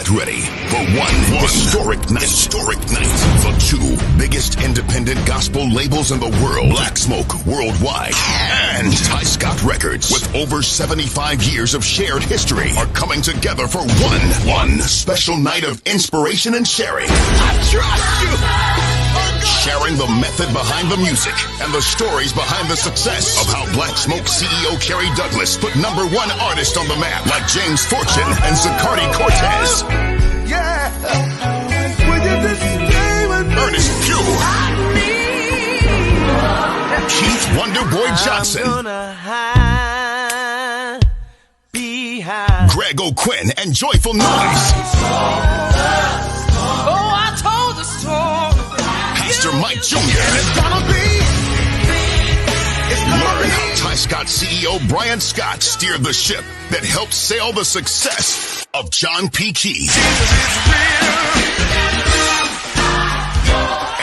Get ready for one historic night. The two biggest independent gospel labels in the world, Blacksmoke Worldwide and Tyscot Records, with over 75 years of shared history, are coming together for one special night of inspiration and sharing. I trust you! Sharing the method behind the music and the stories behind the success of how Blacksmoke CEO Kerry Douglas put #1 artists on the map like James Fortune and Zacardi Cortez. Yeah. Ernest Pugh. Keith Wonderboy Johnson. Greg O'Quinn and Joyful Noise. Pastor Mike Jr. Learn how Tyscot CEO Brian Scott steered the ship that helped sail the success of John P. Key.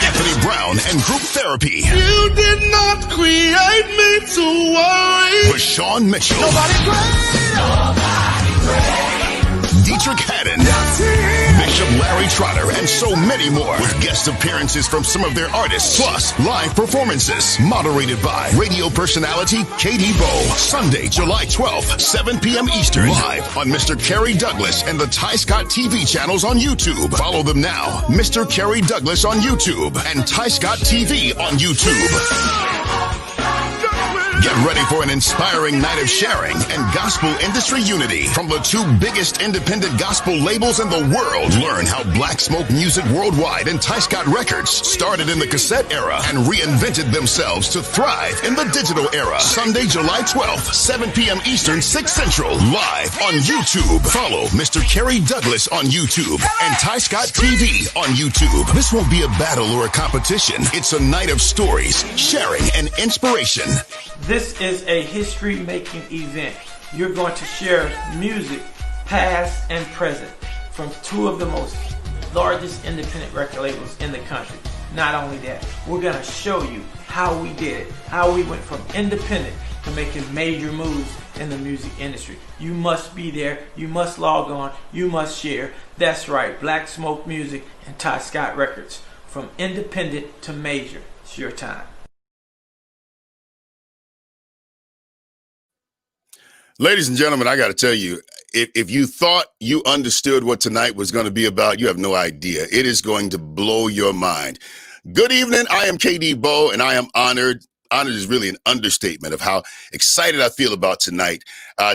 Anthony Brown and Group Therapy. You did not create me to worry. Vashawn Mitchell. Nobody great. Dietrich Haddon, Bishop Larry Trotter, and so many more, with guest appearances from some of their artists, plus live performances, moderated by radio personality KD Bo. Sunday, July 12th, 7 p.m. Eastern, live on Mr. Kerry Douglas and the Tyscot TV channels on YouTube. Follow them now, Mr. Kerry Douglas on YouTube and Tyscot TV on YouTube. Get ready for an inspiring night of sharing and gospel industry unity from the two biggest independent gospel labels in the world. Learn how Blacksmoke Music Worldwide and Tyscot Records started in the cassette era and reinvented themselves to thrive in the digital era. Sunday, July 12th, 7 p.m. Eastern, 6 Central, live on YouTube. Follow Mr. Kerry Douglas on YouTube and Tyscot TV on YouTube. This won't be a battle or a competition. It's a night of stories, sharing, and inspiration. This is a history-making event. You're going to share music, past and present, from two of the most largest independent record labels in the country. Not only that, we're going to show you how we did it, how we went from independent to making major moves in the music industry. You must be there, you must log on, you must share. That's right, Blacksmoke Music and Tyscot Records. From independent to major, it's your time. Ladies and gentlemen, I got to tell you, if you thought you understood what tonight was going to be about, you have no idea. It is going to blow your mind. Good evening. I am KD Bo, and I am honored. Honored is really an understatement of how excited I feel about tonight.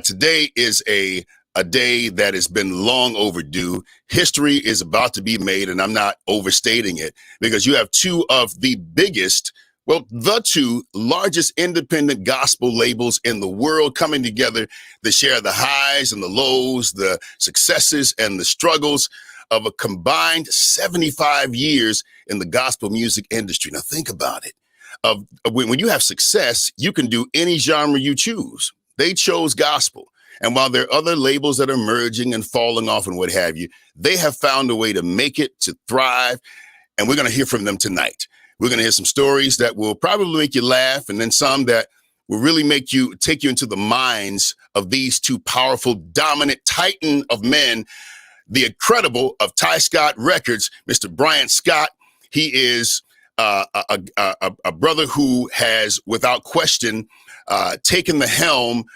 Today is a day that has been long overdue. History is about to be made, and I'm not overstating it, because you have two of the biggest, well, the two largest independent gospel labels in the world coming together to share the highs and the lows, the successes and the struggles of a combined 75 years in the gospel music industry. Now think about it. When you have success, you can do any genre you choose. They chose gospel. And while there are other labels that are merging and falling off and what have you, they have found a way to make it, to thrive. And we're going to hear from them tonight. We're going to hear some stories that will probably make you laugh, and then some that will really take you into the minds of these two powerful, dominant titan of men, the incredible of Tyscot Records, Mr. Brian Scott. He is a brother who has, without question, taken the helm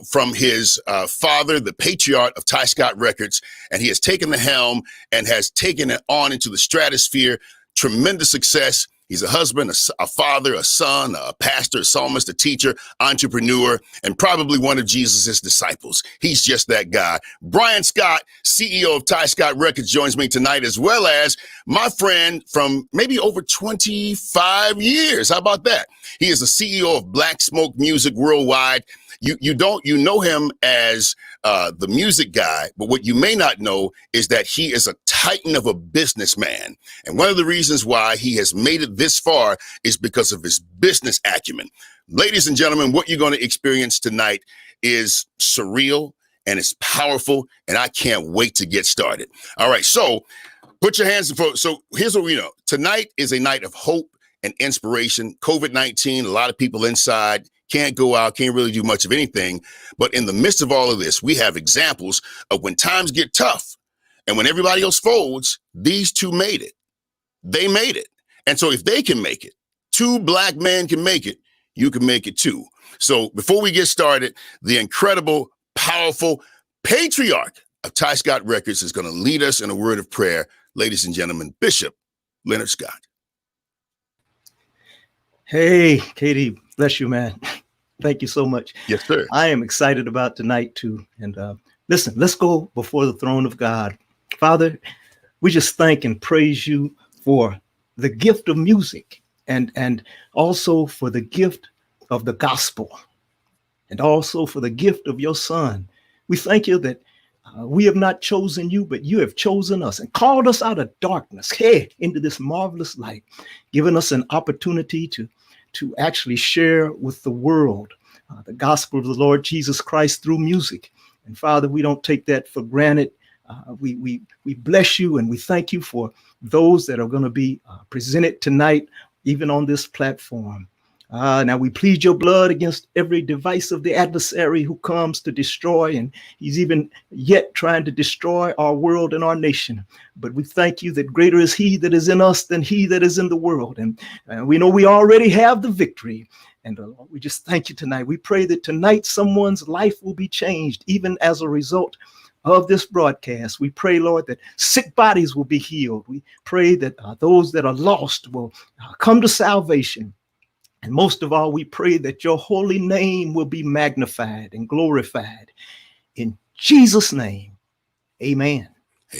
from his father, the patriarch of Tyscot Records, and he has taken the helm and has taken it on into the stratosphere. Tremendous success. He's a husband, a father, a son, a pastor, a psalmist, a teacher, entrepreneur, and probably one of Jesus's disciples. He's just that guy. Brian Scott, CEO of Tyscot Records, joins me tonight, as well as my friend from maybe over 25 years. How about that? He is the CEO of Blacksmoke Music Worldwide. You know him as the music guy, but what you may not know is that he is a titan of a businessman. And one of the reasons why he has made it this far is because of his business acumen. Ladies and gentlemen, what you're going to experience tonight is surreal and it's powerful, and I can't wait to get started. All right, so put your hands in. So here's what we know. Tonight is a night of hope and inspiration. COVID-19, a lot of people inside, can't go out, can't really do much of anything. But in the midst of all of this, we have examples of when times get tough And when everybody else folds, these two made it. They made it. And so if they can make it, two black men can make it, you can make it too. So before we get started, the incredible, powerful patriarch of Tyscot Records is going to lead us in a word of prayer. Ladies and gentlemen, Bishop Leonard Scott. Hey, Katie, bless you, man. Thank you so much. Yes, sir. I am excited about tonight too. And listen, let's go before the throne of God. Father, we just thank and praise you for the gift of music and also for the gift of the gospel and also for the gift of your son. We thank you that we have not chosen you, but you have chosen us and called us out of darkness, into this marvelous light, giving us an opportunity to actually share with the world the gospel of the Lord Jesus Christ through music. And Father, we don't take that for granted. We bless you and we thank you for those that are going to be presented tonight, even on this platform. Now we plead your blood against every device of the adversary who comes to destroy, and he's even yet trying to destroy our world and our nation. But we thank you that greater is he that is in us than he that is in the world. And we know we already have the victory. And we just thank you tonight. We pray that tonight someone's life will be changed, even as a result of this broadcast. We pray, Lord, that sick bodies will be healed. We pray that those that are lost will come to salvation. And most of all, we pray that your holy name will be magnified and glorified. In Jesus' name, amen.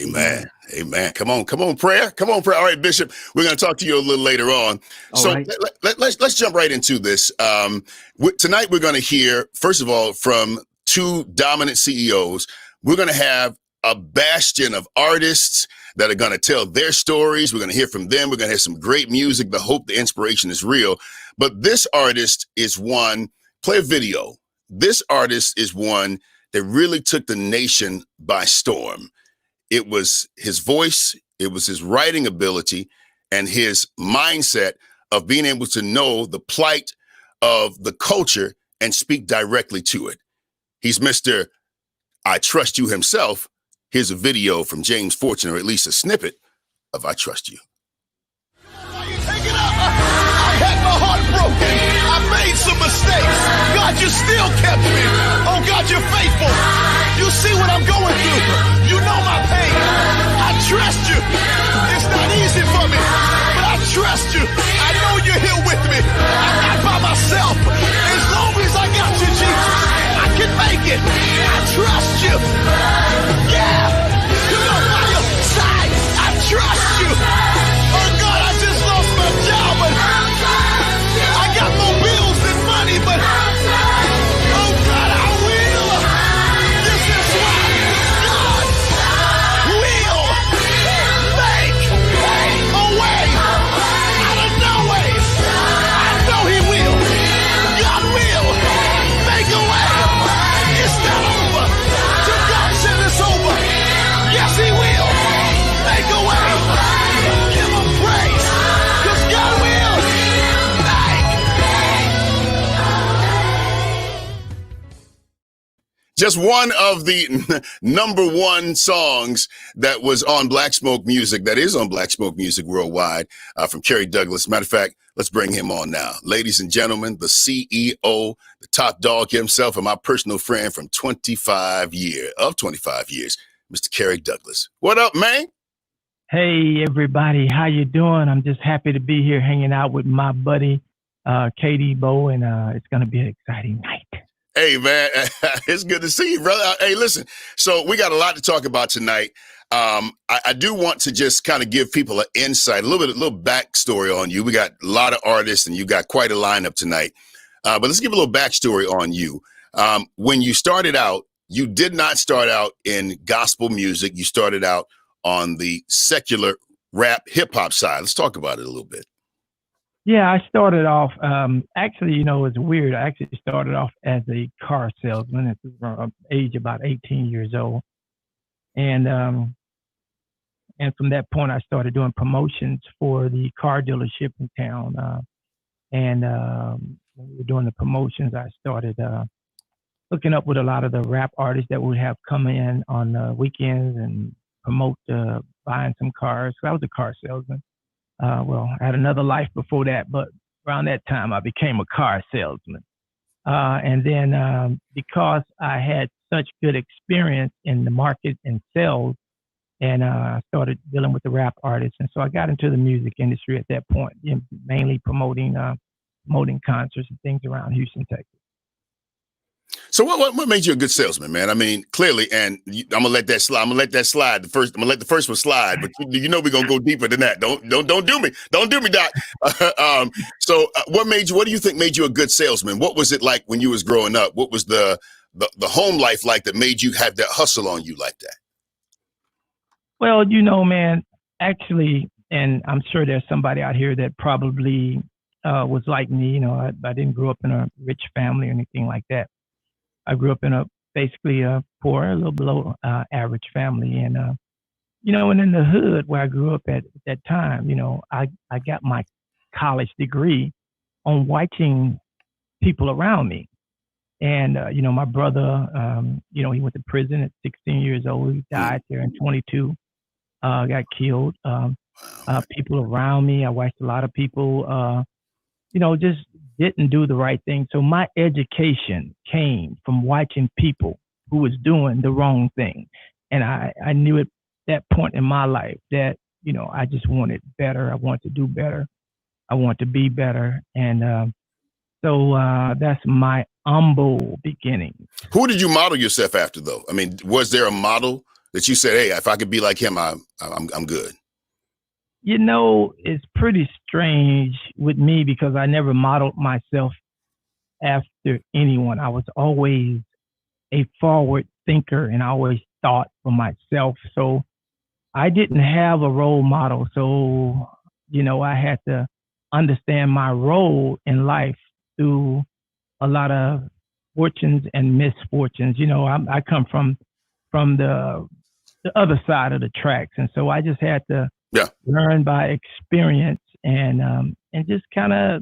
Amen. Amen. Come on, prayer. Come on, prayer. All right, Bishop, we're going to talk to you a little later on. So right. let's jump right into this. Tonight, we're going to hear, first of all, from two dominant CEOs. We're going to have a bastion of artists that are going to tell their stories. We're going to hear from them. We're going to have some great music. The hope, the inspiration is real. But this artist is one, play a video. This artist is one that really took the nation by storm. It was his voice, it was his writing ability, and his mindset of being able to know the plight of the culture and speak directly to it. He's Mr. I Trust You himself. Here's a video from James Fortune, or at least a snippet of I Trust You. Take it up. I had my heart broken. I made some mistakes. God, you still kept me. Oh, God, you're faithful. You see what I'm going through. You know my pain. I trust you. It's not easy for me, but I trust you. I know you're here with me. I'm not by myself. As long as I got you, Jesus, I can make it. I trust you. Yeah. You're by your side. I trust you. Oh, God, I just lost my job, but I got more bills than money, but oh, God, I will. This is why God will make a way out of no way. I know he will. God will make a way. It's not over till God said it's over. Yes, he will make a way. Give him praise, because God will make. Just one of the number one songs that was on Blacksmoke Music, that is on Blacksmoke Music Worldwide, from Kerry Douglas. Matter of fact, let's bring him on now. Ladies and gentlemen, the CEO, the top dog himself, and my personal friend from 25 years, Mr. Kerry Douglas. What up, man? Hey, everybody. How you doing? I'm just happy to be here hanging out with my buddy, KD Bo, and it's going to be an exciting night. Hey, man, it's good to see you, brother. Hey, listen, so we got a lot to talk about tonight. I do want to just kind of give people an insight, a little backstory on you. We got a lot of artists, and you got quite a lineup tonight. But let's give a little backstory on you. When you started out, you did not start out in gospel music. You started out on the secular rap hip hop side. Let's talk about it a little bit. Yeah, I started off, actually, it's weird. I actually started off as a car salesman at the age about 18 years old. And from that point, I started doing promotions for the car dealership in town. When we were doing the promotions, I started hooking up with a lot of the rap artists that would have come in on weekends and promote buying some cars. I was a car salesman. Well, I had another life before that, but around that time I became a car salesman. And then because I had such good experience in the market and sales, and I started dealing with the rap artists. And so I got into the music industry at that point, mainly promoting concerts and things around Houston, Texas. So what made you a good salesman, man? I mean, clearly, and I'm gonna let that slide. I'm gonna let that slide. I'm gonna let the first one slide, but you know we're gonna go deeper than that. Don't do me. Don't do me, Doc. What do you think made you a good salesman? What was it like when you was growing up? What was the home life like that made you have that hustle on you like that? Well, you know, man, actually, and I'm sure there's somebody out here that probably was like me. You know, I didn't grow up in a rich family or anything like that. I grew up in basically a poor, a little below average family. And, you know, and in the hood where I grew up at that time, you know, I got my college degree on watching people around me. And, you know, my brother, you know, he went to prison at 16 years old. He died there in 22, got killed. People around me, I watched a lot of people, you know, just didn't do the right thing. So my education came from watching people who was doing the wrong thing. And I knew at that point in my life that, you know, I just wanted better. I wanted to do better. I want to be better. And so that's my humble beginning. Who did you model yourself after, though? I mean, was there a model that you said, hey, if I could be like him, I'm good? You know, it's pretty strange with me because I never modeled myself after anyone. I was always a forward thinker and I always thought for myself. So I didn't have a role model. So, you know, I had to understand my role in life through a lot of fortunes and misfortunes. You know, I come from the other side of the tracks. And so I just had to learn by experience and just kind of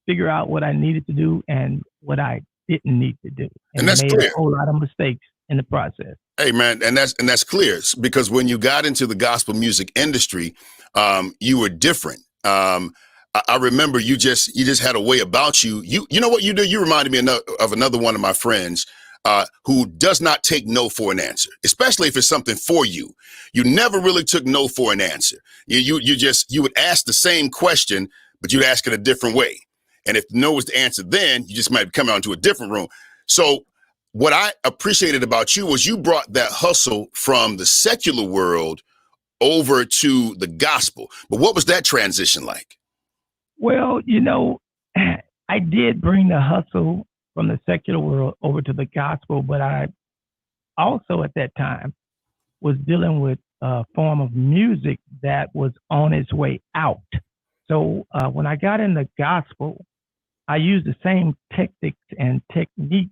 figure out what I needed to do and what I didn't need to do. And that's made clear. A whole lot of mistakes in the process. Hey, man, and that's clear because when you got into the gospel music industry, you were different. I remember you just had a way about you. You know what you do? You reminded me of another one of my friends who does not take no for an answer, especially if it's something for you. You never really took no for an answer. You would ask the same question, but you'd ask it a different way. And if no was the answer, then you just might come out into a different room. So what I appreciated about you was you brought that hustle from the secular world over to the gospel. But what was that transition like? Well, you know, I did bring the hustle from the secular world over to the gospel, but I also at that time was dealing with a form of music that was on its way out. So when I got in the gospel, I used the same tactics and techniques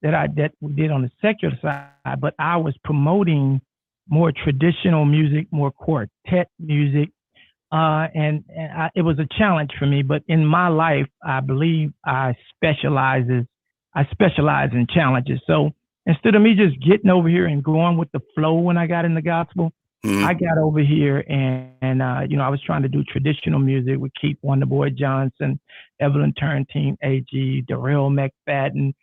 that we did on the secular side, but I was promoting more traditional music, more quartet music. It was a challenge for me, but in my life, I believe I specialize in challenges. So instead of me just getting over here and going with the flow when I got in the gospel, I got over here and you know, I was trying to do traditional music with Wonderboy Johnson, Evelyn Turrentine-Agee, Darrell McFadden,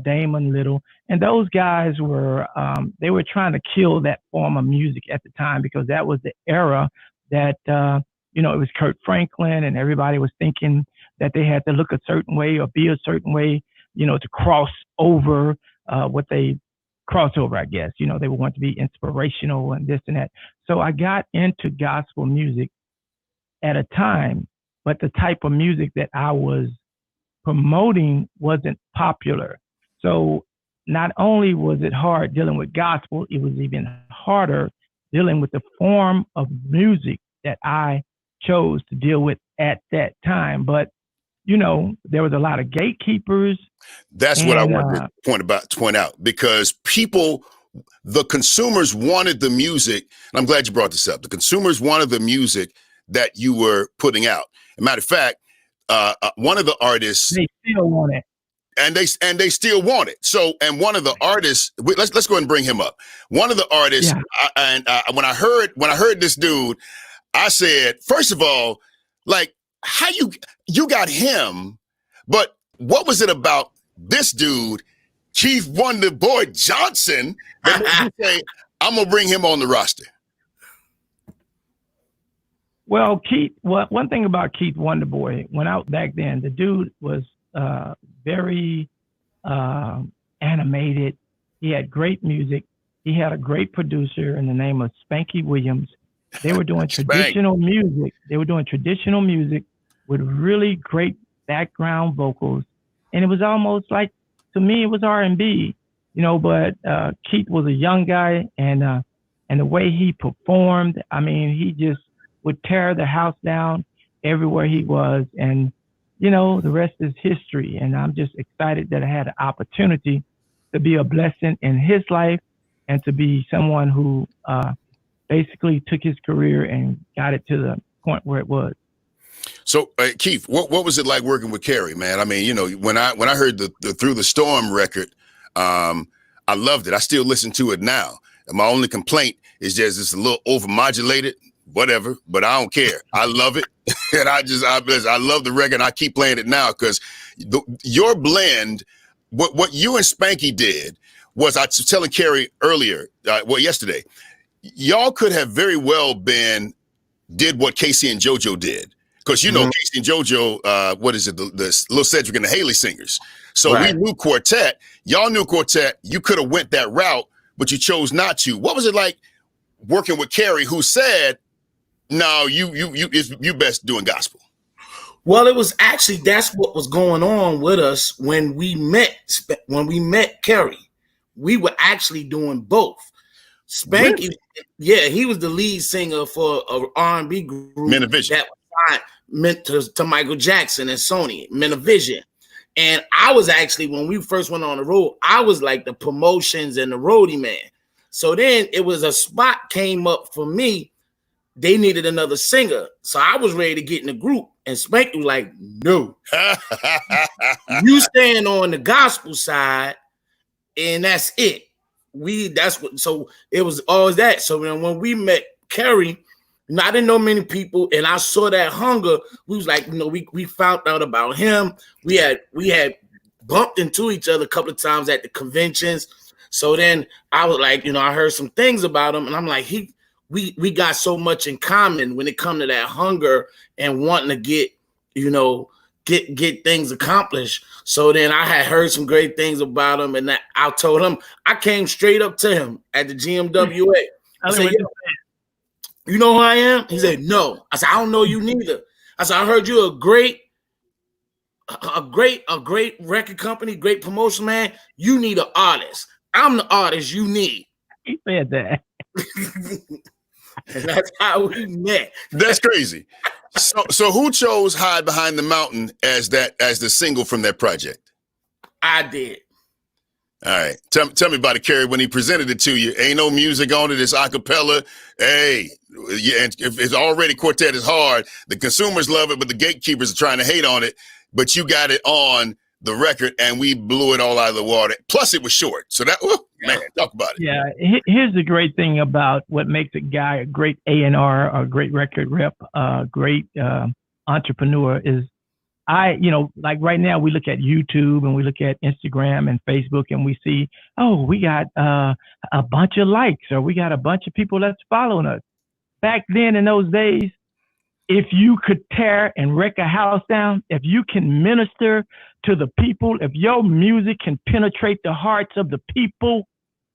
Damon Little. And those guys were, they were trying to kill that form of music at the time because that was the era that, you know, it was Kurt Franklin and everybody was thinking that they had to look a certain way or be a certain way, you know, to cross over crossover, I guess. You know, they want to be inspirational and this and that. So I got into gospel music at a time, but the type of music that I was promoting wasn't popular. So not only was it hard dealing with gospel, it was even harder dealing with the form of music that I chose to deal with at that time. But, you know, there was a lot of gatekeepers. That's what I wanted to point out, because the consumers wanted the music. And I'm glad you brought this up. The consumers wanted the music that you were putting out. As a matter of fact, one of the artists. They still want it. and they still want it. So, and one of the artists, let's go ahead and bring him up. One of the artists, when I heard this dude, I said, first of all, like, how you got him, but what was it about this dude, Keith Wonderboy Johnson, that made you say, I'm gonna bring him on the roster? Well, Keith, one thing about Keith Wonderboy, when out back then, the dude was very animated. He had great music. He had a great producer in the name of Spanky Williams. They were doing traditional music. They were doing traditional music with really great background vocals. And it was almost like, to me, it was R&B, but Keith was a young guy, and the way he performed, I mean, he just would tear the house down everywhere he was. And, the rest is history. And I'm just excited that I had an opportunity to be a blessing in his life and to be someone who basically took his career and got it to the point where it was. So, Keith, what was it like working with Kerry, man? I mean, when I heard the Through the Storm record, I loved it. I still listen to it now. And my only complaint is just it's a little overmodulated, whatever, but I don't care. I love it. And I love the record. And I keep playing it now because your blend, what you and Spanky did was, I was telling Kerry earlier, yesterday, y'all could have very well did what Casey and JoJo did. Because, Casey and JoJo, what is it? The Little Cedric and the Haley Singers. So we knew quartet. Y'all knew quartet. You could have went that route, but you chose not to. What was it like working with Kerry, who said, no, you best doing gospel? Well, it was actually, that's what was going on with us when we met Kerry. We were actually doing both. Spanky, he was the lead singer for an R&B group Men of Vision. that was meant to Michael Jackson and Sony, Men of Vision. And I was actually, when we first went on the road, I was like the promotions and the roadie man. So then it was a spot came up for me. They needed another singer. So I was ready to get in the group. And Spanky was like, no. You stand on the gospel side, and that's it. So it was always that. So then when we met Kerry, I didn't know many people, and I saw that hunger. We was like, we found out about him. We had bumped into each other a couple of times at the conventions. So then I was like, I heard some things about him, and I'm like, we got so much in common when it comes to that hunger and wanting to get things accomplished. So then I had heard some great things about him, and I told him, I came straight up to him at the GMWA. I said, you know who I am? He said, no. I said, I don't know you neither. I said, I heard you a great record company, great promotion man. You need an artist. I'm the artist you need. He said that. And that's how we met. That's crazy. So who chose Hide Behind the Mountain as the single from that project? I did. All right. Tell me about it, Kerry. When he presented it to you, ain't no music on it. It's a cappella. Hey, and if it's already quartet is hard, the consumers love it, but the gatekeepers are trying to hate on it. But you got it on the record, and we blew it all out of the water. Plus, it was short. So that, man, talk about it. Yeah. Here's the great thing about what makes a guy a great A&R, a great record rep, a great entrepreneur is like right now we look at YouTube and we look at Instagram and Facebook and we see, we got a bunch of likes or we got a bunch of people that's following us. Back then in those days, if you could tear and wreck a house down, if you can minister to the people, if your music can penetrate the hearts of the people,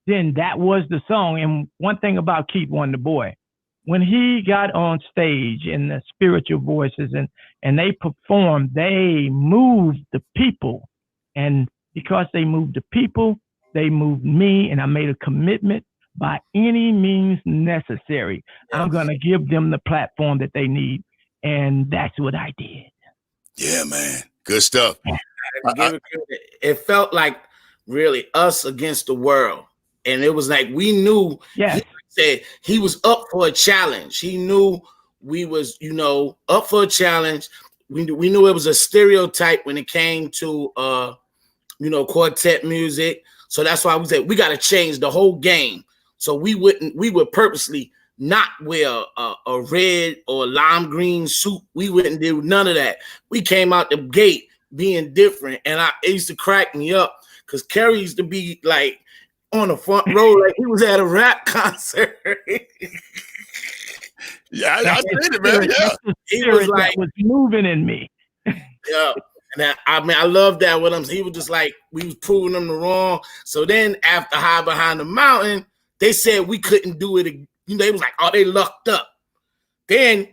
then that was the song. And one thing about Keith Wonderboy, when he got on stage in the spiritual voices and they performed, they moved the people. And because they moved the people, they moved me, and I made a commitment by any means necessary. I'm going to give them the platform that they need. And that's what I did. Yeah, man. Good stuff. It felt like really us against the world. And it was like we knew he said he was up for a challenge. He knew we was, up for a challenge. We knew it was a stereotype when it came to quartet music. So that's why we said we got to change the whole game. So we would purposely not wear a red or lime green suit. We wouldn't do none of that. We came out the gate being different. And it used to crack me up because Kerry used to be like on the front row like he was at a rap concert. Yeah, I did it, man. Yeah. He was like was moving in me. Yeah. And I love that with him. He was just like, we was proving them wrong. So then after High Behind the Mountain, they said we couldn't do it. They was like, oh, they lucked up. Then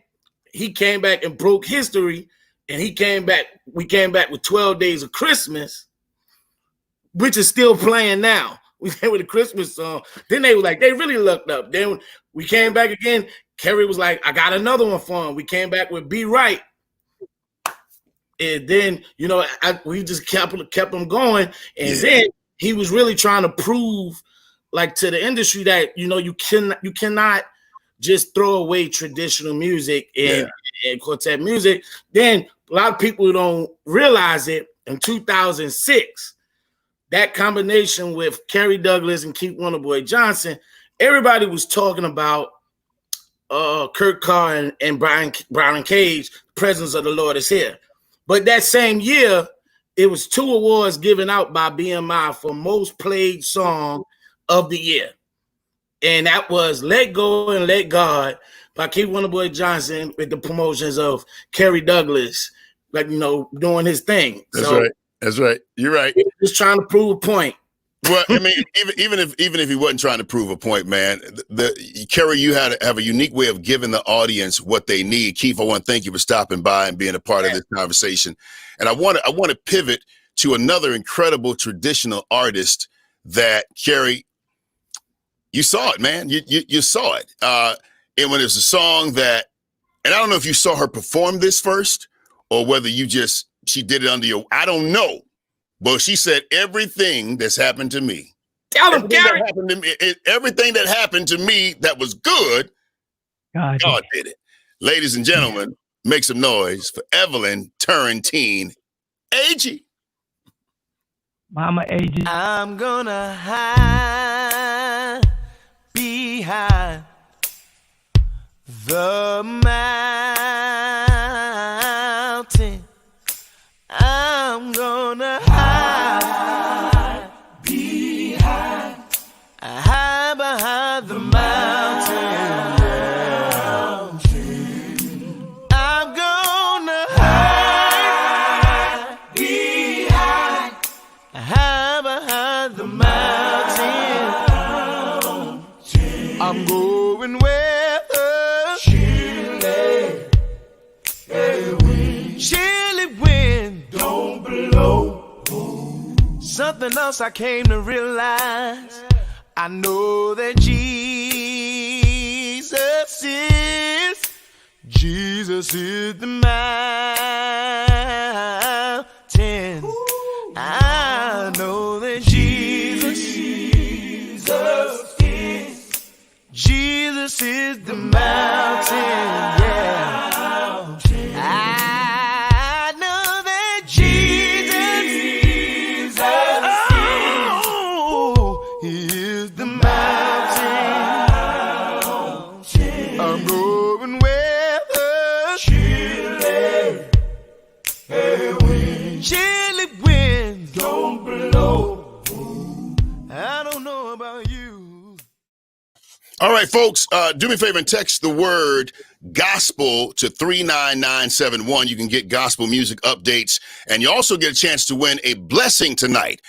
he came back and broke history. And we came back with 12 Days of Christmas, which is still playing now. We came with a Christmas song. Then they were like, they really lucked up. Then we came back again. Kerry was like, I got another one for him. We came back with Be Right. And then, we just kept him going. And then he was really trying to prove like to the industry that, you cannot just throw away traditional music and quartet music. Then a lot of people don't realize it. In 2006, that combination with Kerry Douglas and Keith Wonderboy Johnson, everybody was talking about Kurt Carr and Brown and Cage, Presence of the Lord is Here. But that same year, it was 2 awards given out by BMI for most played song of the year. And that was Let Go and Let God by Keith Wonderboy Johnson with the promotions of Kerry Douglas, doing his thing. That's right. You're right. Just trying to prove a point. Well, I mean, even if he wasn't trying to prove a point, man, Kerry, you have a unique way of giving the audience what they need. Keith, I want to thank you for stopping by and being a part of this conversation. And I want to pivot to another incredible traditional artist that Kerry, you saw it, man. You saw it. And when it's a song that, and I don't know if you saw her perform this first or whether she did it under your, I don't know. But she said, everything that's happened to me. Tell him, Kerry. Everything that happened to me that was good, God did it. Ladies and gentlemen, make some noise for Evelyn Turrentine-Agee. Mama Agee. I'm gonna hide behind the mountain. I'm gonna hide behind the mountain. I'm gonna hide behind the mountain. I'm going where Shirley wind don't blow. Something else I came to realize. I know that Jesus is the mountain. I know that Jesus is the mountain. Yeah. I know that Jesus is the mountain. I'm going where Shirley winds don't blow. I don't know about you. All right, folks, do me a favor and text the word gospel to 39971. You can get gospel music updates, and you also get a chance to win a blessing tonight.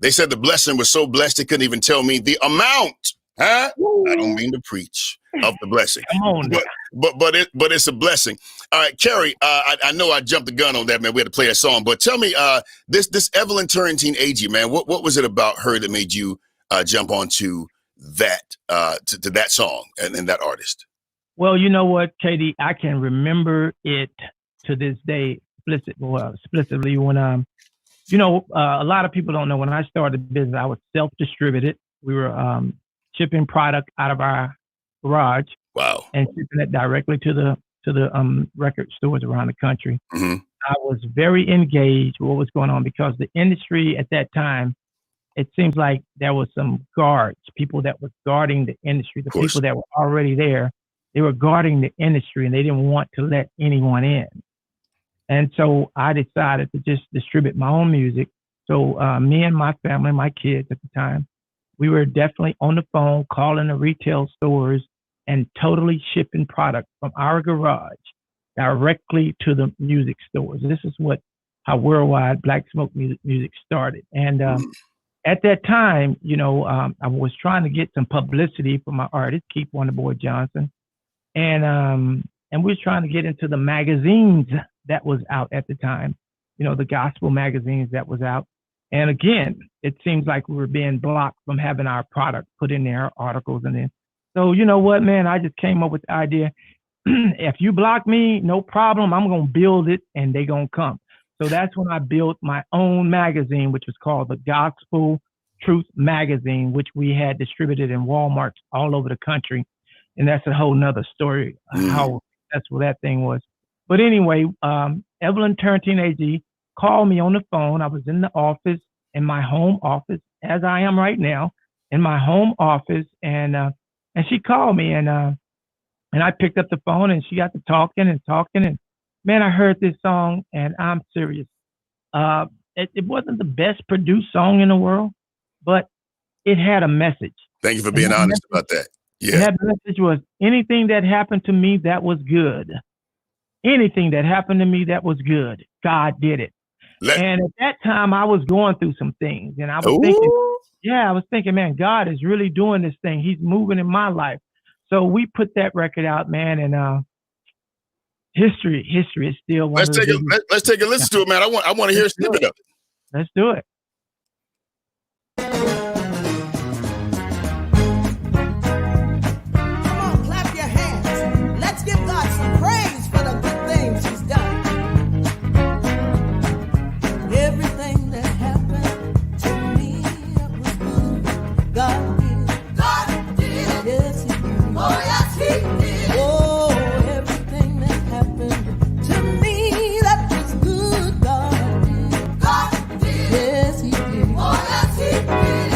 They said the blessing was so blessed they couldn't even tell me the amount. Huh? I don't mean to preach of the blessing. Come on, but it's a blessing. All right, Kerry, I know I jumped the gun on that, man. We had to play that song, but tell me, this Evelyn Turrentine-Agee, man, what was it about her that made you jump onto that to that song and that artist? Well, you know what, Katie, I can remember it to this day explicitly when a lot of people don't know when I started the business, I was self-distributed. We were shipping product out of our garage. Wow. And shipping it directly to the record stores around the country. Mm-hmm. I was very engaged with what was going on because the industry at that time, it seems like there was some guards, people that was guarding the industry, the people that were already there. They were guarding the industry and they didn't want to let anyone in. And so I decided to just distribute my own music. So me and my family, my kids at the time, we were definitely on the phone calling the retail stores and totally shipping product from our garage directly to the music stores. This is how worldwide Blacksmoke music started. And at that time, you know, I was trying to get some publicity for my artist, Keith Wonderboy Johnson. And we was trying to get into the magazines that was out at the time, you know, the gospel magazines that was out. And again, it seems like we were being blocked from having our product put in their articles. And then, so you know what, man, I just came up with the idea. If you block me, no problem. I'm going to build it and they going to come. So that's when I built my own magazine, which was called the Gospel Truth Magazine, which we had distributed in Walmarts all over the country. And that's a whole nother story, how successful that thing was. But anyway, Evelyn Turrentine-Agee called me on the phone. I was in the office, in my home office, as I am right now, in my home office. And she called me and I picked up the phone and she got to talking. And man, I heard this song and I'm serious. It wasn't the best produced song in the world, but it had a message. Thank you for being honest about that. Yeah. And that message was anything that happened to me that was good. Anything that happened to me that was good. God did it. And at that time I was going through some things and I was thinking, man, God is really doing this thing. He's moving in my life. So we put that record out, man, and history is still one. Let's take a listen to it, man. I want to hear a snippet of it. Let's do it. Come on, clap your hands. Let's give God some praise for the good things He's done. Everything that happened to me was good. God did. God did. Yes, He did. Oh, yes, He did. Oh, everything that happened to me that was good. God did. God did. Yes, He did. Oh, yes, He did.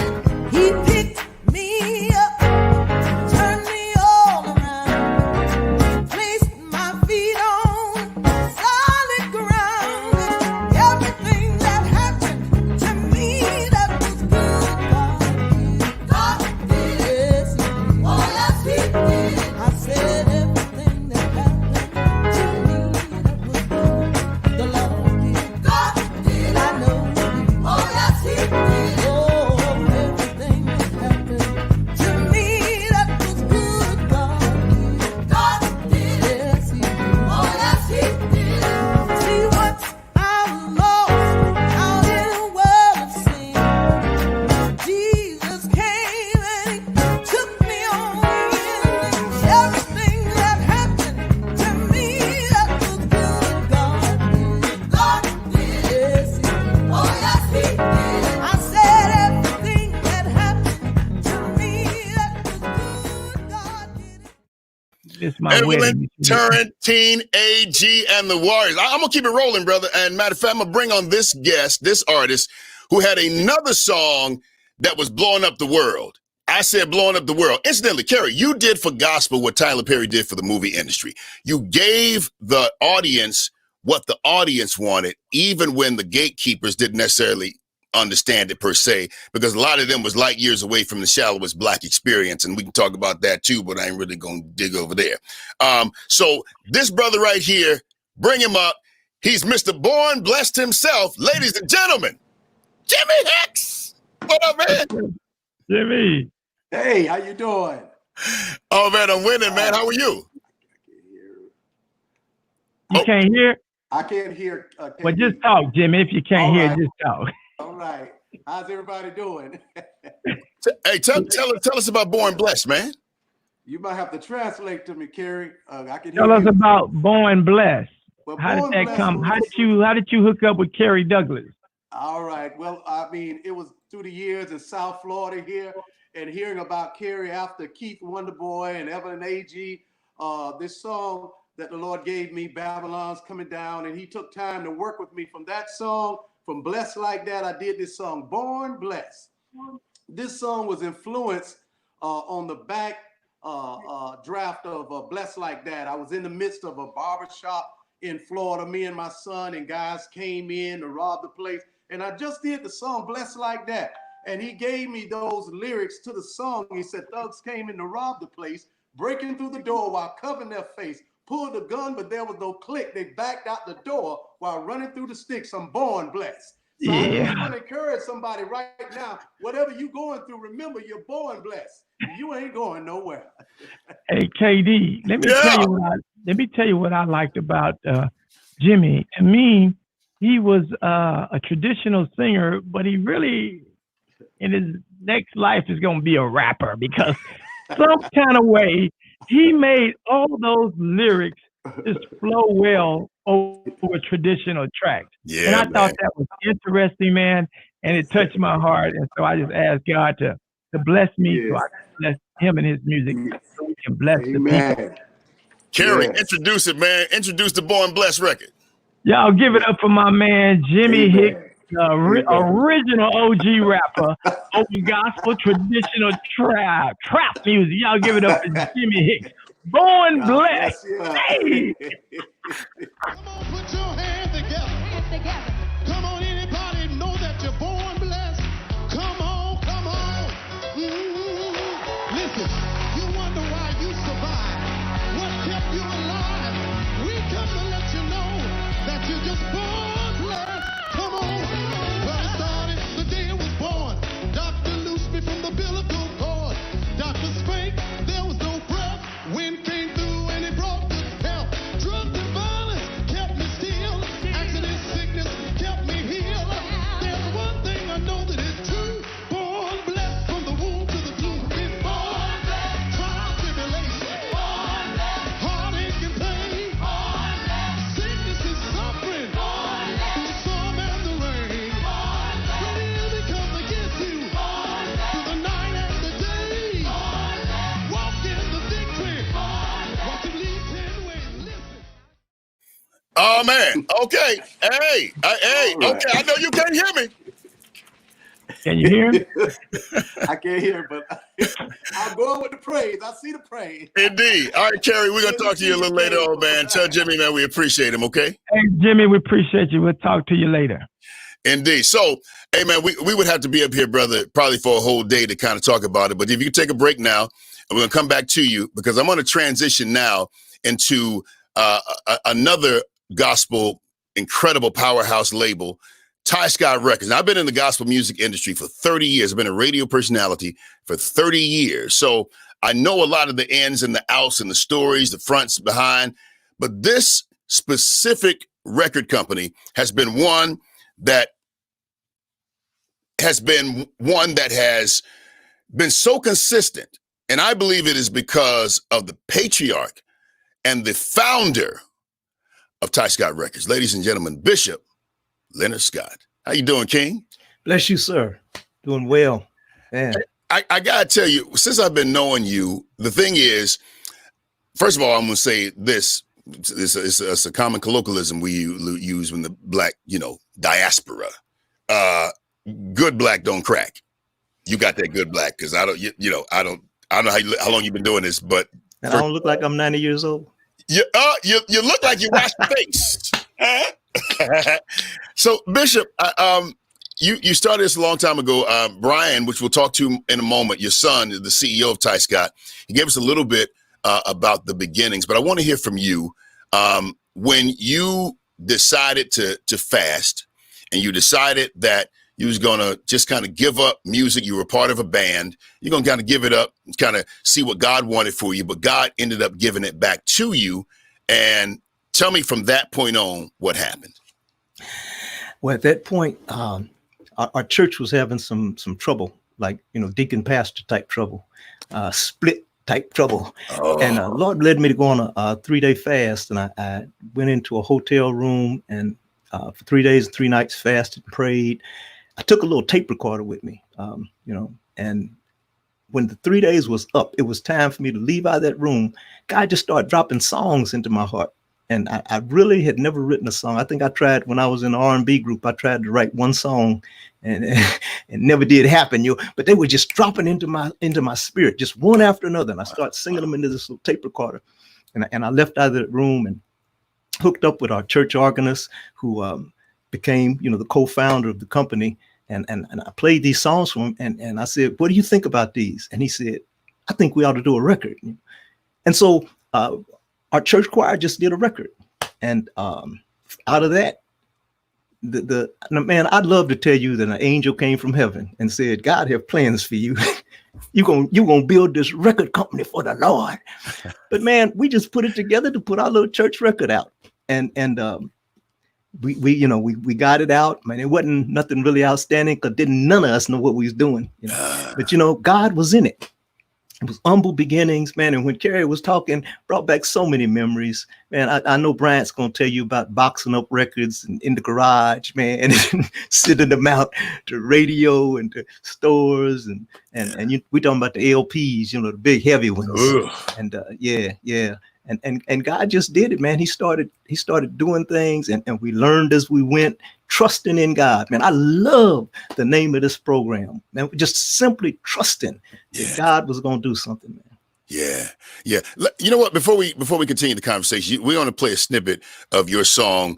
He picked me up, turned me all around, placed my feet on solid ground. Everything that happened to me that was good, God did. Yes, He did. Oh, yes, He did. I said everything that happened to me that was good, the Lord did. God did. I know He did. Oh, yes, He did. Oh, everything that happened to me that was good, God did. God did. Yes, He did. Oh, yes, He did. See what I lost out in the world of sin. Jesus came and He took me on in. Everything that happened to me that was good, God did. God did. Yes, He did. Oh, yes, He did. I said everything that happened to me that was good, God did it. It's my Evelyn wedding. Turrentine-Agee and the Warriors. I'm going to keep it rolling, brother. And matter of fact, I'm going to bring on this guest, this artist, who had another song that was blowing up the world. I said blowing up the world. Incidentally, Kerry, you did for gospel what Tyler Perry did for the movie industry. You gave the audience what the audience wanted, even when the gatekeepers didn't necessarily understand it per se, because a lot of them was light years away from the shallowest Black experience. And we can talk about that too, but I ain't really going to dig over there. So this brother right here, bring him up. He's Mr. Born Blessed himself. Ladies and gentlemen, Jimmy Hicks. What up, man? Jimmy. Hey, how you doing? Oh, man, I'm winning, man. How are you? You can't hear? I can't hear. Well, just talk, Jimmy. If you can't hear, just talk. All right. How's everybody doing? Hey, tell us about Born Blessed, man. You might have to translate to me, Kerry. I can Tell hear us you. about Born Blessed. Well, How Born did that Blessed come? was- How did you hook up with Kerry Douglas? All right. Well, I mean, it was through the years in South Florida here, and hearing about Kerry after Keith Wonderboy and Evelyn Agee. This song that the Lord gave me, Babylon's Coming Down, and he took time to work with me from that song, from Blessed Like That. I did this song, Born Blessed. This song was influenced on the back draft of Blessed Like That. I was in the midst of a barbershop in Florida. Me and my son and guys came in to rob the place. And I just did the song Blessed Like That. And he gave me those lyrics to the song. He said, thugs came in to rob the place, breaking through the door while covering their face. Pulled the gun, but there was no click. They backed out the door while running through the sticks. I'm born blessed. So I just want to encourage somebody right now, whatever you're going through, remember you're born blessed. You ain't going nowhere. Hey, KD, let me tell you what I liked about Jimmy. To me, he was a traditional singer, but he really, in his next life, is going to be a rapper, because some kind of way he made all those lyrics just flow well over traditional tracks. Yeah, and I thought that was interesting, man, and it touched my heart. And so I just asked God to bless me, so I can bless him and his music, so we can bless the people. Kerry, introduce it, man. Introduce the Born Blessed record. Y'all give it up for my man, Jimmy Hicks, the original OG rapper over gospel traditional trap music. Y'all give it up for Jimmy Hicks. Born Blessed. Hey! Come on, put your hands together. Come on, anybody know that you're born blessed? Come on, come on. Listen, you wonder why you survived. What kept you alive? We come to let you know that you're just born blessed. Come on. Well, it started the day I was born. Doctor loosed me from the umbilical cord. Doctor spake, there was no breath. Wind came through and it brought good health. Drugs and violence kept me still. Accident, sickness kept me healed. There's one thing I know that is true. Born blessed from the womb to the tomb. Been born blessed. Trial, tribulation. Born blessed. Heartache and pain. Born blessed. Sickness and suffering. Born blessed. Through the storm and the rain. Born blessed. When the enemy comes against you. Born blessed. Through the night and the day. Born blessed. Walk in the victory. Watch him lead 10 ways. Listen. Oh, man. Okay. Hey. Okay. I know you can't hear me. Can you hear him? I can't hear, but I'm going with the praise. I see the praise. Indeed. All right, Kerry, we're going to talk to you a little later on, man. Tell Jimmy, man, we appreciate him, okay? Hey, Jimmy, we appreciate you. We'll talk to you later. Indeed. So, hey, man, we would have to be up here, brother, probably for a whole day to kind of talk about it. But if you could take a break now, and we're going to come back to you, because I'm going to transition now into another gospel, incredible powerhouse label, Tyscot Records. Now, I've been in the gospel music industry for 30 years. I've been a radio personality for 30 years. So I know a lot of the ins and the outs and the stories, the fronts behind. But this specific record company has been one that has been so consistent. And I believe it is because of the patriarch and the founder of Tyscot Records. Ladies and gentlemen, Bishop Leonard Scott. How you doing, King? Bless you, sir. Doing well. Man. I got to tell you, since I've been knowing you, the thing is, first of all, I'm going to say this. It's a common colloquialism we use when the black, diaspora. Good black don't crack. You got that good black, because I don't know how long you've been doing this, but and I don't look like I'm 90 years old. You look like you washed your face. So, Bishop, you started this a long time ago. Brian, which we'll talk to in a moment, your son, the CEO of Tyscot, he gave us a little bit about the beginnings, but I want to hear from you. When you decided to fast, and you decided that you was going to just kind of give up music, you were part of a band, you're going to kind of give it up, kind of see what God wanted for you, but God ended up giving it back to you. And tell me from that point on what happened. Well, at that point, our church was having some trouble, like, deacon pastor type trouble, split type trouble. Oh. And Lord led me to go on a 3-day fast. And I went into a hotel room and for 3 days and 3 nights fasted and prayed. I took a little tape recorder with me, and when the 3 days was up, it was time for me to leave out of that room. God just started dropping songs into my heart. And I really had never written a song. I think I tried when I was in the R&B group. I tried to write one song, and it never did happen. But they were just dropping into my spirit, just one after another. And I started singing them into this little tape recorder. And I left out of the room and hooked up with our church organist, who became, the co-founder of the company. And I played these songs for him. And I said, "What do you think about these?" And he said, "I think we ought to do a record." And so our church choir just did a record. And out of that, man, I'd love to tell you that an angel came from heaven and said, "God have plans for you. You're gonna build this record company for the Lord." But man, we just put it together to put our little church record out. And we got it out. Man, it wasn't nothing really outstanding, because none of us know what we was doing. But God was in it. It was humble beginnings, man. And when Kerry was talking, brought back so many memories, man. I know Bryant's gonna tell you about boxing up records in the garage, man, and sending them out to radio and to stores, and we talking about the LPs, the big heavy ones. Ugh. And yeah. And God just did it, man. He started doing things, and we learned as we went, trusting in God. Man, I love the name of this program, man. Just simply trusting that God was going to do something, man. Yeah. You know what? Before we continue the conversation, we're going to play a snippet of your song,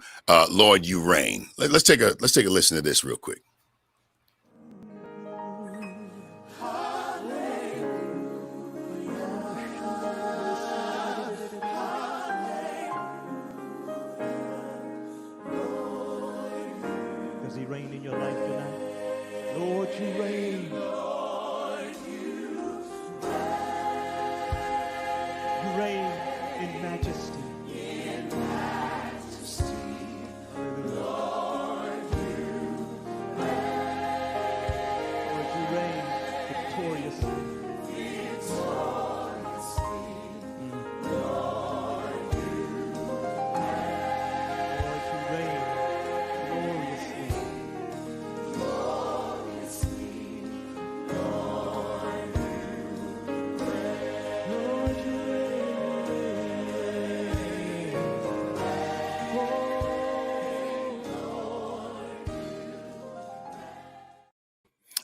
"Lord, You Reign." Let's take a listen to this real quick. Does he reign in your life tonight? Lord, you reign. Lord, you reign in majesty. Lord, you reign victoriously.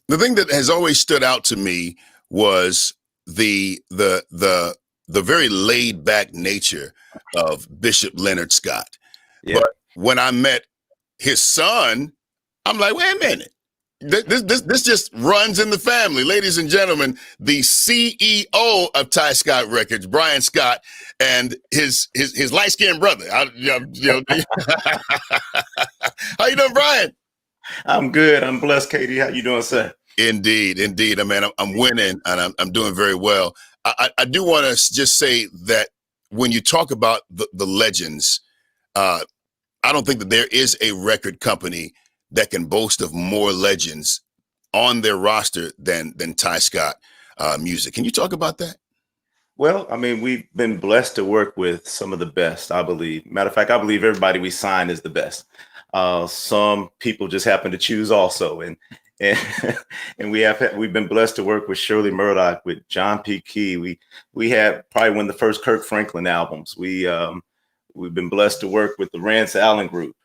The thing that has always stood out to me was the very laid back nature of Bishop Leonard Scott. Yeah. But when I met his son, I'm like, wait a minute. This just runs in the family. Ladies and gentlemen, the CEO of Tyscot Records, Brian Scott, and his light-skinned brother. How you doing, Brian? I'm good. I'm blessed, Katie. How you doing, sir? Indeed. I mean, I'm winning, and I'm doing very well. I do want to just say that when you talk about the legends, I don't think that there is a record company that can boast of more legends on their roster than Tyscot Music. Can you talk about that? Well, I mean, we've been blessed to work with some of the best, I believe. Matter of fact, I believe everybody we sign is the best. Some people just happen to choose also. And we've been blessed to work with Shirley Murdock, with John P. Key. We had probably one of the first Kirk Franklin albums. We've been blessed to work with the Rance Allen group,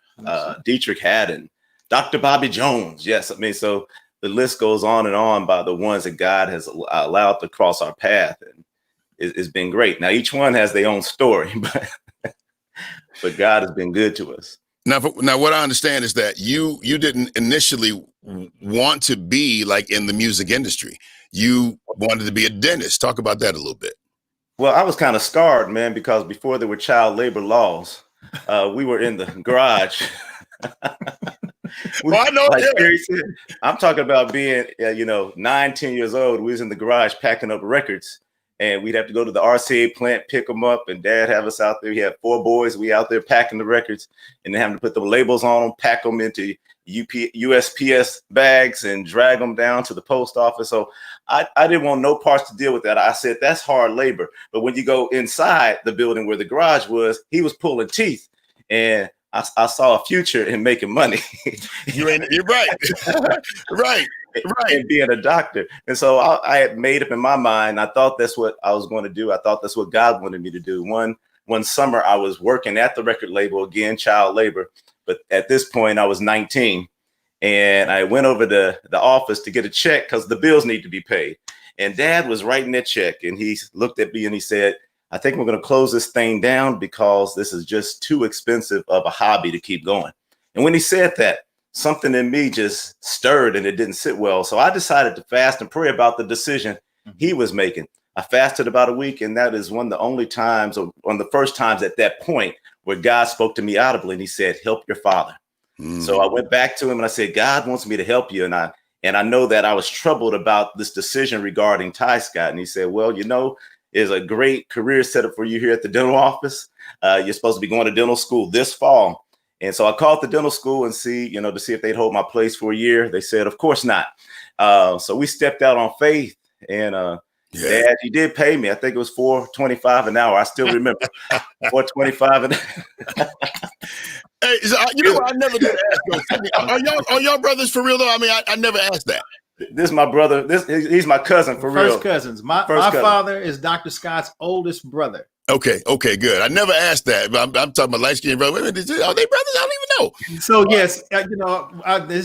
Dietrich Haddon, Dr. Bobby Jones. Yes, I mean, so the list goes on and on by the ones that God has allowed to cross our path, and it's been great. Now each one has their own story, but God has been good to us. Now, what I understand is that you didn't initially want to be like in the music industry. You wanted to be a dentist. Talk about that a little bit. Well, I was kind of scarred, man, because before there were child labor laws, we were in the garage. Well, I know. Like Kerry said, I'm talking about being, 9, 10 years old. We was in the garage packing up records, and we'd have to go to the RCA plant, pick them up, and Dad have us out there. He had 4 boys. We out there packing the records, and then having to put the labels on them, pack them into USPS bags, and drag them down to the post office. So I didn't want no parts to deal with that. I said, that's hard labor. But when you go inside the building where the garage was, he was pulling teeth. And I saw a future in making money. You're right. Right. And being a doctor. And so I had made up in my mind, I thought that's what I was going to do. I thought that's what God wanted me to do. One summer I was working at the record label, again, child labor. But at this point I was 19 and I went over to the office to get a check because the bills need to be paid. And Dad was writing that check and he looked at me and he said, I think we're going to close this thing down because this is just too expensive of a hobby to keep going. And when he said that, something in me just stirred and it didn't sit well. So I decided to fast and pray about the decision he was making. I fasted about a week, and that is one of the only times, or one of the first times at that point, where God spoke to me audibly and he said, help your father. So I went back to him and I said, God wants me to help you. And I know that I was troubled about this decision regarding Tyscot. And he said, well, you know, there's a great career set up for you here at the dental office. You're supposed to be going to dental school this fall. And so I called the dental school and to see if they'd hold my place for a year. They said, of course not. So we stepped out on faith and Dad, you did pay me. I think it was $4.25 an hour. I still remember $4.25 an hour. Hey, you know what? I never did ask those. Are y'all brothers for real though? I mean, I never asked that. This is my brother. He's my cousin for real. First cousins. My father is Dr. Scott's oldest brother. Okay, good. I never asked that. But I'm talking about light-skinned brother. Are they brothers? I don't even know. So yes,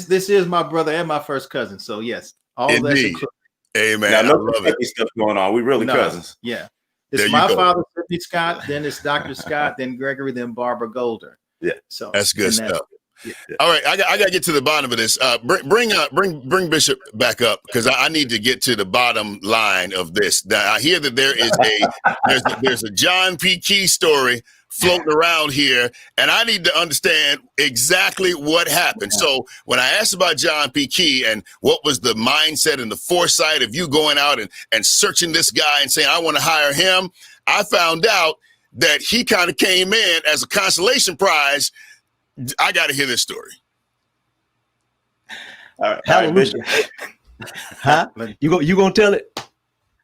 this is my brother and my first cousin. So yes, all that's included. Hey man, I love it. Stuff going on. We really cousins. Yeah, it's my father, Sidney Scott. Then it's Dr. Scott. Then Gregory. Then Barbara Golder. Yeah, so that's good stuff. Yeah. All right, I got to get to the bottom of this. Bring Bishop back up because I need to get to the bottom line of this. Now, I hear that there is there's a John P. Key story floating around here, and I need to understand exactly what happened. So when I asked about John P. Key and what was the mindset and the foresight of you going out and searching this guy and saying, I want to hire him, I found out that he kind of came in as a consolation prize. I got to hear this story. All right, Bishop. Huh? You gonna tell it?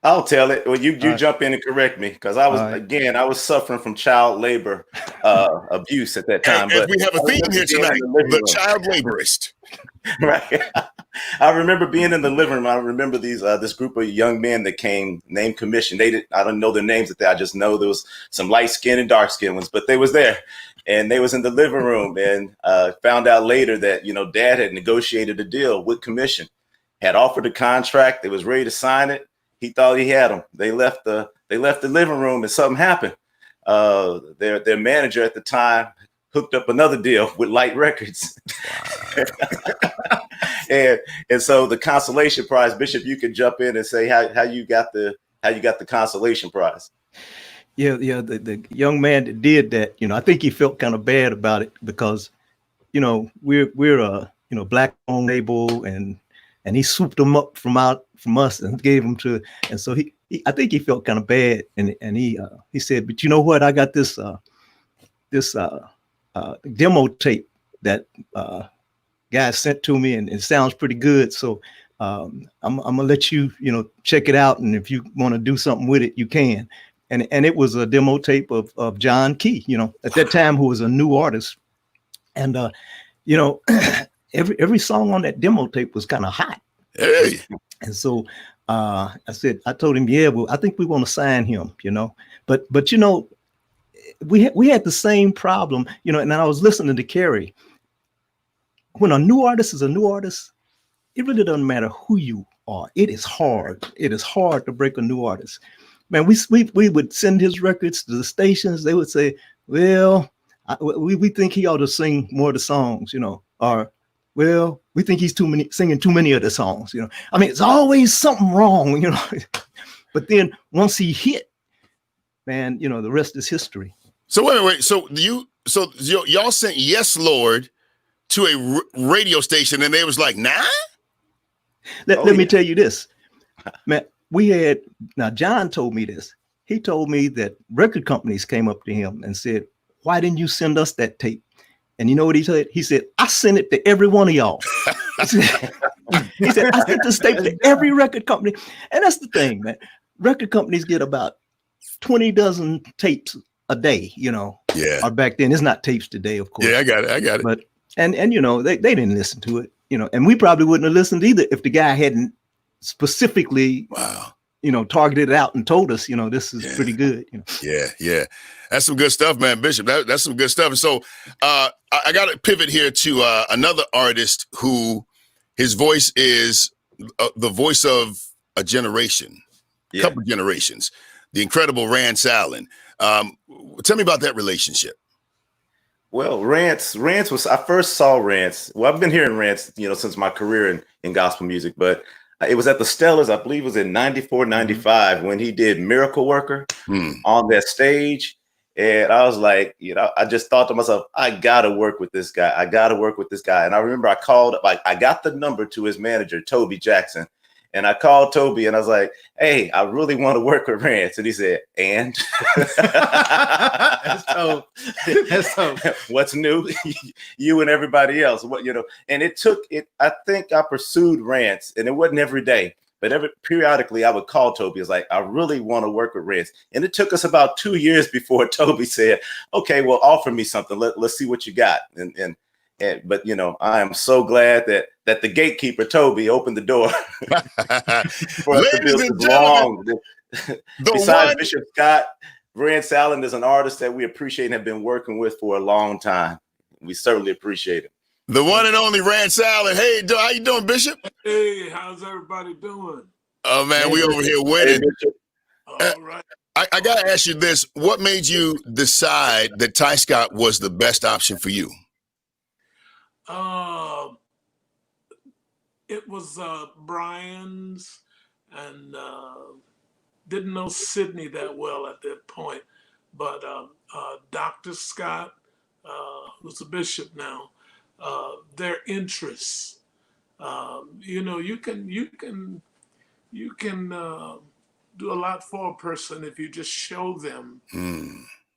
I'll tell it. Well, you jump in and correct me because I was suffering from child labor abuse at that time. But we have a theme here tonight: the child laborist. Right. I remember being in the living room. I remember this group of young men that came named commission. I don't know their names at that. I just know there was some light skin and dark skin ones, but they was there. And they was in the living room and found out later that, Dad had negotiated a deal with commission, had offered a contract. They was ready to sign it. He thought he had them. They left the living room and something happened. Their manager at the time hooked up another deal with Light Records. and so the consolation prize, Bishop, you can jump in and say how you got the consolation prize. Yeah. The young man that did that, I think he felt kind of bad about it because, we're a black owned label and he swooped them up from us and gave them to, and so I think he felt kind of bad and he said, but you know what? I got this demo tape that guy sent to me and it sounds pretty good. So I'm gonna let you, check it out. And if you want to do something with it, you can. And it was a demo tape of John Key, at that time, who was a new artist. And, every song on that demo tape was kind of hot. Hey. And so I told him, yeah, well, I think we want to sign him, but we had the same problem, and I was listening to Kerry. When a new artist is a new artist, it really doesn't matter who you are. It is hard. It is hard to break a new artist. Man, we would send his records to the stations. They would say, well, we think he ought to sing more of the songs, or, well, we think he's singing too many of the songs, I mean, it's always something wrong, But then once he hit, man, the rest is history. So wait. So y'all sent Yes Lord to a radio station and they was like, nah? Let me tell you this, man. Now John told me this. He told me that record companies came up to him and said, why didn't you send us that tape? And you know what he said? He said, I sent it to every one of y'all. He said, I sent this tape to every record company. And that's the thing, man. Record companies get about 20 dozen tapes a day, you know. Yeah. Or back then, it's not tapes today, of course. Yeah, I got it. But and you know, they didn't listen to it, you know, and we probably wouldn't have listened either if the guy hadn't specifically, you know, targeted it out and told us, you know, this is pretty good. You know? Yeah. That's some good stuff, man, Bishop. That's some good stuff. And so I got to pivot here to another artist who his voice is the voice of a generation, a couple generations, the incredible Rance Allen. Tell me about that relationship. Well, Rance was, I first saw Rance. Well, I've been hearing Rance, you know, since my career in gospel music, but it was at the Stellars, I believe it was in 94, 95 when he did Miracle Worker on that stage. And I was like, you know, I just thought to myself, I got to work with this guy. And I remember I called, like, I got the number to his manager, Toby Jackson. And I called Toby and I was like, hey, I really want to work with Rance. And he said, and? That's dope. That's dope. What's new? You and everybody else. What, you know, and it took it. I think I pursued Rance, and it wasn't every day, but periodically I would call Toby. It's like, I really want to work with Rance. And it took us about 2 years before Toby said, okay, well, offer me something. Let's see what you got. But you know, I am so glad that the gatekeeper Toby opened the door for us to build this long. Besides Bishop Scott, Rance Allen is an artist that we appreciate and have been working with for a long time. We certainly appreciate it. The one and only Rance Allen. Hey, how you doing, Bishop? Hey, how's everybody doing? Oh man, we over here winning. All right. I gotta ask you this: what made you decide that Tyscot was the best option for you? It was Brian's, and didn't know Sydney that well at that point, but Dr. Scott, who's a bishop now, their interests. You know, you can do a lot for a person if you just show them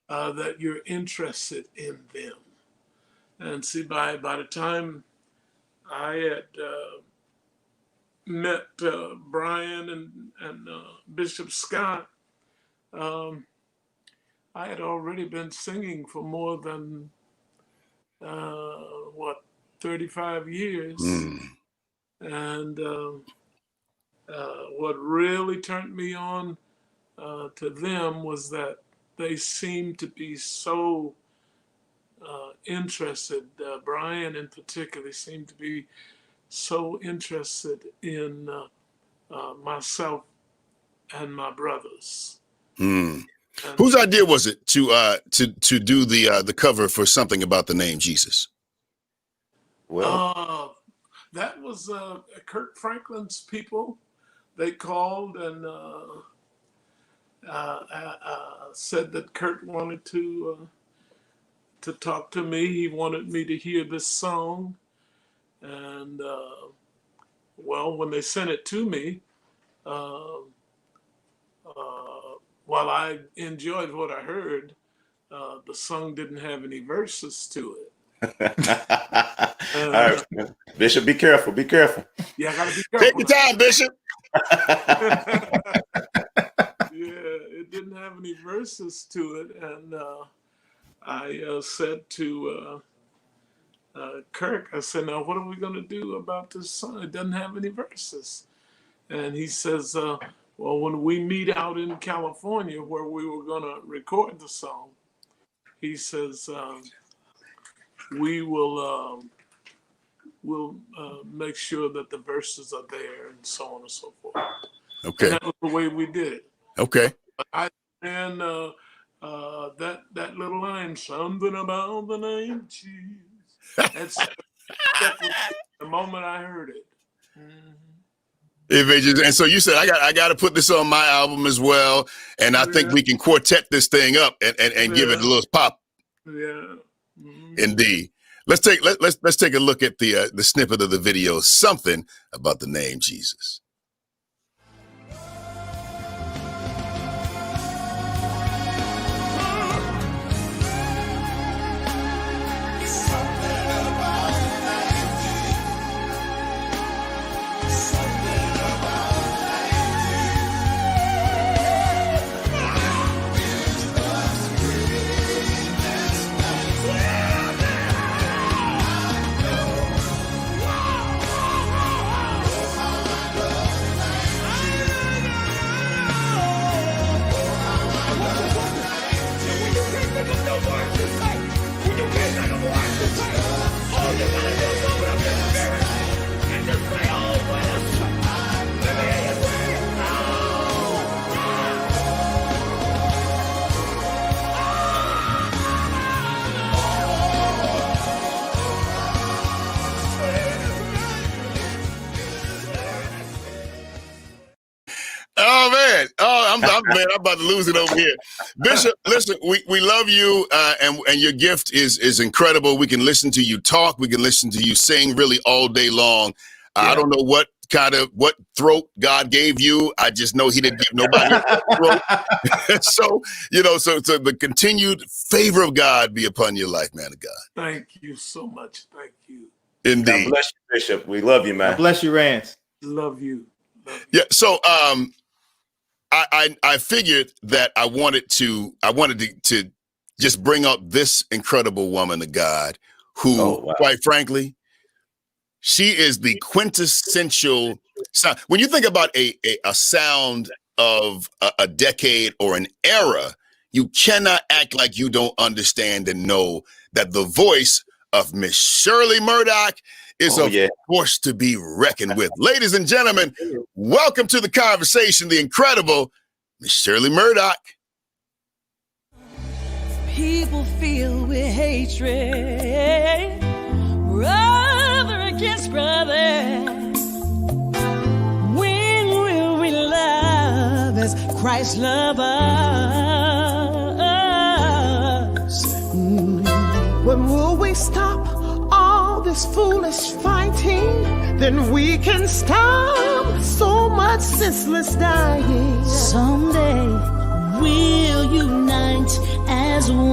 that you're interested in them. And see, by the time I had met Brian and Bishop Scott, I had already been singing for more than 35 years. And what really turned me on to them was that they seemed to be so interested. Brian in particular seemed to be so interested in myself and my brothers. Whose idea was it to do the cover for Something About the Name Jesus? Well, that was Kurt Franklin's people. They called and said that Kurt wanted to talk to me. He wanted me to hear this song. And well, when they sent it to me, while I enjoyed what I heard, the song didn't have any verses to it. All right, Bishop, be careful. Be careful. Yeah, I gotta be careful. Take your time, Bishop. Yeah, it didn't have any verses to it, and I said to Kirk, I said, now what are we going to do about this song? It doesn't have any verses. And he says, well, when we meet out in California where we were going to record the song, he says, we will we'll make sure that the verses are there and so on and so forth. Okay. And that was the way we did it. Okay. And that little line, something about the name Jesus. That's the moment I heard it. And so you said, I got to put this on my album as well, and I think we can quartet this thing up and give it a little pop. Yeah. Indeed. Let's take a look at the snippet of the video. Something About the Name Jesus. man, I'm about to lose it over here. Bishop, listen, we love you, and your gift is incredible. We can listen to you talk. We can listen to you sing really all day long. I don't know what throat God gave you. I just know he didn't give nobody a throat. So the continued favor of God be upon your life, man of God. Thank you so much. Thank you. Indeed. God bless you, Bishop. We love you, man. God bless you, Rance. Love you. Yeah. So I figured that I wanted to just bring up this incredible woman of God who, quite frankly, she is the quintessential sound. When you think about a sound of a decade or an era, you cannot act like you don't understand and know that the voice of Miss Shirley Murdock is a force to be reckoned with. Ladies and gentlemen, welcome to the conversation, the incredible Miss Shirley Murdock. People filled with hatred, brother against brother. When will we love as Christ loves us? When will we stop all this foolish fighting? Then we can stop so much senseless dying. Someday we'll unite as one.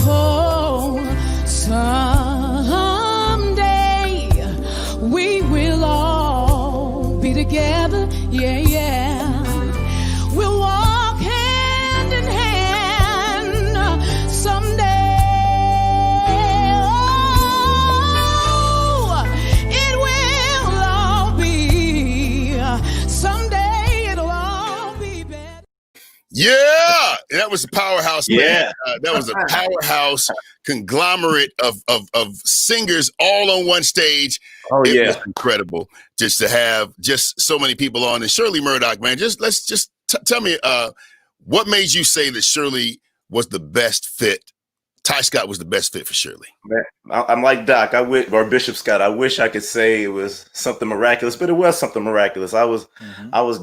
Oh, someday we will all be together. Yeah, yeah. We'll walk hand in hand someday. Oh, it will all be someday. It'll all be better. Yeah, that was a powerhouse, man. Yeah. That was a powerhouse conglomerate of singers all on one stage. It was incredible just to have just so many people on. And Shirley Murdock, man, tell me what made you say that Shirley was the best fit? Tyscot was the best fit for Shirley. Man, I'm like Doc. Or Bishop Scott. I wish I could say it was something miraculous, but it was something miraculous. I was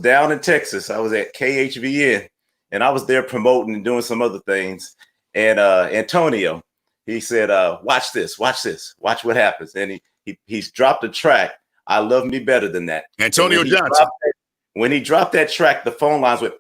down in Texas. I was at KHVN, and I was there promoting and doing some other things. And Antonio, he said, "Watch this, watch what happens." And he's dropped a track. I Love Me Better Than That. Antonio Johnson. When he dropped that track, the phone lines went.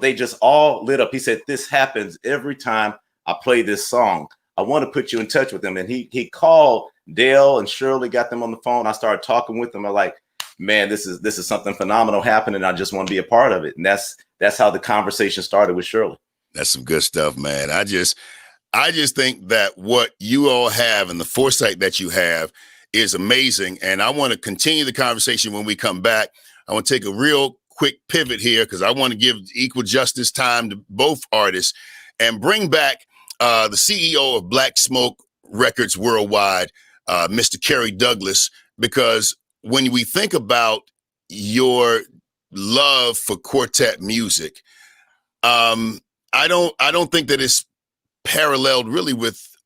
They just all lit up. He said, "This happens every time I play this song. I want to put you in touch with him." And he called Dale and Shirley, got them on the phone. I started talking with them. I'm like, man, this is something phenomenal happening. I just want to be a part of it. And that's how the conversation started with Shirley. That's some good stuff, man. I just think that what you all have and the foresight that you have is amazing. And I want to continue the conversation when we come back. I want to take a real quick pivot here because I want to give equal justice time to both artists and bring back the CEO of Blacksmoke Records Worldwide, Mr. Kerry Douglas, because when we think about your love for quartet music, I don't think that it's paralleled really with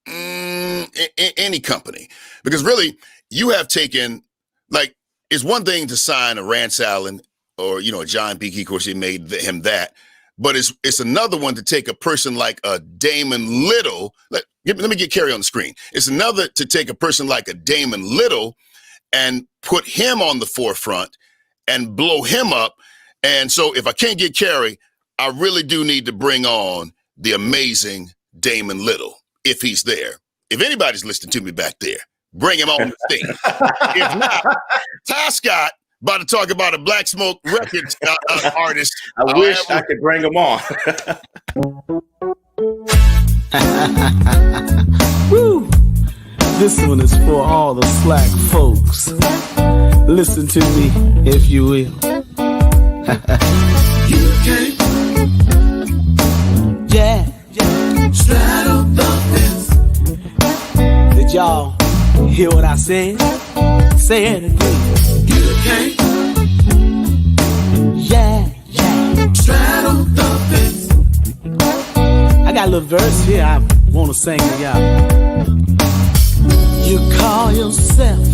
any company, because really you have taken, like, it's one thing to sign a Rance Allen or a John P. Key. Of course, he made him that. But it's another one to take a person like a Damon Little. Let me get Kerry on the screen. It's another to take a person like a Damon Little and put him on the forefront and blow him up. And so if I can't get Kerry, I really do need to bring on the amazing Damon Little, if he's there. If anybody's listening to me back there, bring him on the stage. If not, Tyscot about to talk about a Blacksmoke Records artist. I wish I could bring him on. Woo! This one is for all the slack folks. Listen to me, if you will. You can't. Yeah. Straddle the fence. Did y'all hear what I said? Say it again. You can't. Yeah. Straddle the fence. I got a little verse here I want to sing to y'all. You call yourself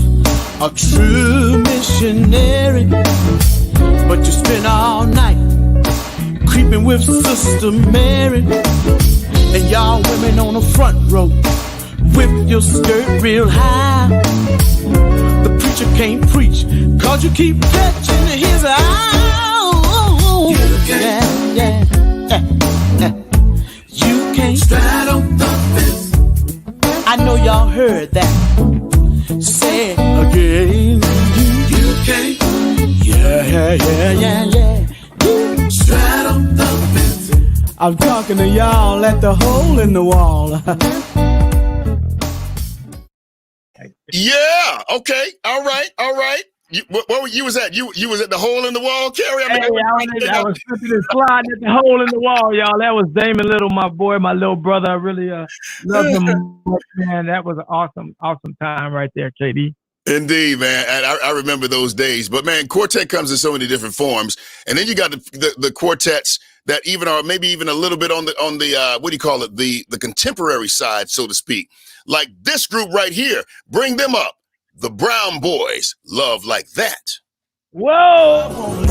a true missionary, but you spent all night creeping with Sister Mary. And y'all women on the front row with your skirt real high. The preacher can't preach cause you keep catching his eye. You can't straddle the fence. I know y'all heard that. Say it again. You can't. Yeah. Straddle the fence. I'm talking to y'all at the hole in the wall. Yeah. Okay. All right. What you was at? You was at the hole in the wall, Kerry? I was slipping and sliding at the hole in the wall, y'all. That was Damon Little, my boy, my little brother. I really love him, man. That was an awesome time right there, KD. Indeed, man. And I remember those days. But man, quartet comes in so many different forms, and then you got the quartets that even are maybe even a little bit on the what do you call it, the contemporary side, so to speak. Like this group right here. Bring them up. The Brown Boys, Love Like That. Whoa!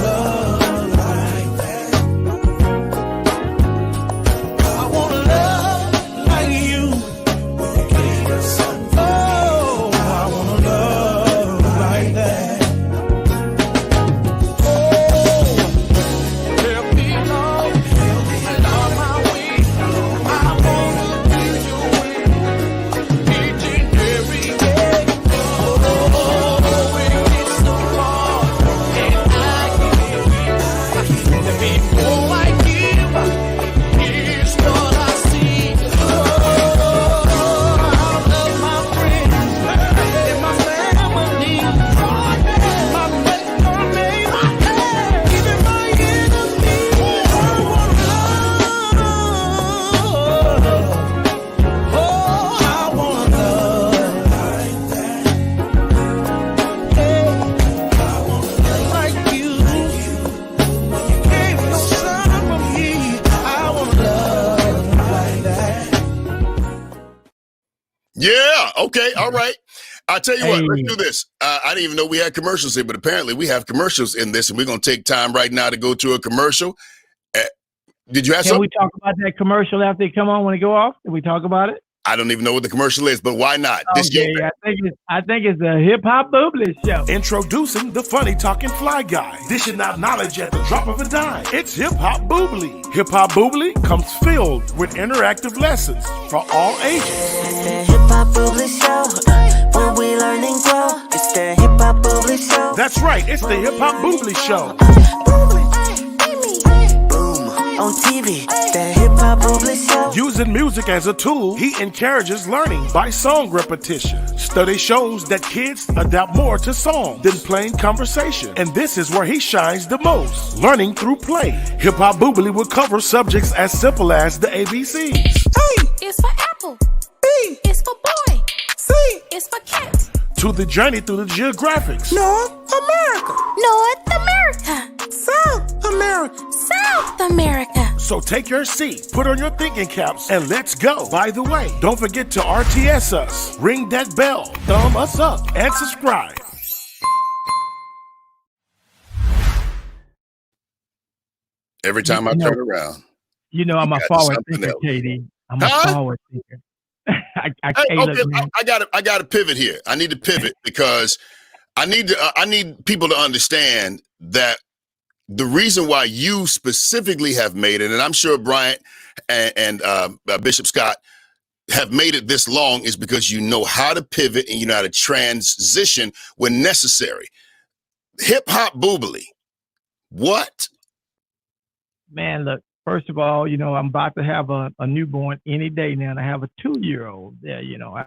Yeah. Okay. All right. I'll tell you what, let's do this. I didn't even know we had commercials here, but apparently we have commercials in this, and we're going to take time right now to go to a commercial. Did you have something? Can we talk about that commercial after they come on when they go off? Did we talk about it? I don't even know what the commercial is, but why not? Okay, I think it's the Hip Hop Boobly Show. Introducing the funny talking fly guy, dishing out knowledge at the drop of a dime. It's Hip Hop Boobly. Hip Hop Boobly comes filled with interactive lessons for all ages. It's the Hip Hop Boobly Show, where we learn and grow. It's the Hip Hop Boobly Show. That's right, it's the Hip Hop Boobly Show. On TV, the Hip Hop Boobly Show. Using music as a tool, he encourages learning by song repetition. Study shows that kids adapt more to song than plain conversation. And this is where he shines the most, learning through play. Hip Hop Boobly will cover subjects as simple as the ABCs. A is for apple. B is for boy. C is for cat. To the journey through the geographics. North America. North America. South America. South America. So take your seat, put on your thinking caps, and let's go. By the way, don't forget to RTS us, ring that bell, thumb us up, and subscribe. Every time I turn around. You know, I'm a forward thinker, Katie. I'm a forward thinker. I got to pivot here. I need to pivot because I need people to understand that the reason why you specifically have made it, and I'm sure Bryant and Bishop Scott have made it this long, is because you know how to pivot and you know how to transition when necessary. Hip Hop Boobly, what? Man, look. First of all, you know, I'm about to have a newborn any day now, and I have a 2-year-old there, you know.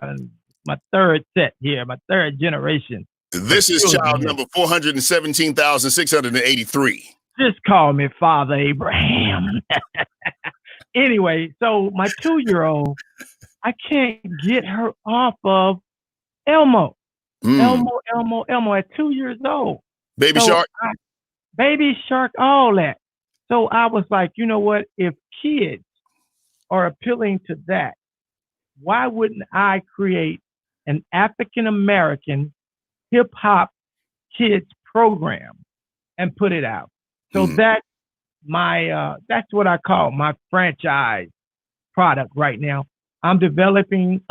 My third set here, my third generation. This is child number 417,683. Just call me Father Abraham. Anyway, so my 2-year-old, I can't get her off of Elmo. Elmo at 2 years old. Baby Shark. Baby Shark, all that. So I was like, you know what? If kids are appealing to that, why wouldn't I create an African-American hip-hop kids program and put it out? So that's what I call my franchise product right now. I'm developing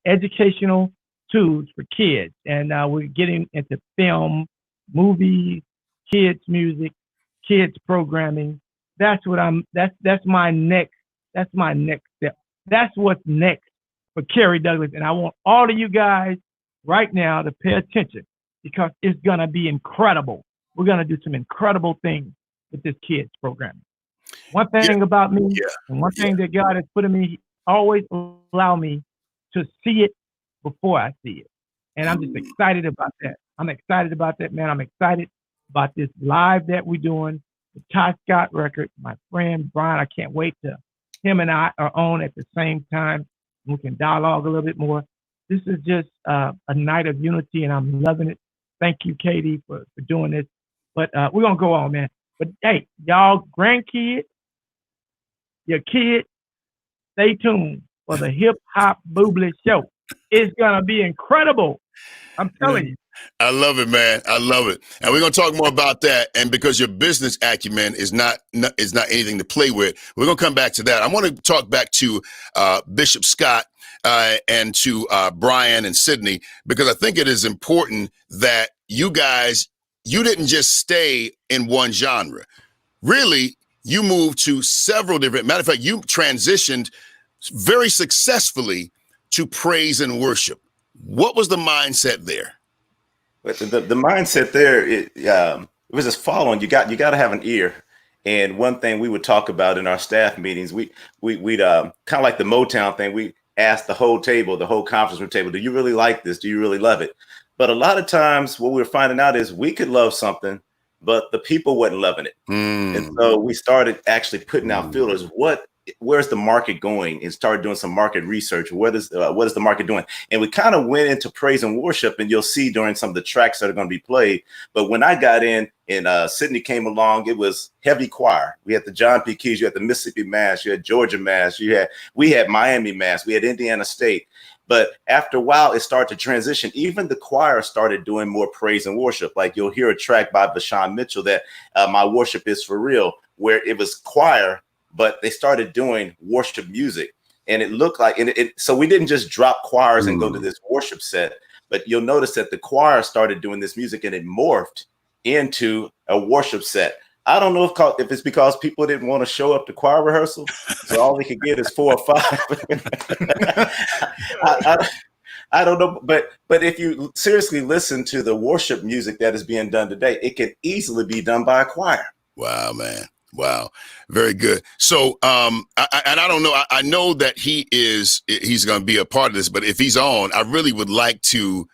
educational tools for kids, and we're getting into film, movies, kids music, kids programming. That's my next step. That's what's next for Kerry Douglas. And I want all of you guys right now to pay attention, because it's gonna be incredible. We're gonna do some incredible things with this kids programming. One thing about me, and one thing that God has put in me, always allow me to see it before I see it. And I'm just excited about that. I'm excited about that, man. I'm excited about this live that we're doing, the Tyscot record. My friend Brian, I can't wait to him and I are on at the same time. We can dialogue a little bit more. This is just a night of unity, and I'm loving it. Thank you, Katie, for doing this. But we're going to go on, man. But, hey, y'all grandkids, your kids, stay tuned for the Hip Hop Boobly Show. It's going to be incredible. I'm telling you. I love it, man. I love it. And we're going to talk more about that. And because your business acumen is not anything to play with, we're going to come back to that. I want to talk back to Bishop Scott and to Brian and Sydney, because I think it is important that you guys, you didn't just stay in one genre. Really, you moved to several different, matter of fact, you transitioned very successfully to praise and worship. What was the mindset there? The mindset there, it was just following. You got to have an ear. And one thing we would talk about in our staff meetings, we'd kind of like the Motown thing. We asked the whole table, the whole conference room table, do you really like this? Do you really love it? But a lot of times what we were finding out is we could love something, but the people wasn't loving it. And so we started actually putting out feelers. Where's the market going? And started doing some market research. What is the market doing? And we kind of went into praise and worship, and you'll see during some of the tracks that are going to be played. But when I got in and Sydney came along, it was heavy choir. We had the John P. Keys, you had the Mississippi Mass, you had Georgia Mass, we had Miami Mass, we had Indiana State. But after a while, it started to transition. Even the choir started doing more praise and worship. Like you'll hear a track by Vashawn Mitchell that My Worship Is For Real, where it was choir, but they started doing worship music. And it looked like, so we didn't just drop choirs and go to this worship set, but you'll notice that the choir started doing this music and it morphed into a worship set. I don't know if it's because people didn't want to show up to choir rehearsal, so all they could get is 4 or 5. I don't know, but if you seriously listen to the worship music that is being done today, it can easily be done by a choir. Wow, man. Wow. Very good. So, I don't know. I know that he's going to be a part of this, but if he's on, I really would like to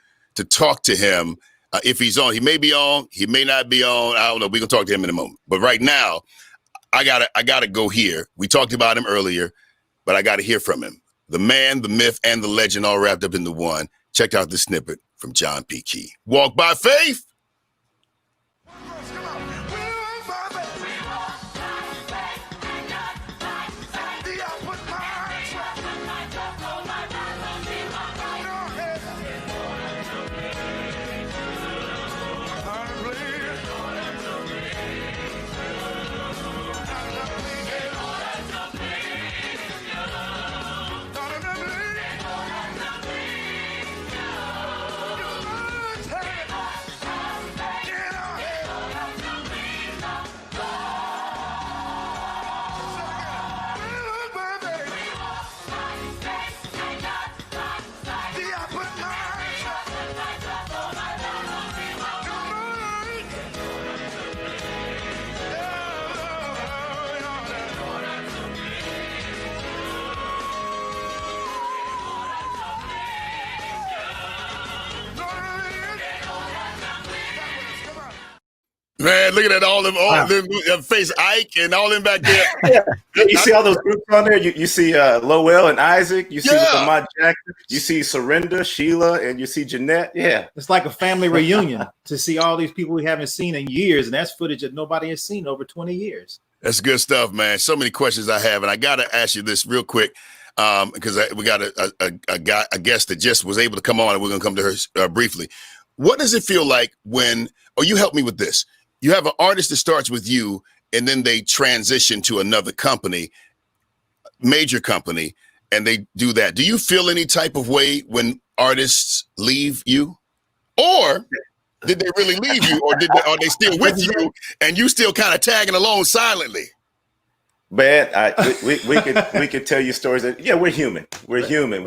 talk to him. If he's on, he may be on, he may not be on. I don't know. We're going to talk to him in a moment. But right now, I gotta go here. We talked about him earlier, but I got to hear from him. The man, the myth, and the legend all wrapped up into one. Check out this snippet from John P. Key. Walk by faith. Man, look at that, all them face Ike and all them back there. Yeah. You see all those groups on there? You see Lowell and Isaac. You see Lamont Jackson. You see Surrender, Sheila, and you see Jeanette. Yeah. It's like a family reunion to see all these people we haven't seen in years, and that's footage that nobody has seen over 20 years. That's good stuff, man. So many questions I have, and I got to ask you this real quick because we got a guest that just was able to come on, and we're going to come to her briefly. What does it feel like when, or you help me with this, you have an artist that starts with you and then they transition to another company, major company, and they do that. Do you feel any type of way when artists leave you? Or did they really leave you? Or are they still with you and you still kind of tagging along silently? Man, we could tell you stories that, yeah, we're human. We're human.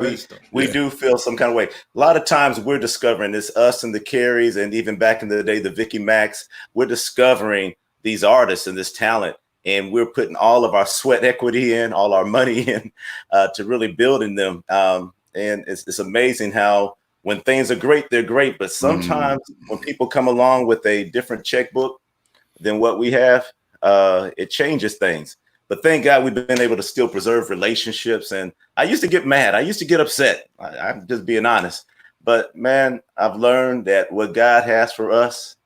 We do feel some kind of way. A lot of times we're discovering this, us and the Kerrys, and even back in the day, the Vicky Macs, we're discovering these artists and this talent, and we're putting all of our sweat equity in, all our money in to really building them. And it's amazing how when things are great, they're great. But sometimes when people come along with a different checkbook than what we have, it changes things. But thank God we've been able to still preserve relationships. And I used to get mad. I used to get upset. I'm just being honest. But man, I've learned that what God has for us,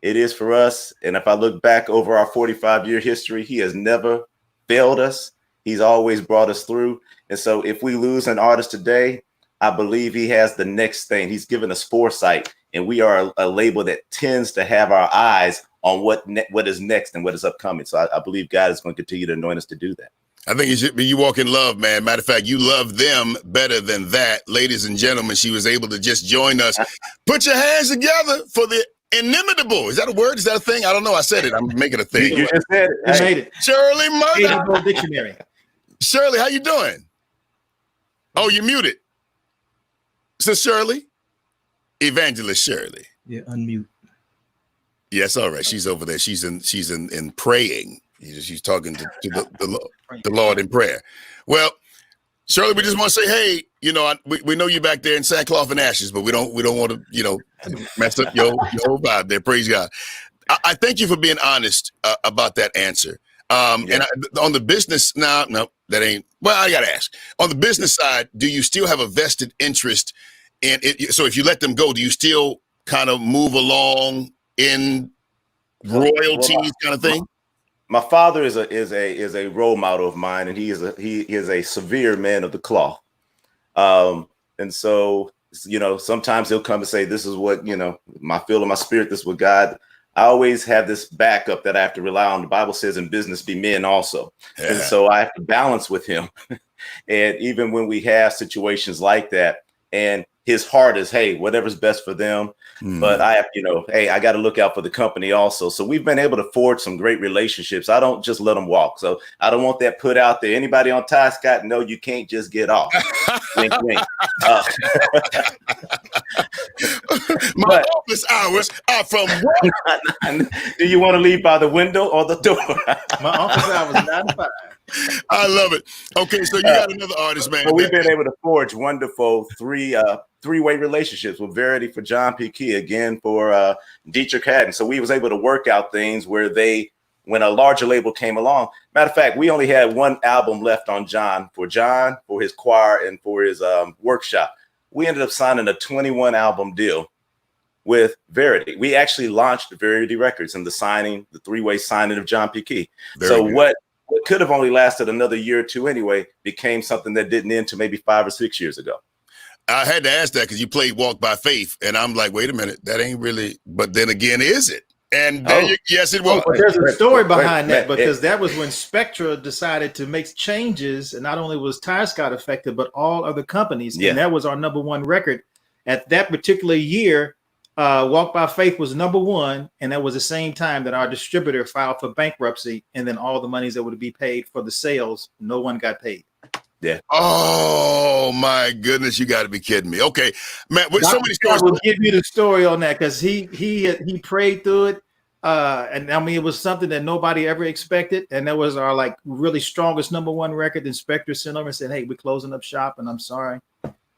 it is for us. And if I look back over our 45-year history, he has never failed us. He's always brought us through. And so if we lose an artist today, I believe he has the next thing. He's given us foresight. And we are a label that tends to have our eyes on what is next and what is upcoming. So I believe God is going to continue to anoint us to do that. I think you walk in love, man. Matter of fact, you love them better than that. Ladies and gentlemen, she was able to just join us. Put your hands together for the inimitable. Is that a word? Is that a thing? I don't know. I said it. I'm making a thing. You just said it. You made it. Shirley Murdock. Dictionary. Shirley, how you doing? Oh, you're muted. So Shirley, Evangelist Shirley. Yeah, unmute. Yes, all right. She's over there. She's in praying. She's talking to the Lord in prayer. Well, Shirley, we just want to say, hey, we know you back there in sackcloth and ashes, but we don't want to, mess up your whole vibe there. Praise God. I thank you for being honest about that answer. And on the business, no, that ain't. Well, I gotta ask. On the business side, do you still have a vested interest in it? So if you let them go, do you still kind of move along in royalties kind of thing? My father is a role model of mine, and he is a severe man of the cloth. And so, sometimes he'll come and say, this is what, my feel of my spirit, this is what God. I always have this backup that I have to rely on. The Bible says in business, be men also. Yeah. And so I have to balance with him. And even when we have situations like that, and his heart is, hey, whatever's best for them. But I have, hey, I got to look out for the company also. So we've been able to forge some great relationships. I don't just let them walk. So I don't want that put out there. Anybody on Tyscot, no, you can't just get off. Wink, wink. My office hours are from work. Do you want to leave by the window or the door? My office hours 9 to 5. I love it. Okay, so you got another artist, man. Well, we've been able to forge wonderful three-way relationships with Verity for John P. Key, again for Dietrich Haddon. So we was able to work out things where when a larger label came along. Matter of fact, we only had one album left on John, for his choir, and for his workshop. We ended up signing a 21 album deal with Verity. We actually launched Verity Records and the three-way signing of John P. Key. What could have only lasted another year or two anyway became something that didn't end to maybe 5 or 6 years ago. I had to ask that because you played Walk by Faith, and I'm like, wait a minute, that ain't really. But then again, is it? And yes, it was. But there's a story behind that, because that was when Spectra decided to make changes, and not only was Tyscot affected, but all other companies. Yeah. And that was our number one record at that particular year. Walk by Faith was number one, and that was the same time that our distributor filed for bankruptcy, and then all the monies that would be paid for the sales, no one got paid. Yeah. Oh my goodness, you got to be kidding me. Okay, man. So many stories. I will give you the story on that, because he prayed through it, and I mean it was something that nobody ever expected, and that was our really strongest number one record. Then Spectre sent over and said, "Hey, we're closing up shop, and I'm sorry,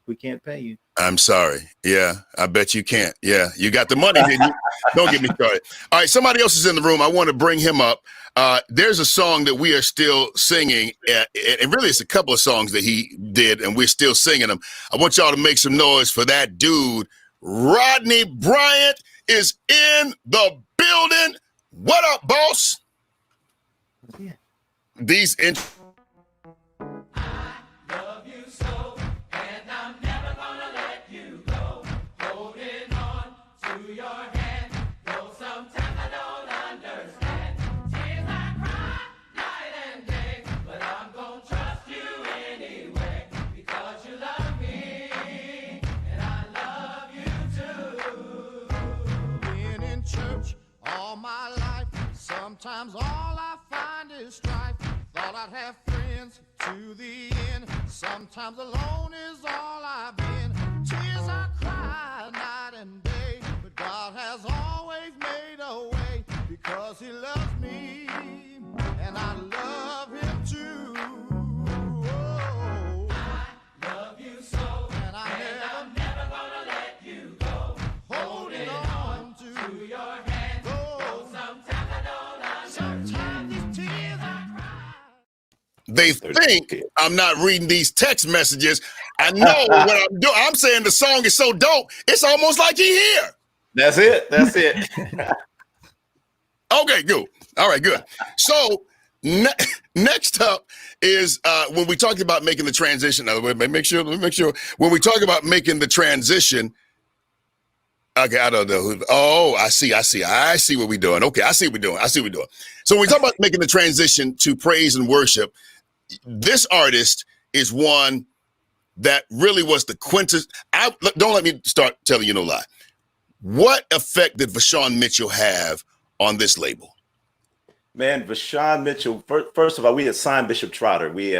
we can't pay you." I'm sorry. Yeah, I bet you can't. Yeah, you got the money, didn't you? Don't get me started. All right, somebody else is in the room. I want to bring him up. There's a song that we are still singing, and really it's a couple of songs that he did, and we're still singing them. I want y'all to make some noise for that dude. Rodney Bryant is in the building. What up, boss? Yeah. These Sometimes all I find is strife. Thought I'd have friends to the end. Sometimes alone is all I've been. Tears I cry night and day. But God has always made a way because He loves me and I love Him too. Oh, I love you so, and I'm never gonna let you go. Holding on to your hand. Oh, sometimes I don't understand. Sometimes these tears I cry. They think I'm not reading these text messages. I know what I'm doing. I'm saying the song is so dope, it's almost like he here. That's it. That's it. Okay, good. All right, good. So next up is when we talked about making the transition. Let me make sure. When we talk about making the transition, okay, I don't know. Oh, I see what we're doing. Okay, I see what we're doing. So when we talk about making the transition to praise and worship, this artist is one that really was the quintessence. Don't let me start telling you no lie. What effect did Vashawn Mitchell have on this label? Man, Vashawn Mitchell. First of all, we had signed Bishop Trotter. We've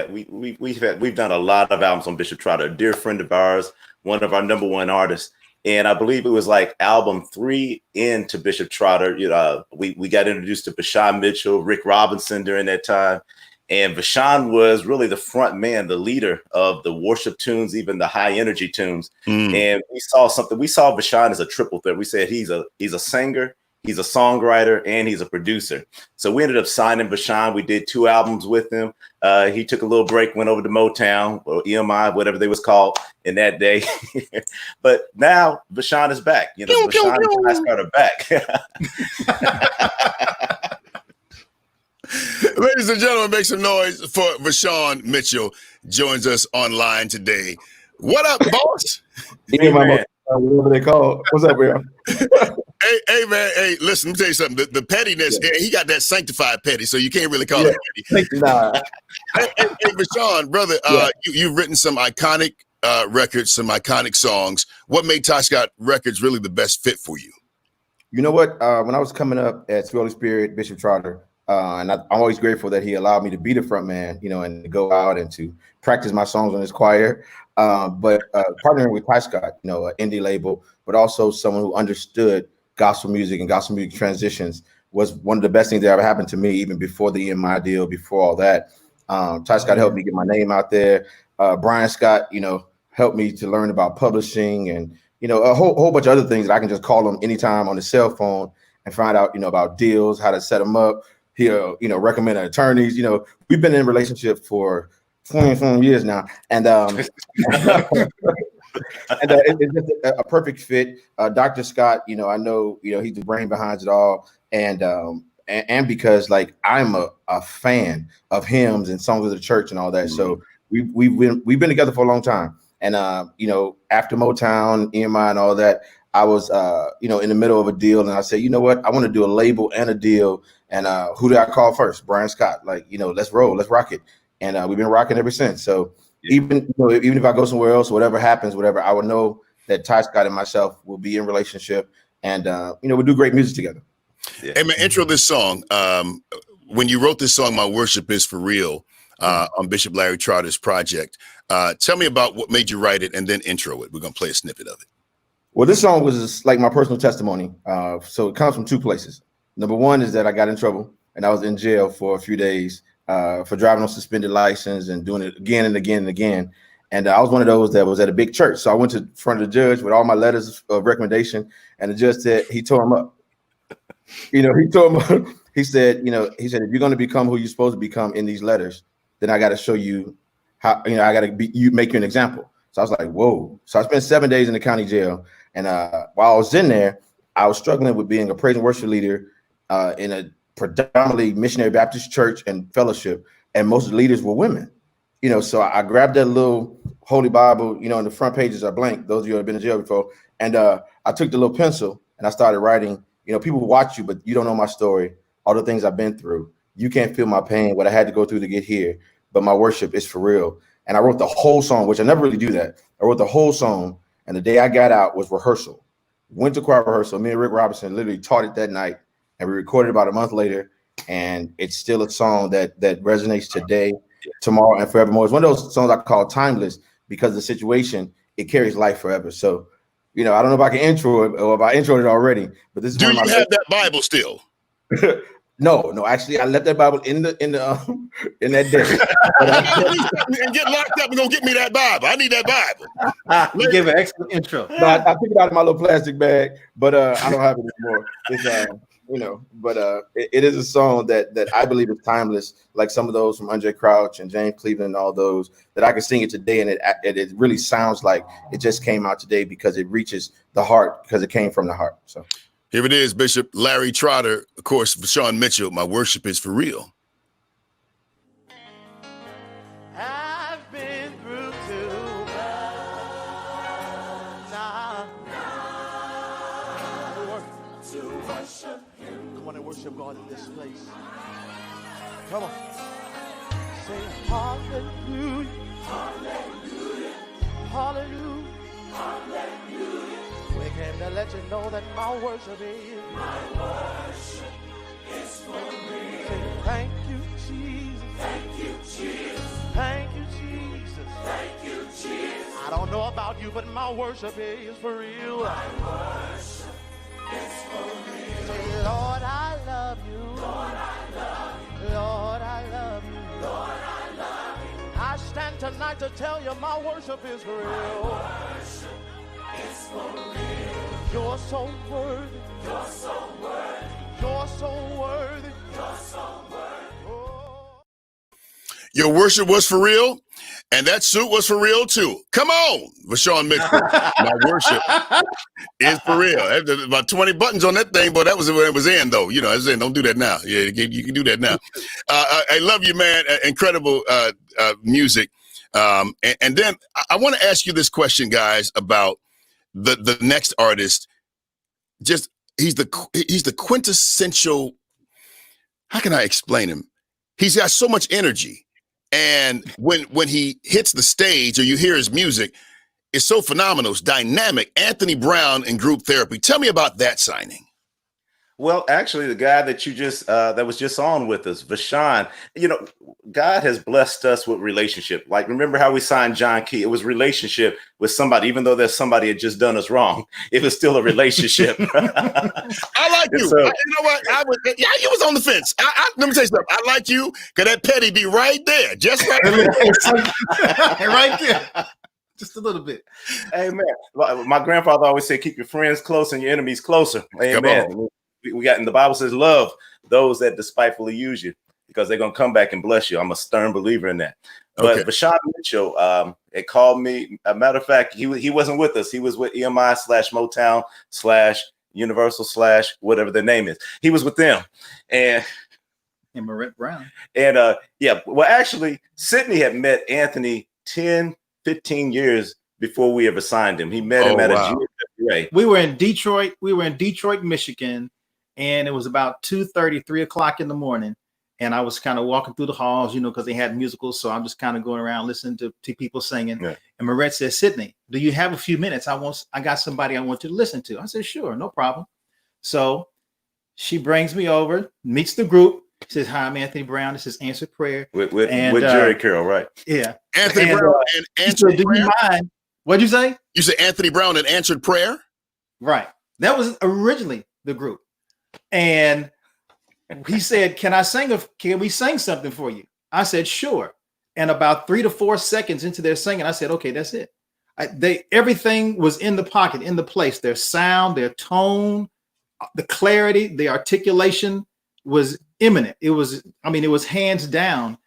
done a lot of albums on Bishop Trotter. A dear friend of ours, one of our #1 artists, and I believe it was like album 3 into Bishop Trotter. You know, we got introduced to Vashawn Mitchell, Rick Robinson during that time. And Vashawn was really the front man, the leader of the worship tunes, even the high energy tunes. And we saw something. We saw Vashawn as a triple threat. We said he's a singer, he's a songwriter, and he's a producer. So we ended up signing Vashawn. We did 2 albums with him. He took a little break, went over to Motown or EMI, whatever they was called in that day. But now Vashawn is back. You know, Vashawn and Tyscot are back. Ladies and gentlemen, make some noise for Vashawn Mitchell. Joins us online today. What up, boss? Whatever they call. What's up, bro? Hey, man. Hey, listen, let me tell you something. The pettiness, he got that sanctified petty, so you can't really call it petty. Nah. Hey, Vashawn, brother, you've written some iconic records, some iconic songs. What made Tyscot Records really the best fit for you? You know what? When I was coming up at Holy Spirit, Bishop Trotter, and I'm always grateful that he allowed me to be the front man, you know, and to go out and to practice my songs on his choir. But partnering with Tyscot, you know, an indie label, but also someone who understood gospel music and gospel music transitions was one of the best things that ever happened to me, even before the EMI deal, before all that. Tyscot helped me get my name out there. Brian Scott, you know, helped me to learn about publishing and, you know, a whole bunch of other things that I can just call him anytime on the cell phone and find out, you know, about deals, how to set them up. He'll, you know, recommend attorneys. You know, we've been in a relationship for 20 years now, and it's just a perfect fit. Dr. Scott, you know, I know, you know, he's the brain behind it all, and because like I'm a fan of hymns and songs of the church and all that, so we've been together for a long time, and you know, after Motown, EMI, and all that, I was you know, in the middle of a deal, and I said, you know what, I want to do a label and a deal. And who did I call first? Brian Scott. Like, you know, let's roll, let's rock it. And we've been rocking ever since. So even if I go somewhere else, whatever happens, whatever, I would know that Tyscot and myself will be in relationship, and you know, we'll do great music together. Yeah. Hey man, intro this song. When you wrote this song, "My Worship Is For Real," on Bishop Larry Trotter's project, tell me about what made you write it, and then intro it. We're gonna play a snippet of it. Well, this song was like my personal testimony. So it comes from 2 places. Number 1 is that I got in trouble and I was in jail for a few days for driving on suspended license and doing it again and again and again. And I was one of those that was at a big church. So I went to front of the judge with all my letters of recommendation, and the judge said he tore them up. You know, he tore them up. He said, if you're going to become who you're supposed to become in these letters, then I got to show you how, you know, I got to make you an example. So I was like, whoa. So I spent 7 days in the county jail. And while I was in there, I was struggling with being a praise and worship leader in a predominantly missionary Baptist church and fellowship, and most of the leaders were women. You know, so I grabbed that little Holy Bible, you know, and the front pages are blank. Those of you who have been in jail before. And I took the little pencil and I started writing, you know, people watch you, but you don't know my story, all the things I've been through. You can't feel my pain, what I had to go through to get here, but my worship is for real. And I wrote the whole song, which I never really do that. I wrote the whole song, and the day I got out was rehearsal. Went to choir rehearsal. Me and Rick Robinson literally taught it that night, and we recorded about a month later. and it's still a song that resonates today, tomorrow, and forevermore. It's one of those songs I call timeless because the situation, it carries life forever. So, I don't know if I can intro it or if I introed it already, but this is Do you have that Bible still? No, actually, I left that Bible in that day. And get locked up and go get me that Bible. I need that Bible. You gave an excellent intro. No, I took it out of my little plastic bag, but I don't have it anymore. It's it is a song that I believe is timeless, like some of those from Andre Crouch and James Cleveland and all those, that I can sing it today, and it really sounds like it just came out today because it reaches the heart, because it came from the heart. So here it is, Bishop Larry Trotter, of course, Vashawn Mitchell. My worship is for real. I've been through too much. Now to worship Him. Come on and worship God in this place. Come on. Say hallelujah. Hallelujah. Hallelujah. Hallelujah. We came to let you know that my worship is. My worship is for me. Say thank you, Jesus. Thank you, Jesus. Thank you, Jesus. Thank you, Jesus. I don't know about you, but my worship is for real. My worship is for me. Say, Lord, I love you. Lord, I love you. Lord, I love you. Lord, I love you. I stand tonight to tell you my worship is for real. My worship is for real. You're so worthy. You're so worthy. You're so worthy. You're so worthy. Oh. Your worship was for real, and that suit was for real too. Come on, Vashawn Mitchell. My worship is for real. About 20 buttons on that thing, but that was when it was in, though. I was in. Don't do that now. Yeah, you can do that now. I love you, man. Incredible music. And then I want to ask you this question, guys, about the next artist. Just he's the quintessential. How can I explain him? He's got so much energy. And when he hits the stage or you hear his music, it's so phenomenal. It's dynamic. Anthony Brown in Group Therapy. Tell me about that signing. Well, actually, the guy that you just that was just on with us, Vashawn, God has blessed us with relationship. Like, remember how we signed John Key? It was relationship with somebody, even though that somebody had just done us wrong. It was still a relationship. I like you. So, you know what? You was on the fence. Let me tell you something. I like you because that petty be right there, just right there. Right there. Just a little bit. Amen. My grandfather always said, keep your friends close and your enemies closer. Amen. We got in the Bible says, love those that despitefully use you because they're going to come back and bless you. I'm a stern believer in that. But Vashawn Mitchell, it called me. A matter of fact, he wasn't with us. He was with EMI/Motown/ Universal/ whatever their name is. He was with them. And Marette Brown. And well, actually, Sydney had met Anthony 10, 15 years before we ever signed him. He met him at a GWA. We were in Detroit, Michigan. And it was about 2:30, 3 o'clock in the morning. And I was kind of walking through the halls, because they had musicals. So I'm just kind of going around listening to people singing. Yeah. And Marette said, Sydney, do you have a few minutes? I got somebody I want you to listen to. I said, sure, no problem. So she brings me over, meets the group, says, hi, I'm Anthony Brown. This is Answered Prayer. With Jerry Carroll, right? Yeah. Anthony Brown and Answered Prayer? Do you mind? What'd you say? You said Anthony Brown and Answered Prayer? Right. That was originally the group. And he said, can we sing something for you? I said, sure. And about 3 to 4 seconds into their singing, I said, okay, that's it. Everything was in the pocket, in the place. Their sound, their tone, the clarity, the articulation was imminent. It was hands down.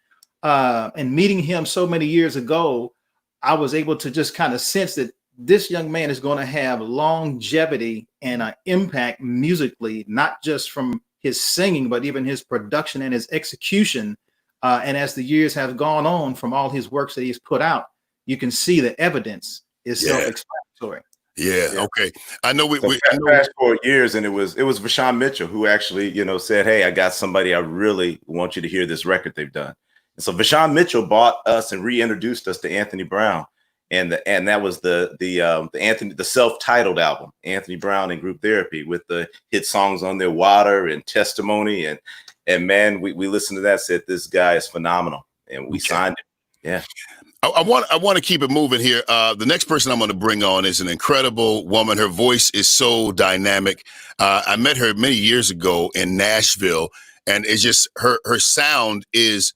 And meeting him so many years ago, I was able to just kind of sense that this young man is going to have longevity and an impact musically, not just from his singing, but even his production and his execution. And as the years have gone on from all his works that he's put out, you can see the evidence is self-explanatory. Yeah. Okay. I know we fast forward years, and it was Vashawn Mitchell who actually, said, hey, I got somebody I really want you to hear this record they've done. And so Vashawn Mitchell bought us and reintroduced us to Anthony Brown. And that was the self-titled album, Anthony Brown and Group Therapy, with the hit songs on there, Water and Testimony. And And man, we listened to that, said this guy is phenomenal, and we signed him. Yeah. I want to keep it moving here. The next person I'm going to bring on is an incredible woman. Her voice is so dynamic. I met her many years ago in Nashville, and it's just her sound is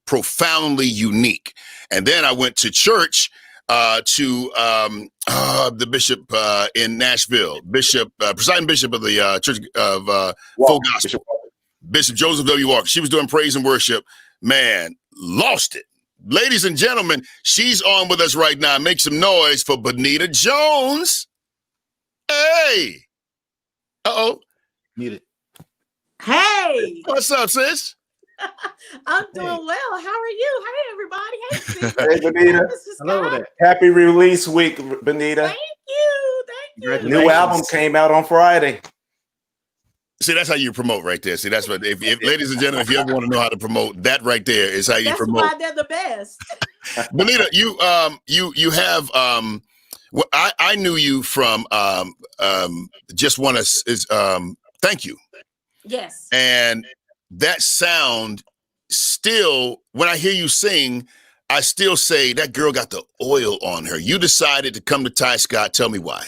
profoundly unique. And then I went to church to the bishop in Nashville, presiding bishop of the Church of Full Gospel, Bishop Joseph W. Walker. She was doing praise and worship. Man, lost it. Ladies and gentlemen, she's on with us right now. Make some noise for Bonita Jones. Hey. Uh-oh. Need it. Hey. What's up, sis? I'm doing well. How are you? Hey, everybody. Hey, Steve. Hey, Bonita. Hello there. Happy release week, Bonita. Thank you. Thank you. New album came out on Friday. See, that's how you promote right there. See, that's what, if ladies and gentlemen, if you ever want to know how to promote, that right there is how you promote. That's why they're the best. Bonita, you have, well, I knew you from, just want to, thank you. Yes. And that sound still, when I hear you sing, I still say that girl got the oil on her. You decided to come to Tyscot. Tell me why.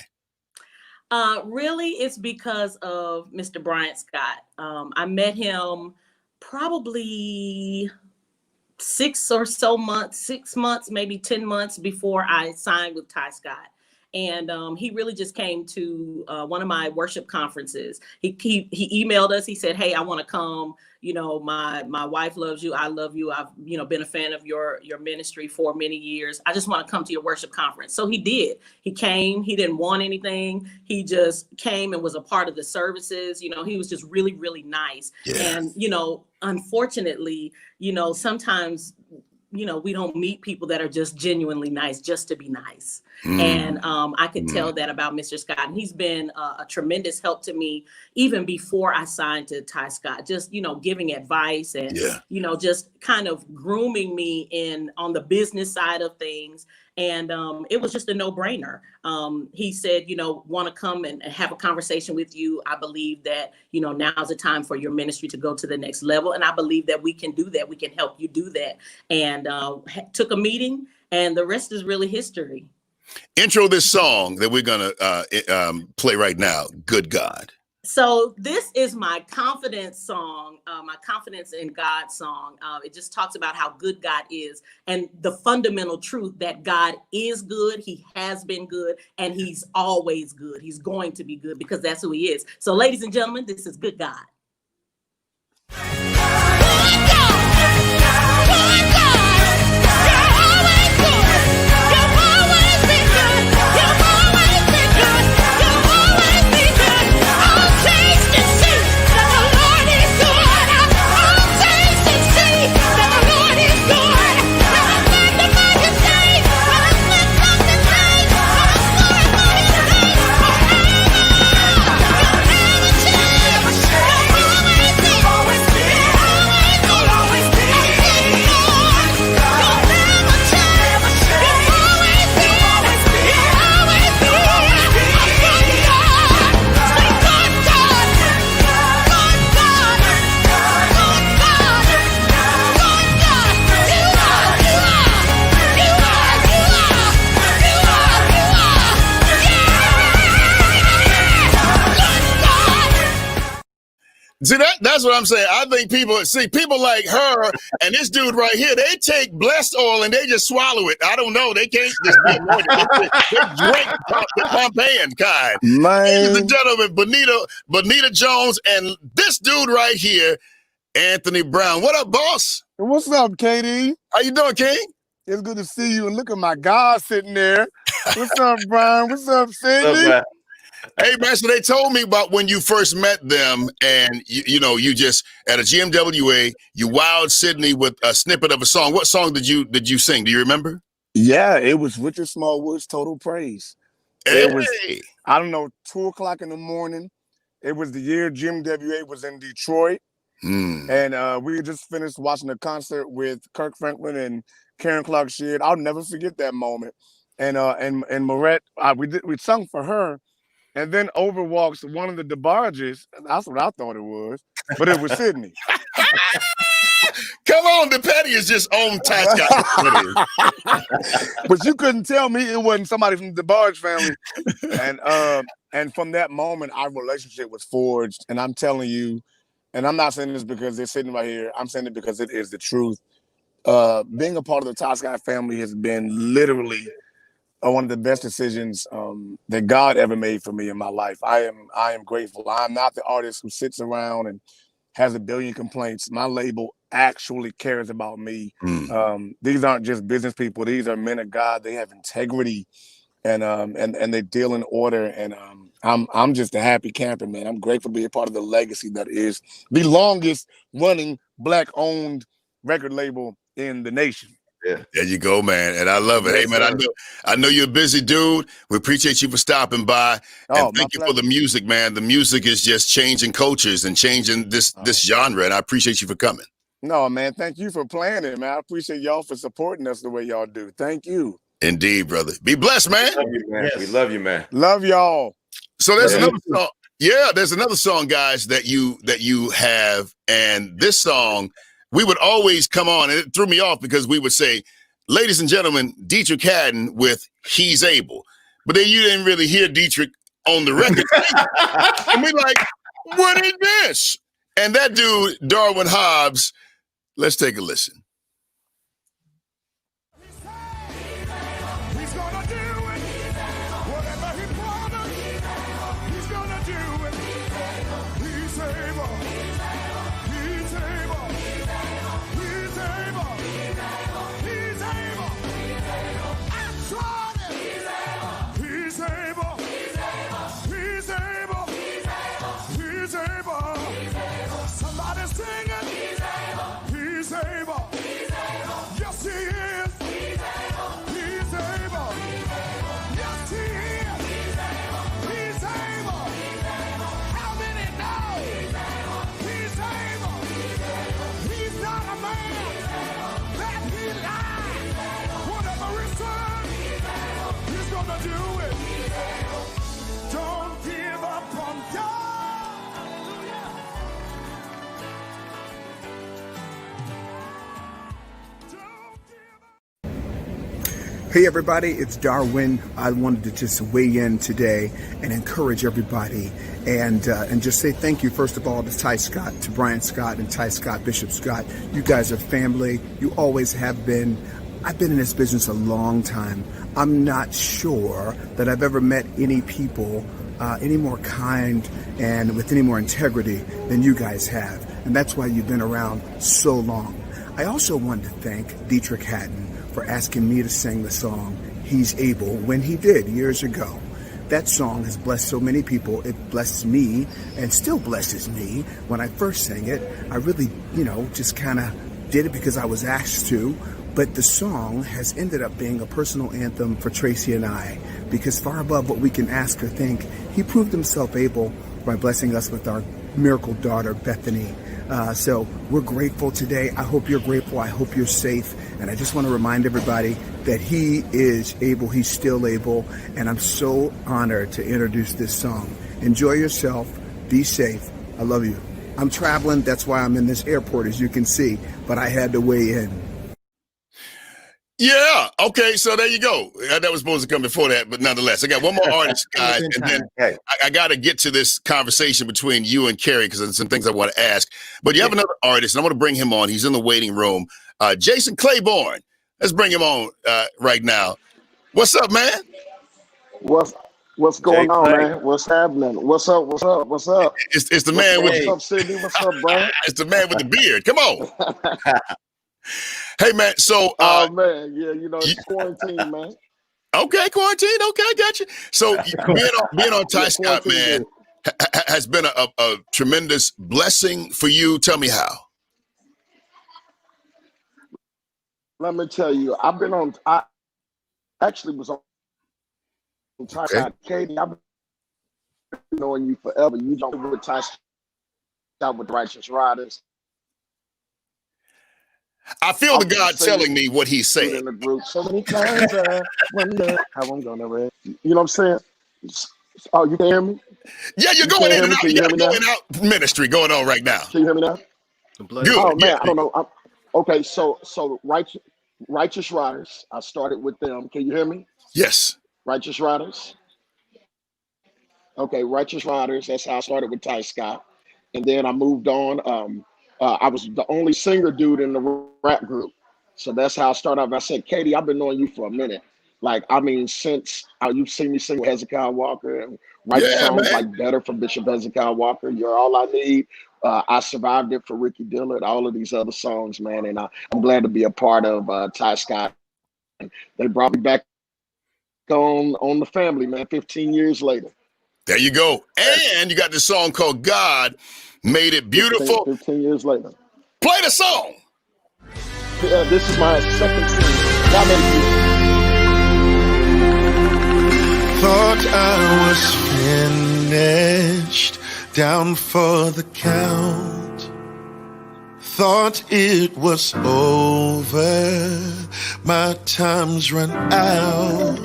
Really, it's because of Mr. Bryant Scott. I met him probably 6 months, maybe 10 months before I signed with Tyscot. And he really just came to one of my worship conferences. He emailed us. He said, "Hey, I want to come. You know, my wife loves you. I love you. I've, been a fan of your ministry for many years. I just want to come to your worship conference." So he did. He came. He didn't want anything. He just came and was a part of the services. He was just really, really nice. Yeah. And, unfortunately, sometimes, we don't meet people that are just genuinely nice just to be nice. And I could tell that about Mr. Scott. And he's been a tremendous help to me even before I signed to Tyscot, just, giving advice and, just kind of grooming me on the business side of things. And it was just a no-brainer. He said, want to come and have a conversation with you. I believe that, now's the time for your ministry to go to the next level. And I believe that we can do that. We can help you do that. And took a meeting, and the rest is really history. Intro this song that we're going to play right now, Good God. So this is my confidence song, my confidence in God song. It just talks about how good God is and the fundamental truth that God is good. He has been good, and he's always good. He's going to be good because that's who he is. So ladies and gentlemen, this is Good God. See, that's what I'm saying. I think people like her and this dude right here, they take blessed oil and they just swallow it. I don't know. They can't just be anointed. They drink the Pompeian kind. Man. Ladies and gentlemen, Bonita Jones and this dude right here, Anthony Brown. What up, boss? What's up, KD? How you doing, King? It's good to see you. And look at my God sitting there. What's up, Brian? What's up, Cindy? Hey, man, so they told me about when you first met them and, you just, at a GMWA, you wowed Sydney with a snippet of a song. What song did you sing? Do you remember? Yeah, it was Richard Smallwood's Total Praise. Hey. It was, I don't know, 2 o'clock in the morning. It was the year GMWA was in Detroit. And we just finished watching a concert with Kirk Franklin and Karen Clark Sheard. I'll never forget that moment. And Moret, we sung for her. And then over walks one of the DeBarges. That's what I thought it was. but it was Sydney. Come on, the petty is just on Tyscot. But you couldn't tell me it wasn't somebody from the Barge family. And from that moment, our relationship was forged. And I'm telling you, and I'm not saying this because they're sitting right here. I'm saying it because it is the truth. Being a part of the Tyscot family has been literally one of the best decisions that God ever made for me in my life. I am grateful. I'm not the artist who sits around and has a billion complaints. My label actually cares about me. These aren't just business people. These are men of God. They have integrity, and they deal in order. And I'm just a happy camper, man. I'm grateful to be a part of the legacy that is the longest running Black-owned record label in the nation. Yeah, there you go, man. And I love it. Hey, man, I know you're a busy dude. We appreciate you for stopping by. And thank you for the music, man. The music is just changing cultures and changing this genre. And I appreciate you for coming. No, man. Thank you for playing it, man. I appreciate y'all for supporting us the way y'all do. Thank you. Indeed, brother. Be blessed, man. We love you, man. Yes. We love you, man. Love y'all. So there's another song. Yeah, there's another song, guys, that you have. And this song, we would always come on, and it threw me off because we would say, ladies and gentlemen, Dietrich Haddon with He's Able. But then you didn't really hear Dietrich on the record. And we're like, what is this? And that dude, Darwin Hobbs, let's take a listen. Hey everybody, it's Darwin. I wanted to just weigh in today and encourage everybody and just say thank you, first of all, to Tyscot, to Brian Scott and Tyscot, Bishop Scott. You guys are family. You always have been. I've been in this business a long time. I'm not sure that I've ever met any people any more kind and with any more integrity than you guys have. And that's why you've been around so long. I also wanted to thank Dietrich Haddon for asking me to sing the song He's Able when he did years ago. That song has blessed so many people. It blessed me and still blesses me. When I first sang it, I really, just kind of did it because I was asked to. But the song has ended up being a personal anthem for Tracy and I, because far above what we can ask or think, he proved himself able by blessing us with our miracle daughter, Bethany. So we're grateful today. I hope you're grateful. I hope you're safe. And I just want to remind everybody that he is able. He's still able. And I'm so honored to introduce this song. Enjoy yourself. Be safe. I love you. I'm traveling. That's why I'm in this airport, as you can see. But I had to weigh in. Yeah. Okay. So there you go. That was supposed to come before that, but nonetheless, I got one more artist, guys, and then I got to get to this conversation between you and Kerry because there's some things I want to ask. But you have another artist, and I want to bring him on. He's in the waiting room. Jason Clayborn. Let's bring him on right now. What's up, man? What's going on, man? What's happening? What's up? It's the man with what's up, Sydney? What's up, Brian? It's the man with the beard. Come on. Hey man, so man, yeah, it's quarantine, man. Okay, quarantine. Okay, I got you. So being on Tyscot, man, has been a tremendous blessing for you. Tell me how. Let me tell you, I actually was on Tyscot. Okay. Katie, I've been knowing you forever. You don't with Tyscot with Righteous Riders. I feel the God telling me what he's saying. In the group so many times, I wonder how I'm gonna read. You know what I'm saying? Oh, you can hear me? Yeah, you're You going can't in hear and me? out. Can You you got hear a me now? going out ministry going on right now. Can you hear me now? Good. Oh man, Yeah. I don't know. Okay, so Righteous Riders. I started with them. Can you hear me? Yes. Righteous Riders. Okay, Righteous Riders. That's how I started with Tyscot, and then I moved on. I was the only singer dude in the rap group, so that's how I started off. I said, Katie, I've been knowing you for a minute. Like, I mean, since you've seen me sing with Hezekiah Walker and write Yeah, songs man. like Better for Bishop Hezekiah Walker, You're All I Need. I Survived It for Ricky Dillard, all of these other songs, man. And I'm glad to be a part of Tyscot. They brought me back on the family, man, 15 years later. There you go. And you got this song called God Made It Beautiful. 15 years later. Play the song. Yeah, this is my second single. God Made It Beautiful. Thought I was finished, down for the count. Thought it was over, my time's run out.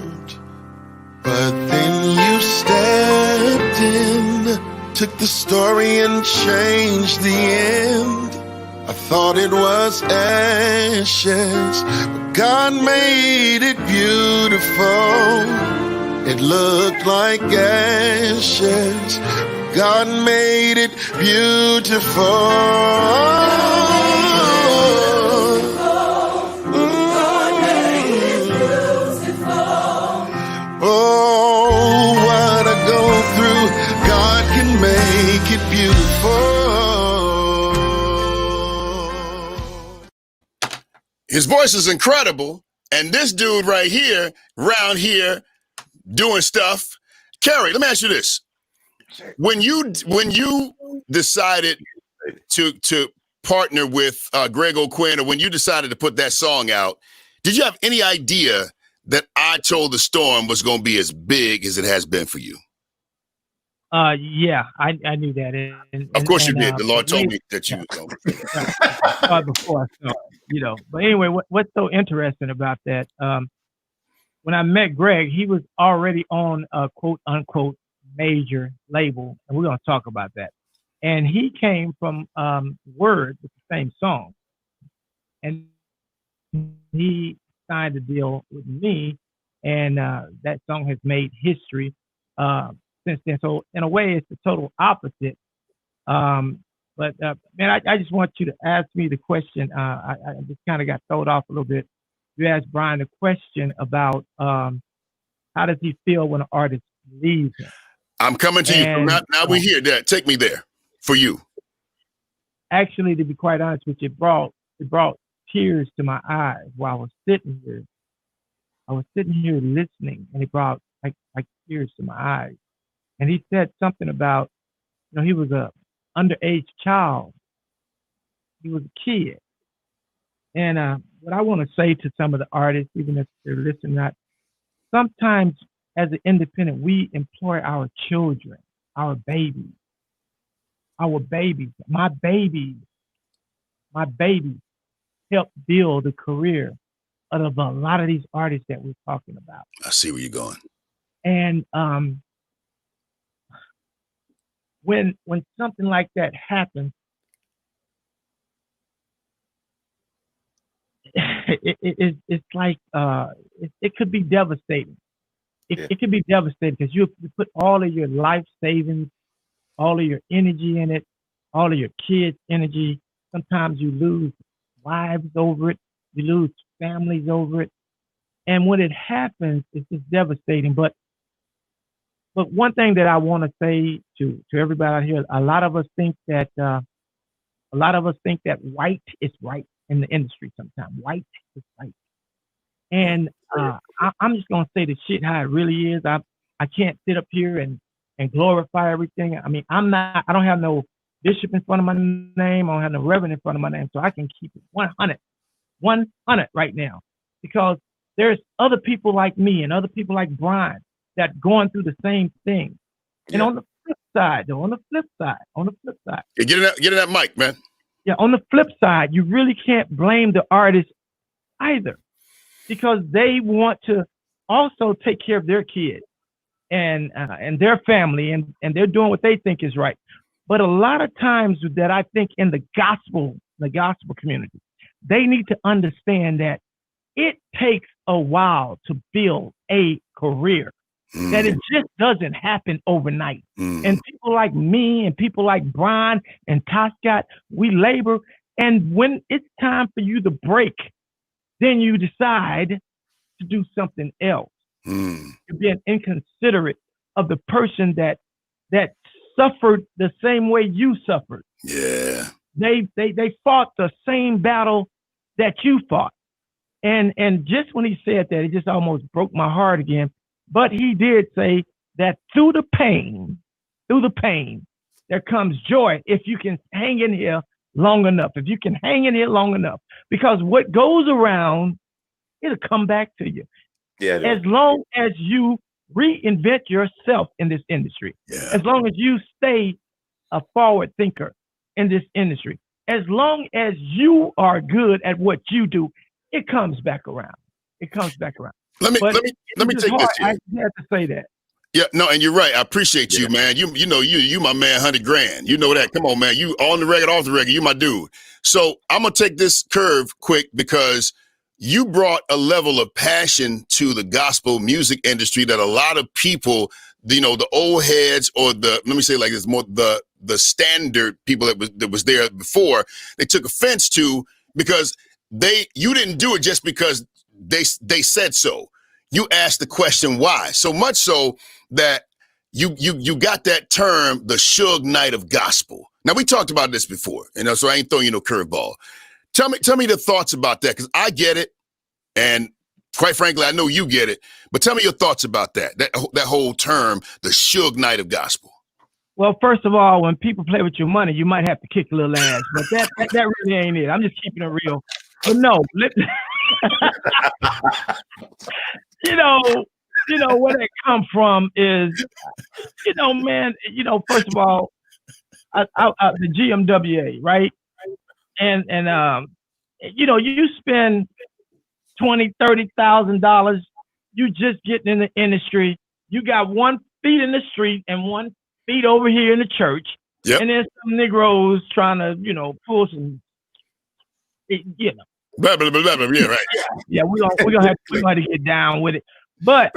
But then you stepped in, took the story and changed the end. I thought it was ashes, but God made it beautiful. It looked like ashes. God made it beautiful. Oh, what I go through, God can make it beautiful. His voice is incredible. And this dude right here, round here, doing stuff. Kerry, let me ask you this. When you decided to partner with Greg O'Quinn, or when you decided to put that song out, did you have any idea that I Told the Storm was going to be as big as it has been for you? Yeah, I knew that. Of course you did. The Lord told me that you was going to. Before I started, you know. But anyway, what's so interesting about that? When I met Greg, he was already on a quote unquote major label, and we're going to talk about that. And he came from Word with the same song, and he signed a deal with me, and that song has made history since then. So in a way, it's the total opposite. But man, I just want you to ask me the question. I just kind of got thrown off a little bit. You asked Brian a question about how does he feel when an artist leaves him? I'm coming to you. Now we hear that. Take me there for you. Actually, to be quite honest with you, it brought tears to my eyes while I was sitting here. I was sitting here listening, and it brought like tears to my eyes. And he said something about, you know, he was a underage child. He was a kid. And what I want to say to some of the artists, even if they're listening, that sometimes as an independent, we employ our children, our babies. My babies help build the career of a lot of these artists that we're talking about. I see where you're going. And when something like that happens, it's like it could be devastating. It could be devastating because you put all of your life savings, all of your energy in it, all of your kids' energy. Sometimes you lose wives over it, you lose families over it, and when it happens, it's just devastating. But one thing that I want to say to everybody out here, a lot of us think that white is right in the industry. Sometimes white is right, and I'm just gonna say the shit how it really is. I can't sit up here and glorify everything. I mean, I don't have no bishop in front of my name. I don't have no reverend in front of my name, so I can keep it 100 right now, because there's other people like me and other people like Brian that going through the same thing. And on the flip side, Yeah, get in that mic, man. Yeah, on the flip side, you really can't blame the artist either, because they want to also take care of their kids. and their family, and they're doing what they think is right. But a lot of times that I think in the gospel community, they need to understand that it takes a while to build a career, that it just doesn't happen overnight. And people like me and people like Brian and Tyscot, we labor. And when it's time for you to break, then you decide to do something else. You're being inconsiderate of the person that suffered the same way you suffered. Yeah. They fought the same battle that you fought. And just when he said that, it just almost broke my heart again. But he did say that through the pain, there comes joy if you can hang in here long enough. If you can hang in here long enough, because what goes around, it'll come back to you. Yeah. As long as you reinvent yourself in this industry, as long as you stay a forward thinker in this industry, as long as you are good at what you do, it comes back around. It comes back around. Let me take this here. I have to say that. Yeah, no, and you're right. I appreciate you, man. You know, you my man, 100 grand. You know that. Come on, man. You on the record, off the record. You my dude. So I'm gonna take this curve quick because you brought a level of passion to the gospel music industry that a lot of people, you know, the old heads or let me say it like this, more the standard people that was there before, they took offense to, because you didn't do it just because they said so. You asked the question why, so much so that you got that term, the Suge Knight of gospel. Now, we talked about this before, you know, so I ain't throwing you no curveball. Tell me the thoughts about that, because I get it, and quite frankly, I know you get it. But tell me your thoughts about that whole term, the Suge Knight of gospel. Well, first of all, when people play with your money, you might have to kick a little ass, but that really ain't it. I'm just keeping it real. But no, you know where that come from is, you know, man, you know, first of all, the GMWA, right? And you know, you spend $20,000-$30,000, you just getting in the industry. You got 1 feet in the street and 1 feet over here in the church. Yep. And then some Negroes trying to, you know, pull some, you know. Blah, blah, blah, blah, blah. Yeah, right. Yeah, we're gonna have to get down with it. But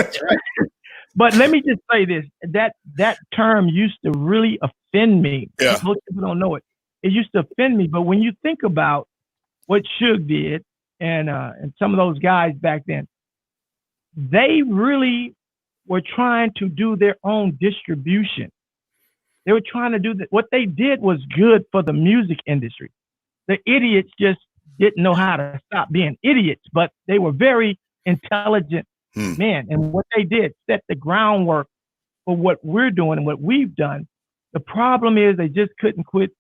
but let me just say this: that term used to really offend me. Yeah. Most people don't know it. It used to offend me. But when you think about what Suge did and some of those guys back then, they really were trying to do their own distribution. They were trying to do that. What they did was good for the music industry. The idiots just didn't know how to stop being idiots, but they were very intelligent men. And what they did set the groundwork for what we're doing and what we've done. The problem is they just couldn't quit.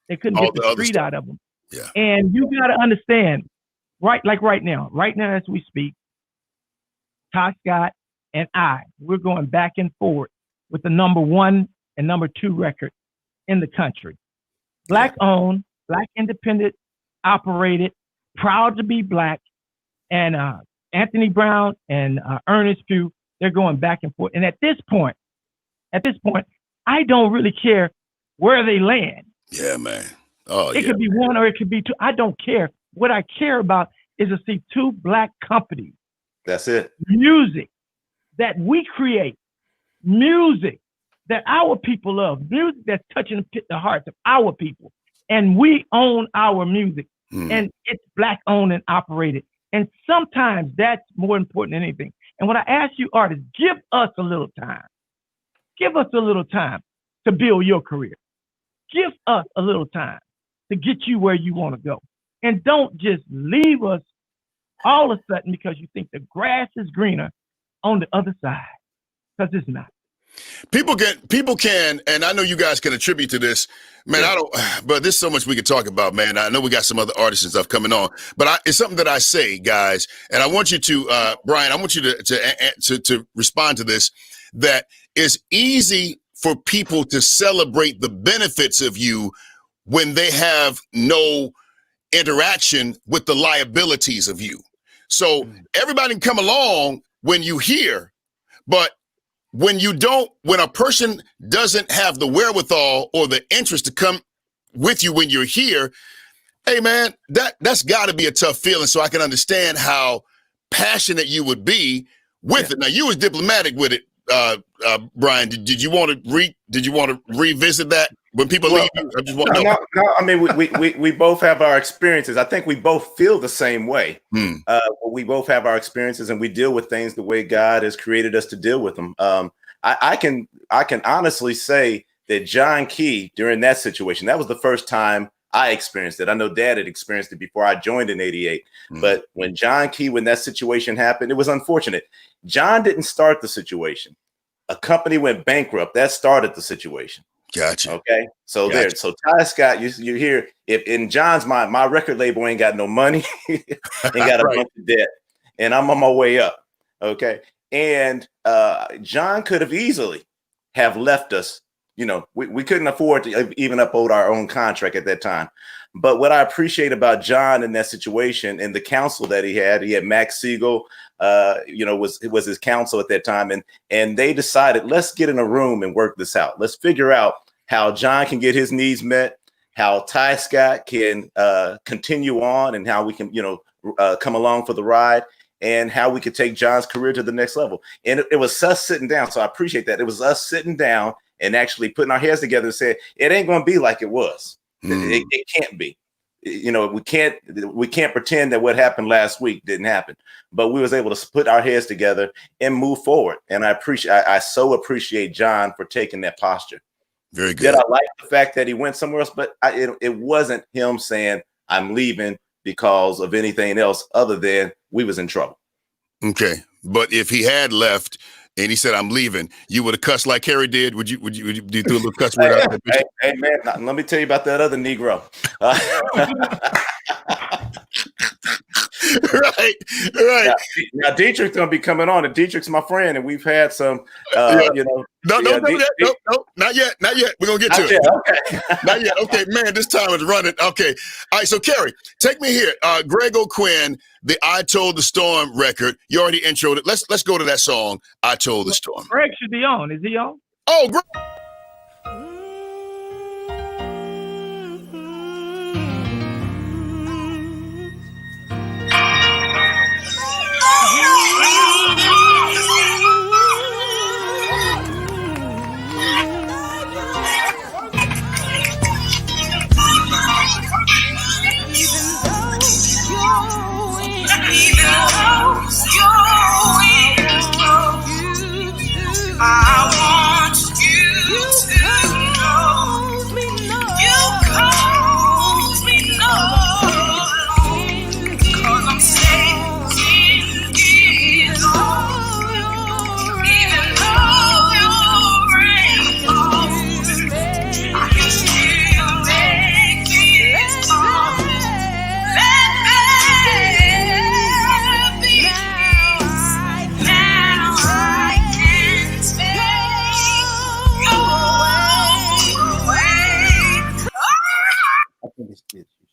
They couldn't get the street out of them. Yeah. And you got to understand, right now as we speak, Tyscot and we're going back and forth with the #1 and #2 record in the country. Black owned, Black independent, operated, proud to be Black, and Anthony Brown and Ernest Pugh, they're going back and forth. And at this point, I don't really care where they land. Yeah, man. Oh, it could be one or it could be two. I don't care. What I care about is to see 2 Black companies. That's it. Music that we create, music that our people love, music that's touching the hearts of our people. And we own our music, and it's Black owned and operated. And sometimes that's more important than anything. And what I ask you, artists, give us a little time. Give us a little time to build your career. Give us a little time to get you where you want to go. And don't just leave us all of a sudden because you think the grass is greener on the other side, because it's not. People can, and I know you guys can attribute to this, man. But there's so much we could talk about, man. I know we got some other artists and stuff coming on, but it's something that I say, guys, and I want you to, Brian, I want you to respond to this. That it's easy for people to celebrate the benefits of you when they have no interaction with the liabilities of you. So everybody can come along when you hear, but when a person doesn't have the wherewithal or the interest to come with you when you're here, hey man, that's got to be a tough feeling. So I can understand how passionate you would be with it. Now you was diplomatic with it, Brian. Did you want to revisit that when people leave? I just want to know. No, I mean we both have our experiences. I think we both feel the same way. We both have our experiences, and we deal with things the way God has created us to deal with them. I can honestly say that John Key, during that situation, that was the first time I experienced it. I know Dad had experienced it before I joined in '88, but when John Key, when that situation happened, it was unfortunate. John didn't start the situation. A company went bankrupt. That started the situation. Gotcha. Okay. So there. So Tyscot, you hear, if in John's mind, my record label ain't got no money, ain't got a bunch of debt, and I'm on my way up. Okay. And John could have easily have left us. You know, we couldn't afford to even uphold our own contract at that time. But what I appreciate about John in that situation and the counsel that he had Max Siegel, was his counsel at that time. And they decided, let's get in a room and work this out. Let's figure out how John can get his needs met, how Tyscot can continue on, and how we can, come along for the ride, and how we could take John's career to the next level. And it was us sitting down. So I appreciate that. It was us sitting down and actually putting our heads together and saying, it ain't going to be like it was. It can't be. We can't pretend that what happened last week didn't happen. But we was able to put our heads together and move forward. And I so appreciate John for taking that posture. Very good. Did I like the fact that he went somewhere else? But it wasn't him saying, I'm leaving because of anything else other than we was in trouble. Okay. But if he had left and he said, I'm leaving, you would have cussed like Kerry did? Would you do a little cuss word out there? Hey, man, let me tell you about that other Negro. Right. Now Dietrich's gonna be coming on, and Dietrich's my friend, and we've had some, No, not yet. We're gonna get to it. Okay. Not yet. Okay, man, this time is running. Okay, all right. So Kerry, take me here. Greg O'Quinn, the "I Told the Storm" record. You already introed it. Let's go to that song. "I Told the Storm." Greg should be on. Is he on? Oh, Greg.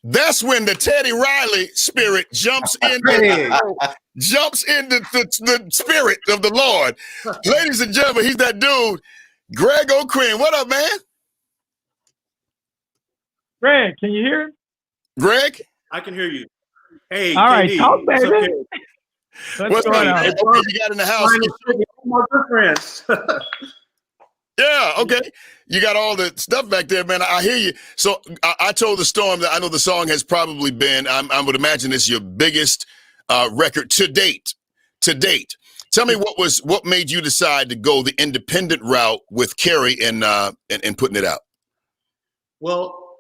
That's when the Teddy Riley spirit jumps into the spirit of the Lord. Ladies and gentlemen, he's that dude, Greg O'Quinn. What up, man? Greg, can you hear? Greg? I can hear you. Hey, all right, KD, talk, baby. okay? What's going on? Hey, you got in the house? My good friends. Yeah, okay. You got all the stuff back there, man. I hear you. So I told the storm that I know the song has probably been, I would imagine it's your biggest record to date. Tell me what made you decide to go the independent route with Kerry and putting it out? Well,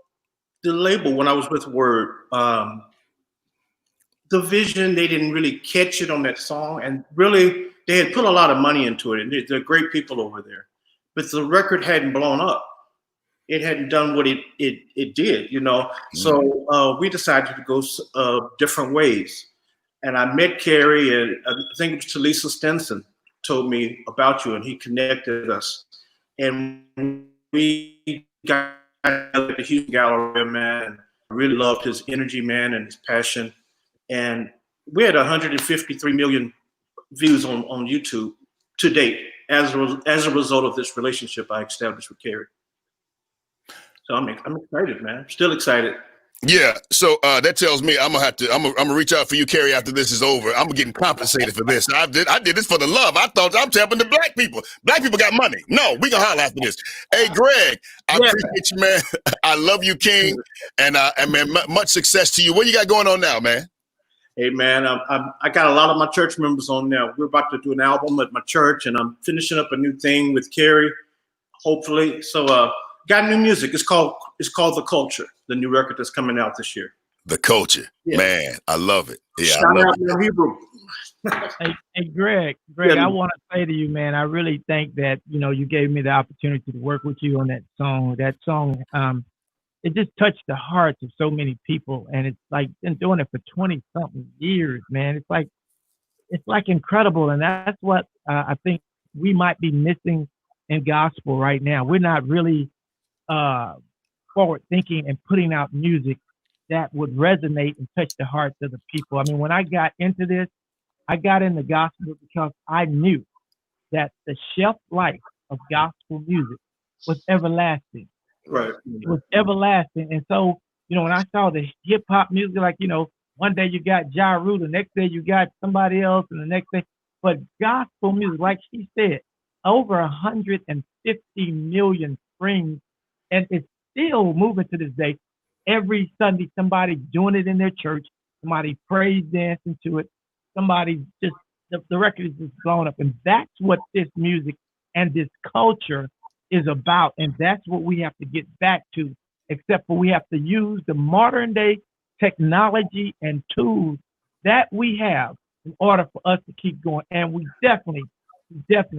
the label, when I was with Word, the vision, they didn't really catch it on that song. And really, they had put a lot of money into it. And they're great people over there. But the record hadn't blown up. It hadn't done what it did, you know. So we decided to go different ways. And I met Kerry, and I think it was Talisa Stinson told me about you, and he connected us. And we got at the Houston Gallery, man. And I really loved his energy, man, and his passion. And we had 153 million views on YouTube to date. as a result of this relationship I established with Kerry. So I'm excited, man. I'm still excited. Yeah, so that tells me I'm gonna reach out for you, Kerry, after this is over. I'm getting compensated for this. I did this for the love. I thought I'm helping the black people. Black people got money. No, we gonna holler after this. Hey, Greg, I appreciate you, man. I love you, King, and man, much success to you. What you got going on now, man? Hey, man, I got a lot of my church members on now. We're about to do an album at my church, and I'm finishing up a new thing with Kerry, hopefully. So, got new music. It's called The Culture, the new record that's coming out this year. The Culture. Yeah. Man, I love it. Yeah, Shout out to Hebrew. Hey, Greg, I want to say to you, man, I really think that, you gave me the opportunity to work with you on that song. That song, it just touched the hearts of so many people. And it's like, been doing it for 20 something years, man. It's like incredible. And that's what I think we might be missing in gospel right now. We're not really forward thinking and putting out music that would resonate and touch the hearts of the people. I mean, when I got into this, I got into gospel because I knew that the shelf life of gospel music was everlasting. Right. It was everlasting. And so, when I saw the hip hop music, like, one day you got Ja Rule, the next day you got somebody else, and the next day, but gospel music, like she said, over 150 million streams, and it's still moving to this day. Every Sunday, somebody doing it in their church, somebody praise dancing to it, somebody just, the record is just blown up. And that's what this music and this culture is about. And that's what we have to get back to, except for we have to use the modern day technology and tools that we have in order for us to keep going. And we definitely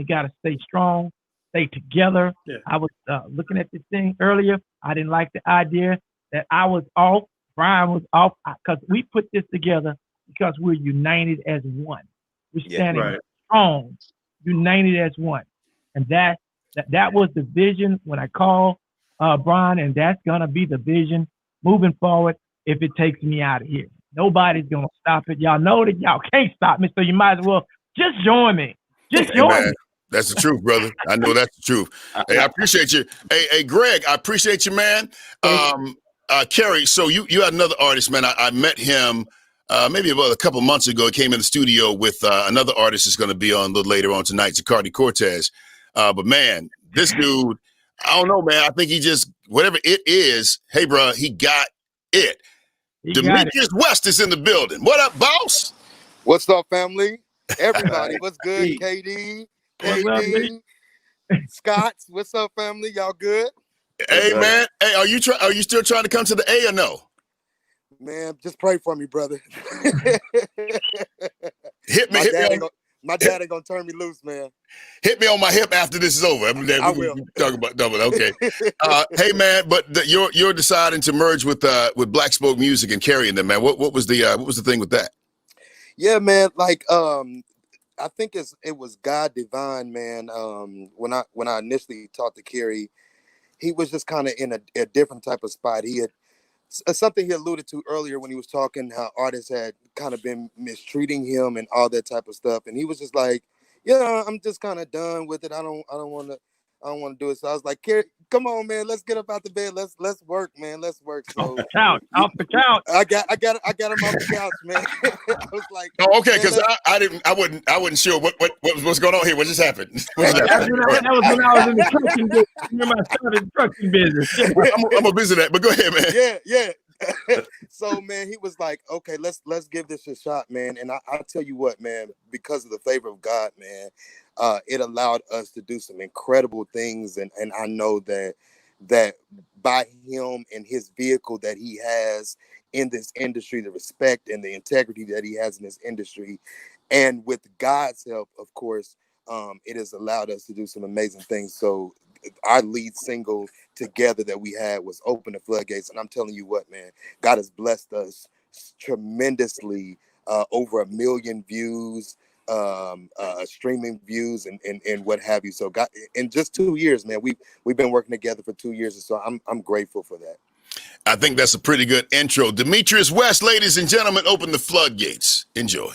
got to stay strong, stay together. Yeah. I was looking at this thing earlier. I didn't like the idea that I was off, Brian was off, because we put this together because we're united as one. We're standing strong, united as one. And that was the vision when I called Brian, and that's going to be the vision moving forward if it takes me out of here. Nobody's going to stop it. Y'all know that y'all can't stop me, so you might as well just join me. Just join me. That's the truth, brother. I know that's the truth. Hey, I appreciate you. Hey, Greg, I appreciate you, man. Kerry, so you had another artist, man. I met him maybe about a couple months ago. He came in the studio with another artist that's going to be on a little later on tonight, Zacardi Cortez. But, man, this dude, I don't know, man. I think he just, whatever it is, hey, bro, he got it. Demetrius West is in the building. What up, boss? What's up, family? Everybody, what's good? KD, Scotts, what's up, family? Y'all good? Hey, man. Hey, are you still trying to come to the A or no? Man, just pray for me, brother. Hit me. My dad ain't gonna turn me loose, man. Hit me on my hip after this is over. I will. Talk about double. Okay. Hey, man, but you're deciding to merge with Blacksmoke Music and carrying them, man. What was the thing with that? Yeah, man. Like I think it was God divine, man. When I initially talked to Kerry, he was just kind of in a different type of spot. He had something he alluded to earlier when he was talking how artists had kind of been mistreating him and all that type of stuff, and he was just like, yeah, I'm just kind of done with it. I don't want to do it. So I was like, Kerry, come on, man, let's get up out the bed. Let's work, man. Let's work. So off the couch. I got him off the couch, man. I was like, oh, okay, because I wasn't sure what's going on here. What just happened? That was when I was in the trucking business. Remember, I started the trucking business. I'm gonna visit that, but go ahead, man. Yeah. So, man, he was like, okay, let's give this a shot, man. And I tell you what, man, because of the favor of God, man, it allowed us to do some incredible things. And I know that by him and his vehicle that he has in this industry, the respect and the integrity that he has in this industry, and with God's help, of course, it has allowed us to do some amazing things. So our lead single together that we had was Open the Floodgates. And I'm telling you what, man, God has blessed us tremendously, over 1 million views, streaming views and what have you. So God, in just 2 years, man, we've been working together for 2 years. And so I'm grateful for that. I think that's a pretty good intro. Demetrius West, ladies and gentlemen, Open the Floodgates. Enjoy.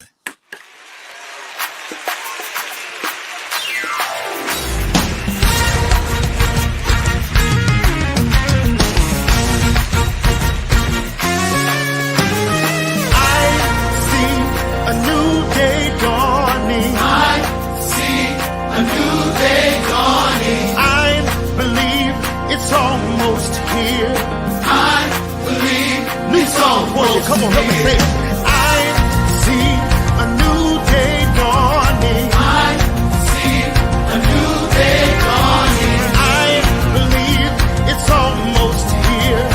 day dawning. I see a new day dawning. I believe it's almost here. I believe it's almost Come on, help me say it. I see a new day dawning. I see a new day dawning. I believe it's almost here.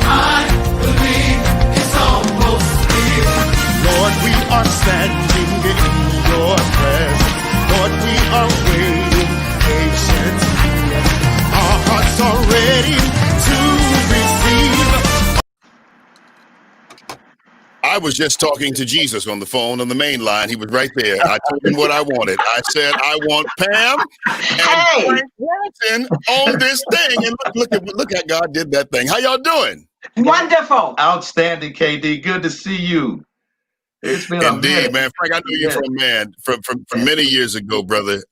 I believe it's almost here. Lord, we are standing in your presence. Lord, we are waiting patiently. Our hearts are ready to receive. I was just talking to Jesus on the phone on the main line. He was right there. I told him what I wanted. I said, I want Pam and Frank Wilson on this thing. And look how God did that thing. How y'all doing? Wonderful. Outstanding, KD. Good to see you. It's been Indeed, man. Frank, I know you from many years ago, brother.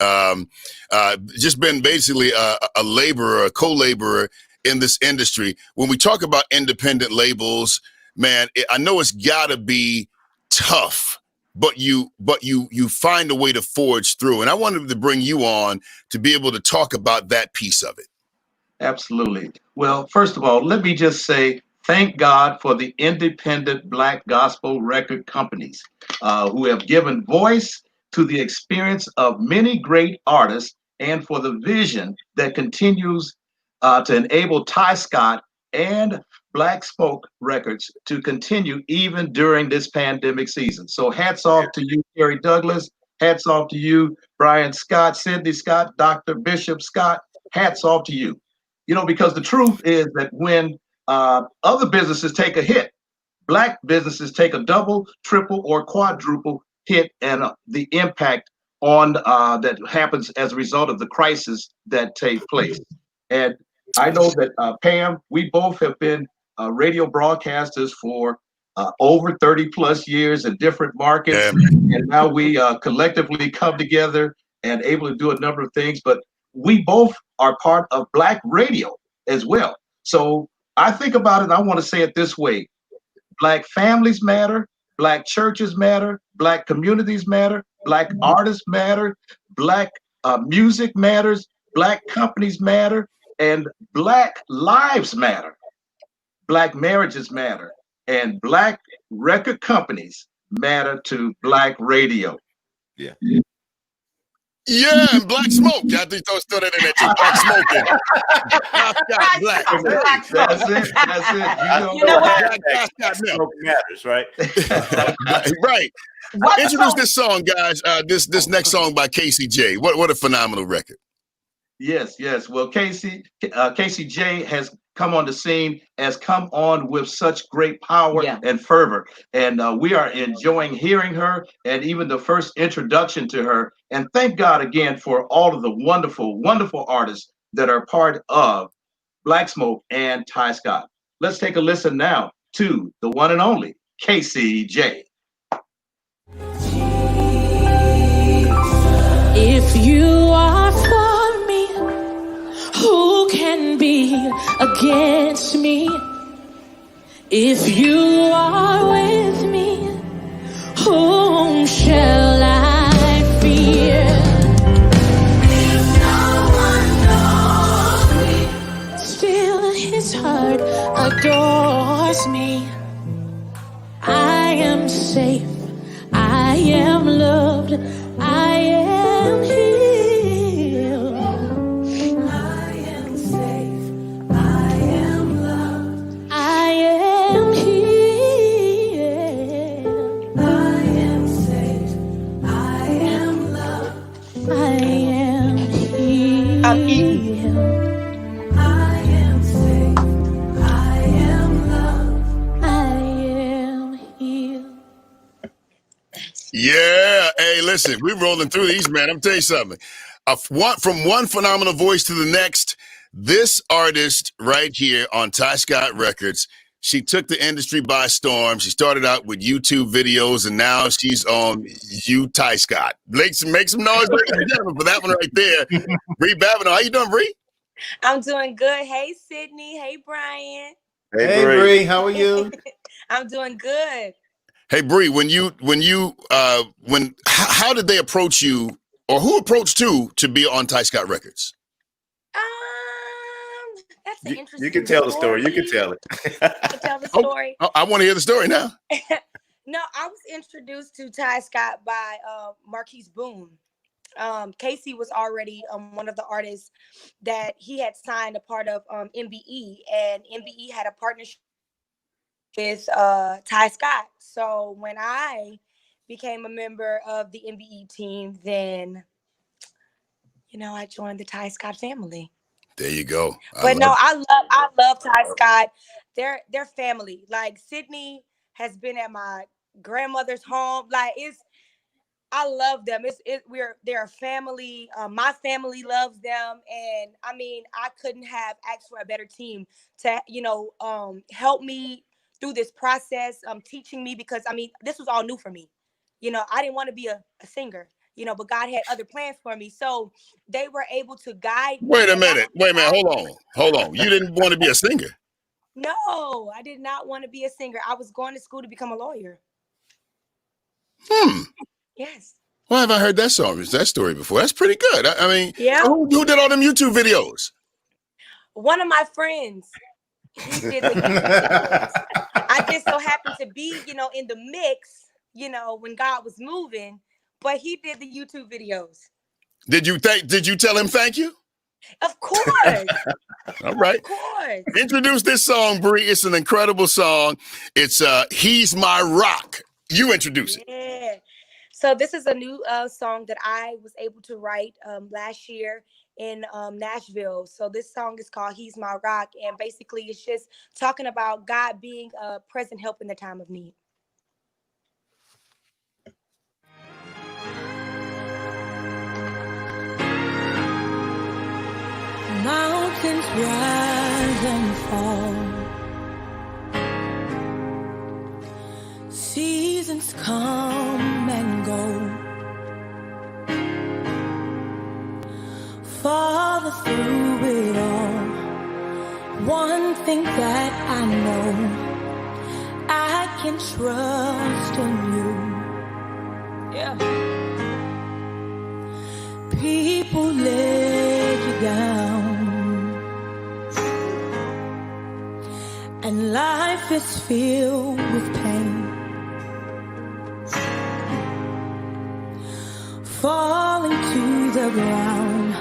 Just been basically a laborer, a co-laborer in this industry. When we talk about independent labels, man, I know it's gotta be tough, but you find a way to forge through. And I wanted to bring you on to be able to talk about that piece of it. Absolutely. Well, first of all, let me just say thank God for the independent Black gospel record companies who have given voice to the experience of many great artists and for the vision that continues to enable Tyscot and Blacksmoke Records to continue even during this pandemic season. So hats off to you, Kerry Douglas. Hats off to you, Brian Scott, Cindy Scott, Dr. Bishop Scott. Hats off to you. You know, because the truth is that when other businesses take a hit, Black businesses take a double, triple, or quadruple hit, and the impact on that happens as a result of the crisis that take place. And I know that Pam, we both have been radio broadcasters for over 30 plus years in different markets. And now we collectively come together and able to do a number of things, but we both are part of Black radio as well. So I think about it, and I want to say it this way. Black families matter, Black churches matter, Black communities matter, Black artists matter, Black music matters, Black companies matter, and Black lives matter. Black marriages matter, and Black record companies matter to Black radio. Yeah. Yeah, and Blacksmoke. I think those throw that in there too. Black Smoke. That's it. That's it. You know what? Blacksmoke matters, right? Right. Introduce this song, guys. This next song by Casey J. What a phenomenal record. Yes. Well, Casey J has come on the scene, has come on with such great power and fervor. And we are enjoying hearing her and even the first introduction to her. And thank God again for all of the wonderful, wonderful artists that are part of Blacksmoke and Tyscot. Let's take a listen now to the one and only Casey J. If you are for me, who can be against me? If you are with me, whom shall I fear? If no one knows me, still his heart adores me. I am safe, I am loved, I am healed. I am safe, I am loved, I am healed. I am safe, I am loved, I am healed. I am safe, I am loved, I am healed. Yeah. Hey, listen, we're rolling through these, man. I'm telling you something. From one phenomenal voice to the next, this artist right here on Tyscot Records, she took the industry by storm. She started out with YouTube videos, and now she's on Tyscot. Make some noise, ladies and gentlemen, for that one right there. Bree Babineau. How you doing, Bree? I'm doing good. Hey, Sydney. Hey, Brian. Hey, Bree. How are you? I'm doing good. Hey, Bree, how did they approach you, or who approached you to be on Tyscot Records? That's an interesting. You can tell the story. You can tell it. I can tell the story. I want to hear the story now. No, I was introduced to Tyscot by Marquise Boone. Casey was already one of the artists that he had signed a part of MBE, and MBE had a partnership with Tyscot. So when I became a member of the MBE team, then I joined the Tyscot family. There you go. I love Tyscot. They're family. Like Sydney has been at my grandmother's home. Like I love them. They're a family. My family loves them, and I mean, I couldn't have asked for a better team to help me through this process, teaching me, because I mean, this was all new for me. I didn't want to be a singer, but God had other plans for me. So they were able to guide me. Wait a minute. Hold on. You didn't want to be a singer? No, I did not want to be a singer. I was going to school to become a lawyer. Yes. Well, have I heard that story before? That's pretty good. I mean, yeah. Who did all them YouTube videos? One of my friends. He did the YouTube videos. I just so happened to be, in the mix, when God was moving, but he did the YouTube videos. Did you tell him thank you? Of course. All right. Of course. Introduce this song, Bree. It's an incredible song. It's He's My Rock. You introduce it. Yeah. So this is a new song that I was able to write last year in Nashville. So this song is called He's My Rock. And basically it's just talking about God being a present help in the time of need. Mountains rise and fall. Seasons come and go. Father, through it all, one thing that I know, I can trust in you. Yeah. People let you down, and life is filled with pain. Falling to the ground,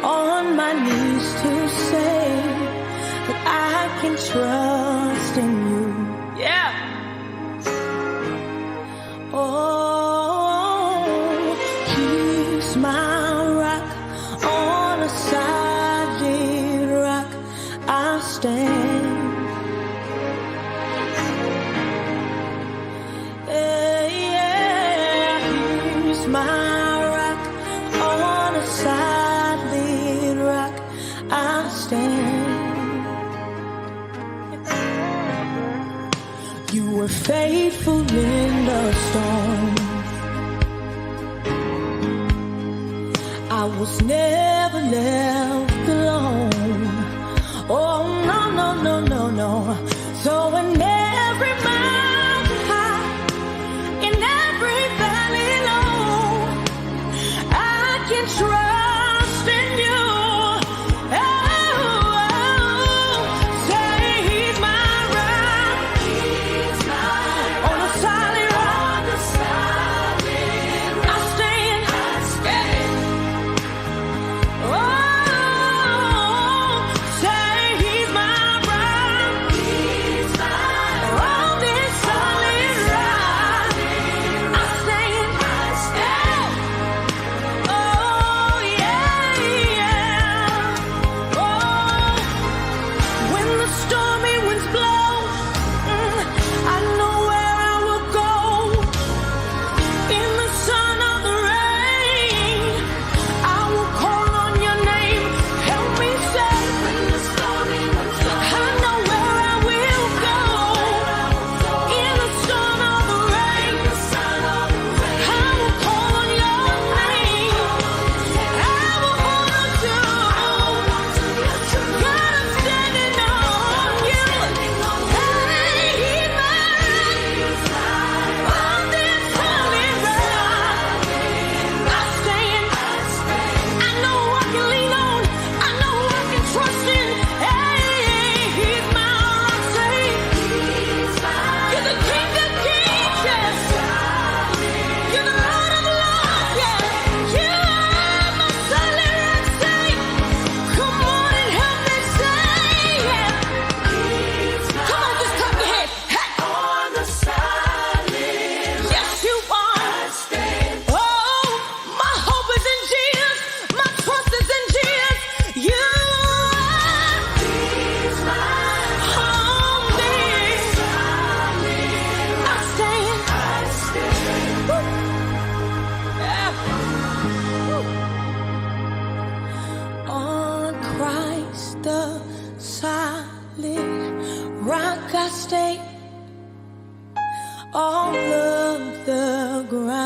on my knees to say that I can trust in you. Yeah. Oh, He's my rock, on a solid rock I stand. Yeah, He's my rock, on a solid rock I stand. You were faithful in the storm. I was never left alone. Oh, no, no, no, no, no. So in every mountain high, in every valley low, I can trust in you. Oh, say He's my rock. He's my rock. On a solid rock. On a solid rock. I stand. Oh,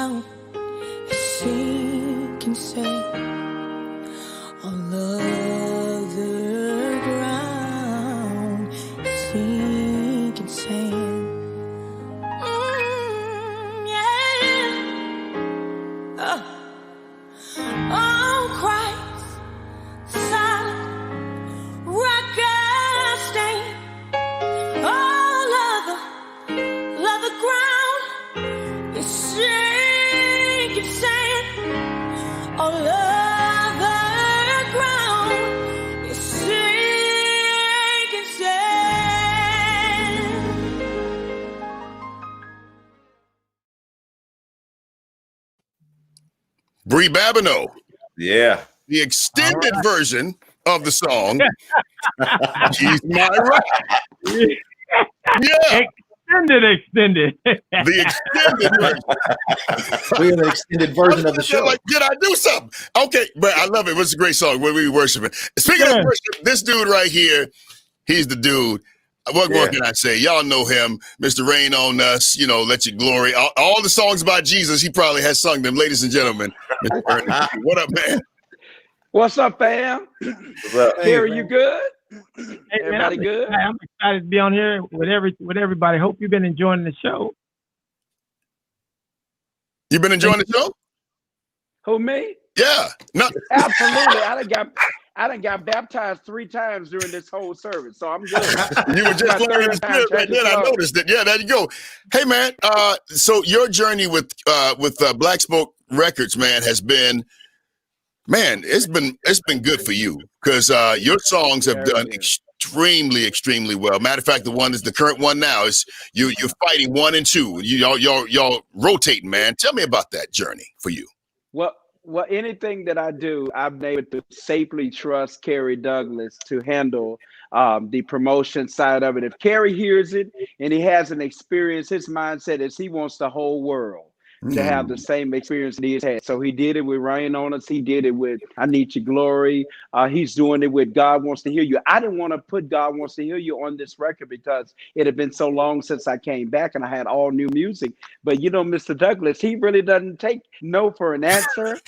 ground, she can say, all other ground, she can say. Oh, Christ, solid rock I stand. All other ground is sinking sand. All other ground is sinking sand. Bree Babineau. Yeah. The extended version of the song. She's my right. Yeah. Extended. The extended version. We're the extended version of the show. Like, did I do something? Okay, but I love it. It was a great song when we were worshiping. Speaking of worship, this dude right here, he's the dude. What more can I say? Y'all know him, Mr. Rain on Us, you know, Let Your Glory. All the songs about Jesus, he probably has sung them. Ladies and gentlemen, Mr. Ernest, what up, man? What's up, fam? What's up? Kerry, you good? Hey, Everybody good? I'm excited to be on here with everybody. Hope you've been enjoying the show. You been enjoying the show? Who, me? Yeah. No. Absolutely. I done got baptized 3 times during this whole service, so I'm good. You were just learning the spirit right then. I noticed it. Yeah, there you go. Hey, man. So your journey with Blacksmoke Records, man, has been, man, it's been good for you because your songs have done extremely well. Matter of fact, the current one now is you're fighting 1 and 2. Y'all rotating, man. Tell me about that journey for you. Well, anything that I do, I'm able to safely trust Kerry Douglas to handle the promotion side of it. If Kerry hears it and he has an experience, his mindset is he wants the whole world to have the same experience that he's had. So he did it with Rain on Us. He did it with I Need Your Glory. He's doing it with God Wants to Hear You. I didn't want to put God Wants to Hear You on this record because it had been so long since I came back and I had all new music. But you know, Mr. Douglas, he really doesn't take no for an answer.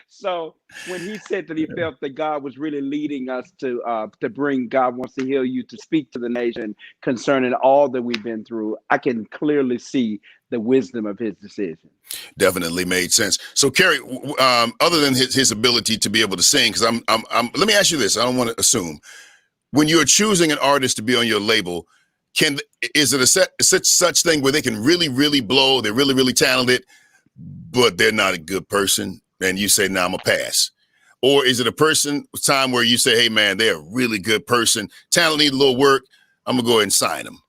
So when he said that he felt that God was really leading us to bring God Wants to Heal You to speak to the nation concerning all that we've been through, I can clearly see the wisdom of his decision. Definitely made sense. So, Kerry, other than his ability to be able to sing, because let me ask you this. I don't want to assume. When you're choosing an artist to be on your label, is it such thing where they can really blow, they're really talented, but they're not a good person, and you say, nah, I'm gonna pass? Or is it a time where you say, hey, man, they're a really good person, talent, need a little work, I'm gonna go ahead and sign them?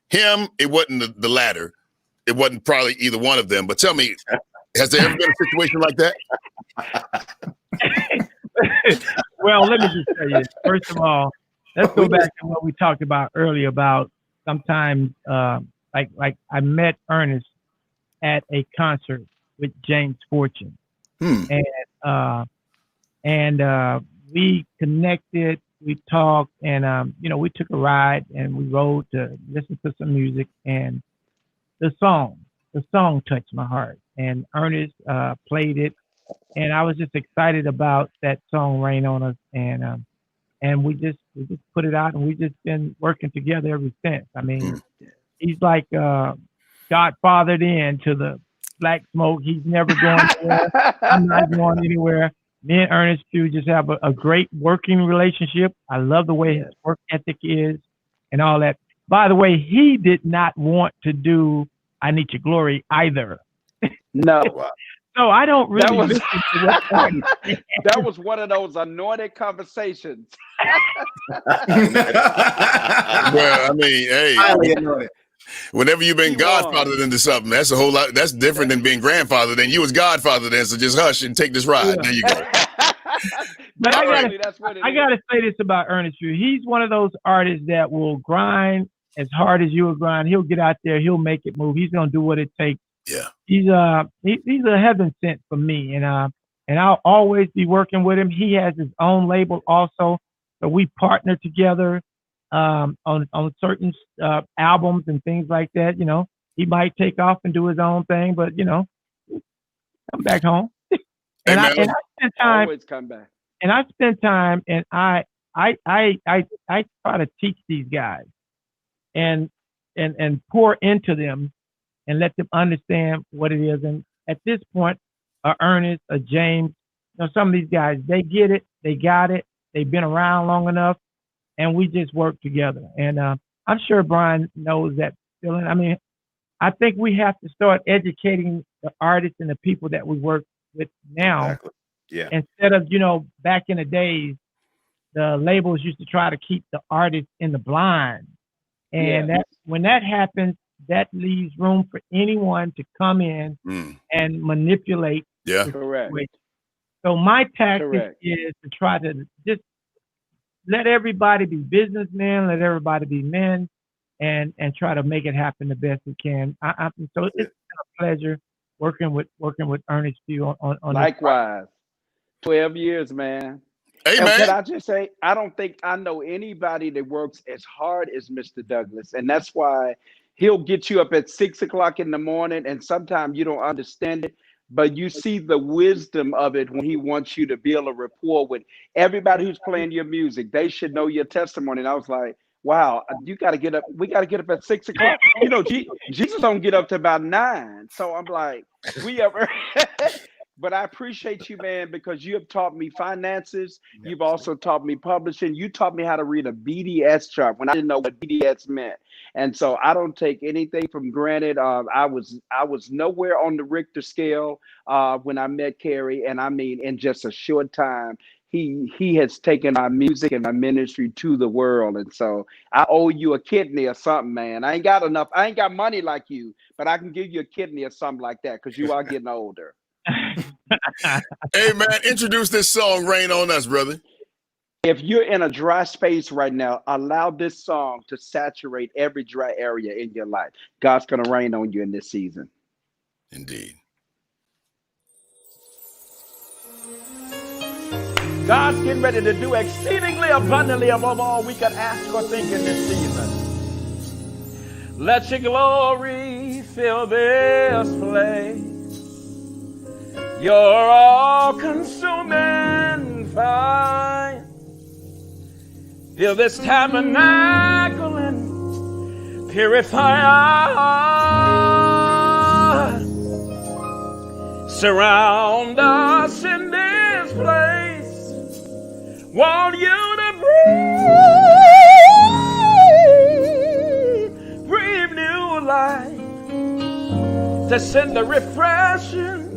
Him, it wasn't the latter. It wasn't probably either one of them, but tell me, has there ever been a situation like that? Well, let me just tell you this. First of all, let's go back to what we talked about earlier about sometimes, like I met Ernest at a concert with James Fortune, and we connected, we talked, and we took a ride and we rode to listen to some music, and the song touched my heart, and Ernest played it, and I was just excited about that song "Rain on Us," and we just put it out, and we just been working together ever since. I mean, he's like godfathered into the Blacksmoke. He's never going anywhere. I'm not going anywhere. Me and Ernest Q just have a great working relationship. I love the way his work ethic is and all that. By the way, he did not want to do I Need Your Glory either. No. So I don't really listen to what that was one of those anointed conversations. Well, I mean, hey, whenever you've been godfathered into something, that's a whole lot. That's different than being grandfather. Then you was godfather then, so just hush and take this ride. Yeah. There you go. But I gotta say this about Ernest Q. He's one of those artists that will grind as hard as you will grind. He'll get out there. He'll make it move. He's gonna do what it takes. Yeah. He's a heaven sent for me, and I'll always be working with him. He has his own label also, so we partner together on certain albums and things like that. He might take off and do his own thing, but come back home. And I spend time. Always come back. And I spend time, and I try to teach these guys, and pour into them, and let them understand what it is. And at this point, Ernest, James, some of these guys, they get it, they got it, they've been around long enough, and we just work together. And I'm sure Brian knows that feeling. I mean, I think we have to start educating the artists and the people that we work with now. Exactly. Yeah. Instead of, back in the days, the labels used to try to keep the artists in the blind. And when that happens, that leaves room for anyone to come in and manipulate. Yeah. Correct. So my tactic is to try to just let everybody be businessmen, let everybody be men, and try to make it happen the best we can. So it's been a pleasure working with Ernest Few on likewise. 12 years, man. Hey, and man. Can I just say, I don't think I know anybody that works as hard as Mr. Douglas. And that's why he'll get you up at 6 o'clock in the morning, and sometimes you don't understand it, but you see the wisdom of it when he wants you to build a rapport with everybody who's playing your music. They should know your testimony. And I was like, wow, you got to get up. We got to get up at 6 o'clock. Jesus don't get up to about 9. So I'm like, but I appreciate you, man, because you have taught me finances. You've also taught me publishing. You taught me how to read a BDS chart when I didn't know what BDS meant. And so I don't take anything from granted. I was nowhere on the Richter scale when I met Kerry. And I mean, in just a short time, he has taken my music and my ministry to the world. And so I owe you a kidney or something, man. I ain't got enough. I ain't got money like you, but I can give you a kidney or something like that because you are getting older. Hey, man, introduce this song, Rain on Us, brother. If you're in a dry space right now, allow this song to saturate every dry area in your life. God's going to rain on you in this season. Indeed. God's getting ready to do exceedingly abundantly above all we could ask or think in this season. Let your glory fill this place. You're all consuming fire. Fill this tabernacle and purify us. Surround us in this place. Want you to breathe new life, to send the refreshing.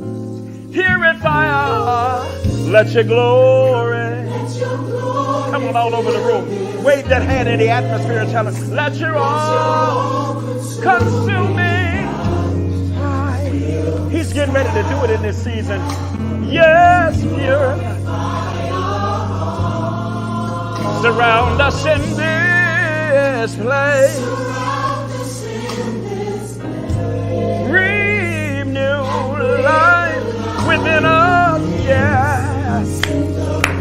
Purify us. Let your glory. Come on, all over the room. Wave that hand in the atmosphere and tell us, let your all consuming fire. He's getting ready to do it in this season. Yes, purify. Surround us in this place. Breathe new life within us, yes.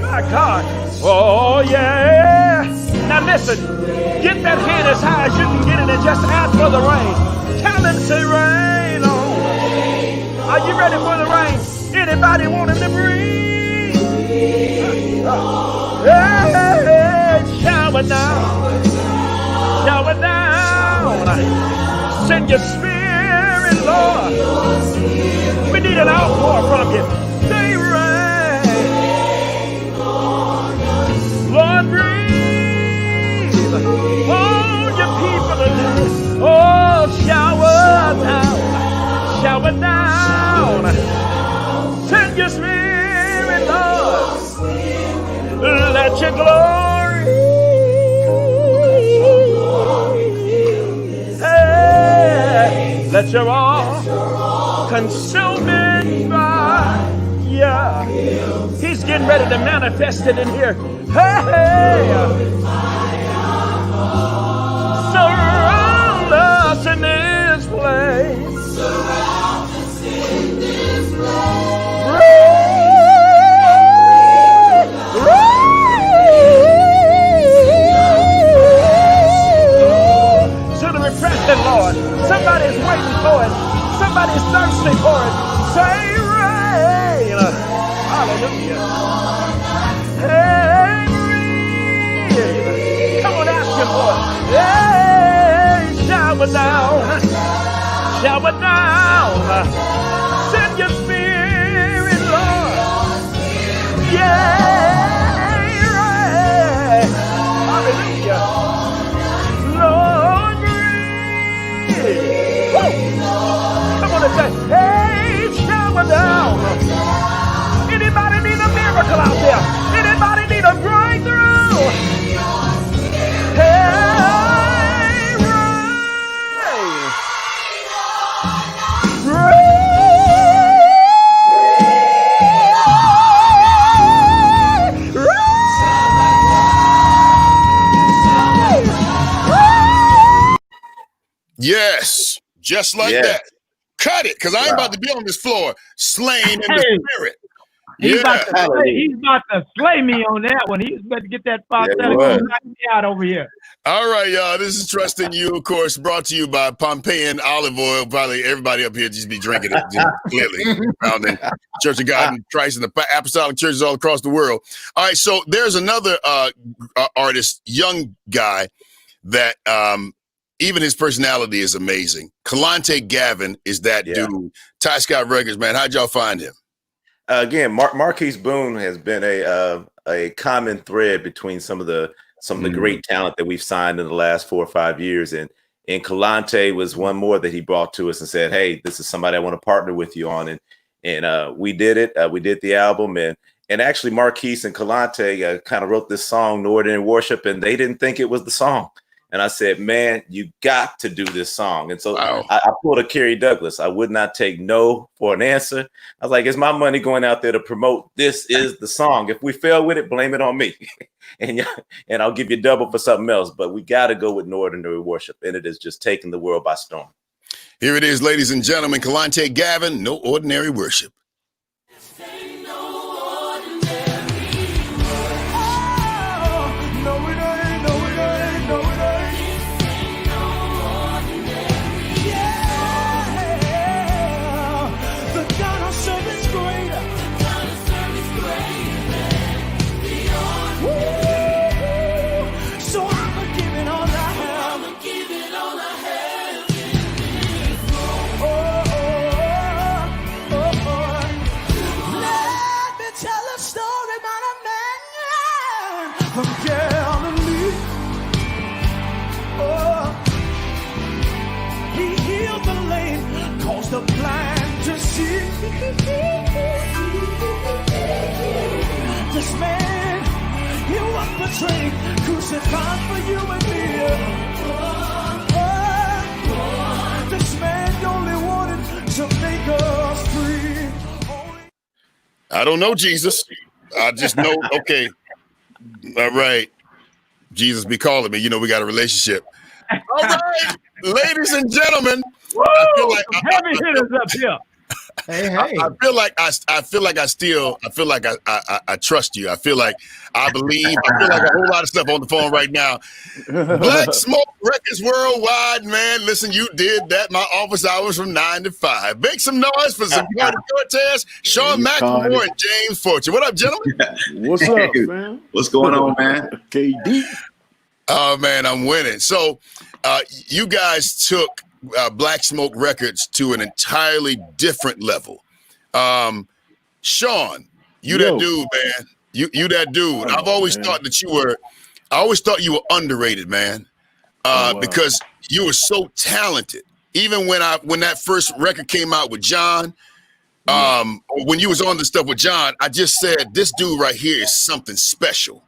My God. Oh, yeah. Now listen, get that hand as high as you can get it and just ask for the rain. Tell him to rain on. Are you ready for the rain? Anybody want him to breathe? Hey, shower down. Shower down. Send your spirit, Lord. We need an outpour from you. Say rain. Lord, breathe on your people today. Oh, shower down. Shower down. Send your spirit, Lord. Let your glory. Hey, let your all consuming fire. He's getting ready to manifest it in here. Hey, surround us in this place. Surround us in this place. To the refreshing, Lord. Somebody's waiting thirsty for it. Say rain. Hallelujah. Hey, rain. Come on, ask him for it. Hey, shower down. Shower down. Send your spirit, Lord. Yeah. Hallelujah. Lord, breathe. Woo. Come on and say, hey, shower down. Anybody need a miracle out there? Anybody need a breakthrough? Hey, Yes, just like that. Cut it, because I ain't about to be on this floor slain in the spirit. He's about to slay me on that one. He's about to get that falsetto and knock me out over here. All right, y'all. This is Trust in You, of course, brought to you by Pompeian Olive Oil. Probably everybody up here just be drinking it, just clearly. Found in Church of God in Christ and the apostolic churches all across the world. All right, so there's another artist, young guy, that even his personality is amazing. Kalonji Tate is that dude. Tyscot Records, man. How'd y'all find him? Again, Marquise Boone has been a common thread between some of the great talent that we've signed in the last 4 or 5 years, and Kalonji was one more that he brought to us and said, "Hey, this is somebody I want to partner with you on," and we did it. We did the album, and actually Marquise and Kalonji kind of wrote this song, "No Ordinary Worship," and they didn't think it was the song. And I said, man, you got to do this song. And so I pulled a Kerry Douglas. I would not take no for an answer. I was like, it's my money going out there to promote. This is the song. If we fail with it, blame it on me. and I'll give you double for something else. But we got to go with No Ordinary Worship. And it is just taking the world by storm. Here it is, ladies and gentlemen. Kalonji Tate, No Ordinary Worship. The blind to see. This man, he was betrayed, crucified for you and me. This man only wanted to make us free. I don't know Jesus. I just know, okay. All right. Jesus be calling me. You know, we got a relationship. All right, ladies and gentlemen. Woo! I feel like heavy hitters up here. Hey. I feel like I trust you. I feel like I believe. I feel like a whole lot of stuff on the phone right now. Blacksmoke Records Worldwide, man. Listen, you did that. My office hours from 9 to 5. Make some noise for Bonita Cortez, Sean McLemore, and James Fortune. What up, gentlemen? What's up, man? What's going on, man? KD. Oh man, I'm winning. So, you guys took Blacksmoke Records to an entirely different level. Sean, you that dude, man. You that dude. I've always thought that you were underrated, man. Because you were so talented. Even when that first record came out with John, when you was on the stuff with John, I just said, this dude right here is something special.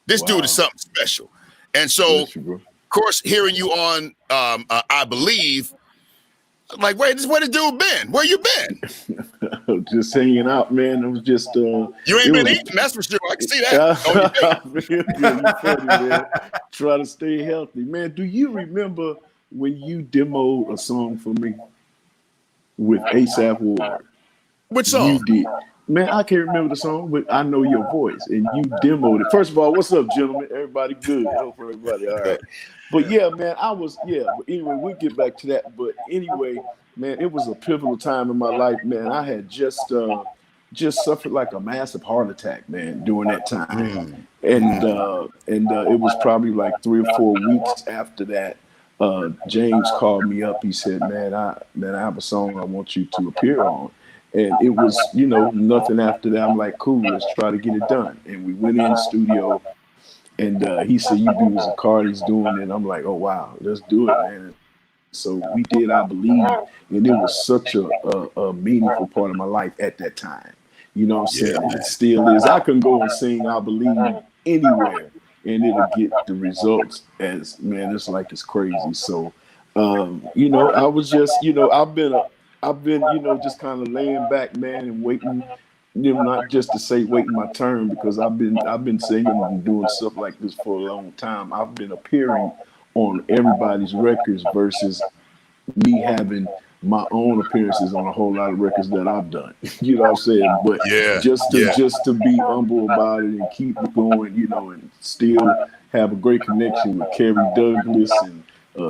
This dude is something special. And so, of course, hearing you on, I Believe, I'm like, wait, where the dude been? Where you been? Just hanging out, man. It was just you ain't been eating, that's for sure. I can see that. Funny, man. Try to stay healthy, man. Do you remember when you demoed a song for me with A$AP Ward? Which song? You did. Man, I can't remember the song, but I know your voice, and you demoed it. First of all, what's up, gentlemen? Everybody good? I hope everybody all right. But yeah, man, but anyway, we'll get back to that. But anyway, man, it was a pivotal time in my life, man. I had just suffered like a massive heart attack, man, during that time. And it was probably like 3 or 4 weeks after that. James called me up. He said, man, I have a song I want you to appear on. And it was, nothing after that. I'm like, cool, let's try to get it done. And we went in the studio, and he said, you do as Cardi's doing it. And I'm like, oh, wow, let's do it, man. So we did I Believe, and it was such a meaningful part of my life at that time. You know what I'm saying? Yeah. It still is. I can go and sing I Believe anywhere, and it'll get the results as, man, it's like it's crazy. So, I was just, I've been, just kind of laying back, man, and waiting, not just to say waiting my turn, because I've been singing and doing stuff like this for a long time. I've been appearing on everybody's records versus me having my own appearances on a whole lot of records that I've done. You know what I'm saying? But just to be humble about it and keep it going, and still have a great connection with Kerry Douglas and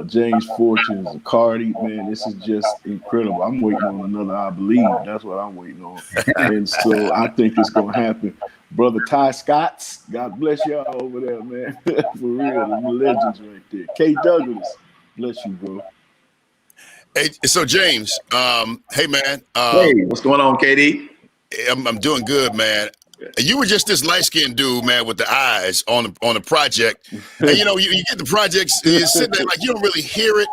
James Fortune and Cardi, man, this is just incredible. I'm waiting on another I Believe. That's what I'm waiting on. And so I think it's going to happen. Brother Tyscot, God bless y'all over there, man. For real, the legends right there. K. Douglas, bless you, bro. Hey, so James, hey man. Hey, what's going on, KD? I'm doing good, man. You were just this light-skinned dude, man, with the eyes on the project. And you get the projects, you sit there like you don't really hear it,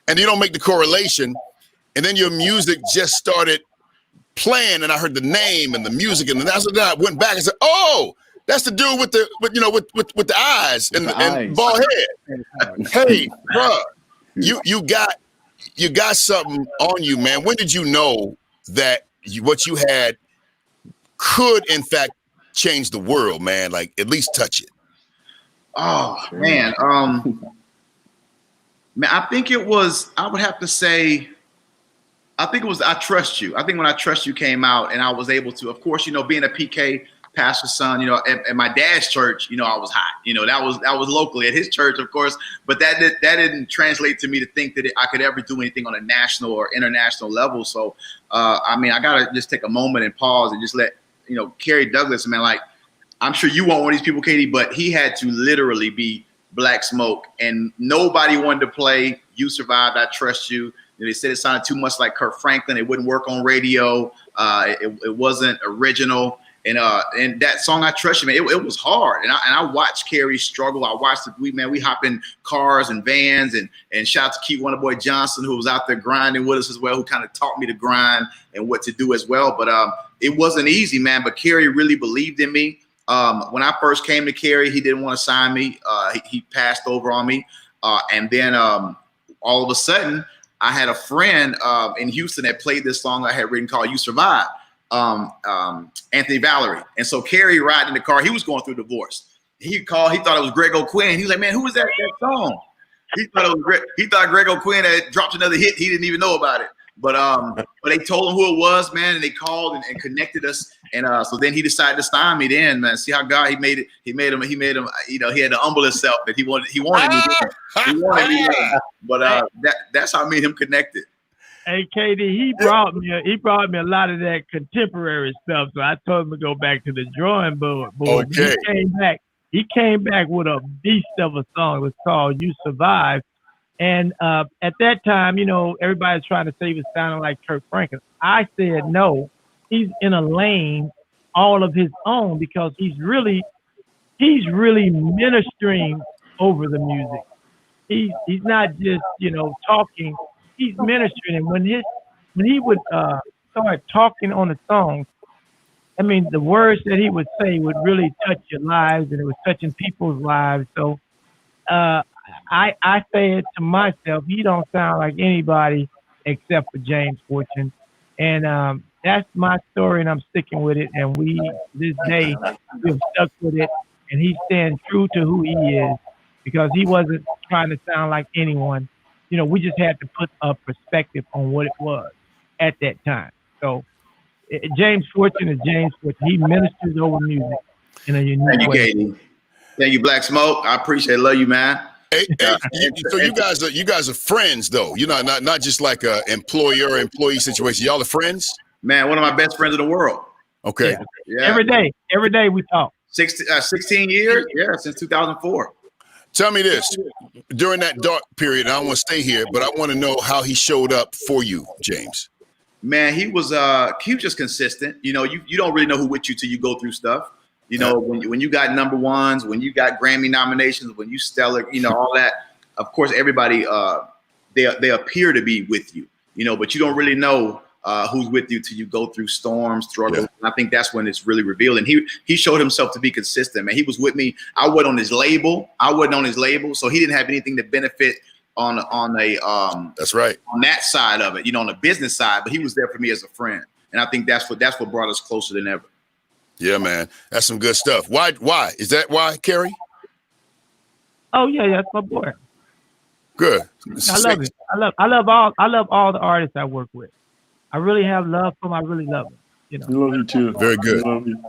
and you don't make the correlation. And then your music just started playing, and I heard the name and the music, and that's when I went back and said, "Oh, that's the dude with the eyes and bald head." Hey, bro, you got something on you, man. When did you know that what you had could, in fact, change the world, man? Like, at least touch it. Oh, man. Man, I think it was, I would have to say, I think it was I Trust You. I think when I Trust You came out and I was able to, of course, being a PK pastor's son, at my dad's church, I was hot. That was locally at his church, of course, but that didn't translate to me to think that I could ever do anything on a national or international level. So, I got to just take a moment and pause and just let, Kerry Douglas, man, like, I'm sure you want one of these people, Katie, but he had to literally be Blacksmoke, and nobody wanted to play You Survived, I Trust You. They said it sounded too much like Kirk Franklin. It wouldn't work on radio. It wasn't original. And that song, I Trust You, man, it was hard. And I watched Kerry struggle. I watched we hop in cars and vans and shout out to Keith Wonderboy Johnson, who was out there grinding with us as well, who kind of taught me to grind and what to do as well. But it wasn't easy, man. But Kerry really believed in me. When I first came to Kerry, he didn't want to sign me. He passed over on me. And then all of a sudden, I had a friend in Houston that played this song I had written called You Survive. Anthony Valerie. And so Kerry riding in the car, he was going through divorce. He called, he thought it was Greg O'Quinn. He was like, man, who was that song? He thought Greg O'Quinn had dropped another hit. He didn't even know about it. But they told him who it was, man, and they called and connected us. And so then he decided to sign me then, man. See how God, he made him, he had to humble himself that he wanted me. But that's how I made him connected. Hey, KD, he brought me a lot of that contemporary stuff. So I told him to go back to the drawing board. Okay. He came back with a beast of a song. It was called You Survive. And at that time, everybody's trying to say he was sounding like Kirk Franklin. I said, no, he's in a lane all of his own, because he's really ministering over the music. He's not just, talking. He's ministering, and when he would start talking on the songs, I mean, the words that he would say would really touch your lives, and it was touching people's lives. So I say it to myself, he don't sound like anybody except for James Fortune, and that's my story, and I'm sticking with it. And this day we've stuck with it, and he's staying true to who he is, because he wasn't trying to sound like anyone. We just had to put a perspective on what it was at that time. So James Fortune is James Fortune. He ministers over music in a unique way. Thank you, Blacksmoke. I appreciate it. Love you, man. Hey, so you guys are friends though. You're not just like a employer-employee situation. Y'all are friends? Man, one of my best friends in the world. Okay. Yeah. Every day we talk. 16 years? Yeah, since 2004. Tell me this. During that dark period, and I don't want to stay here, but I want to know how he showed up for you, James. Man, he was just consistent. You know, you don't really know who with you till you go through stuff. You know, when you got number ones, when you got Grammy nominations, when you stellar, you know, all that. Of course, everybody they appear to be with you, you know, but you don't really know who's with you till you go through storms, struggles. Yeah. And I think that's when it's really revealed. And he showed himself to be consistent, man. He was with me. I wasn't on his label. So he didn't have anything to benefit on that's right, on that side of it, you know, on the business side. But he was there for me as a friend, and I think that's what brought us closer than ever. Yeah, man, that's some good stuff. Why? Is that why, Kerry? Oh yeah, that's my boy. Good. I love it. I love all the artists I work with. I really have love for them. I really love them. You know. Love you too. Very good. Love you.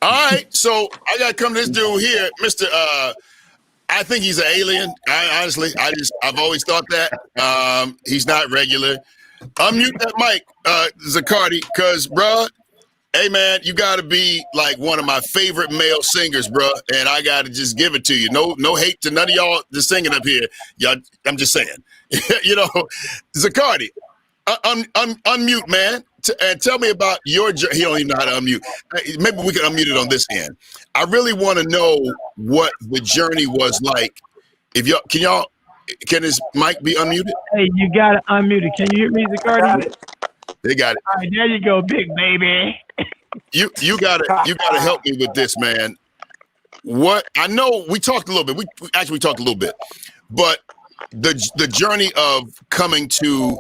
All right, so I got to come to this dude here, Mr. I think he's an alien. I've always thought that. He's not regular. Unmute that mic, Zaccardi, because, bro, hey, man, you got to be like one of my favorite male singers, bro, and I got to just give it to you. No hate to none of y'all that's singing up here. Y'all, I'm just saying. You know, Zaccardi, unmute, man, and tell me about your journey. He don't even know how to unmute. Maybe we can unmute it on this end. I really want to know what the journey was like. Can his mic be unmuted? Hey, you got to unmute it. Can you hear me, Zaccardi? They got it. All right, there you go, big baby. You gotta help me with this, man. What I know, we talked a little bit. We actually talked a little bit, but the journey of coming to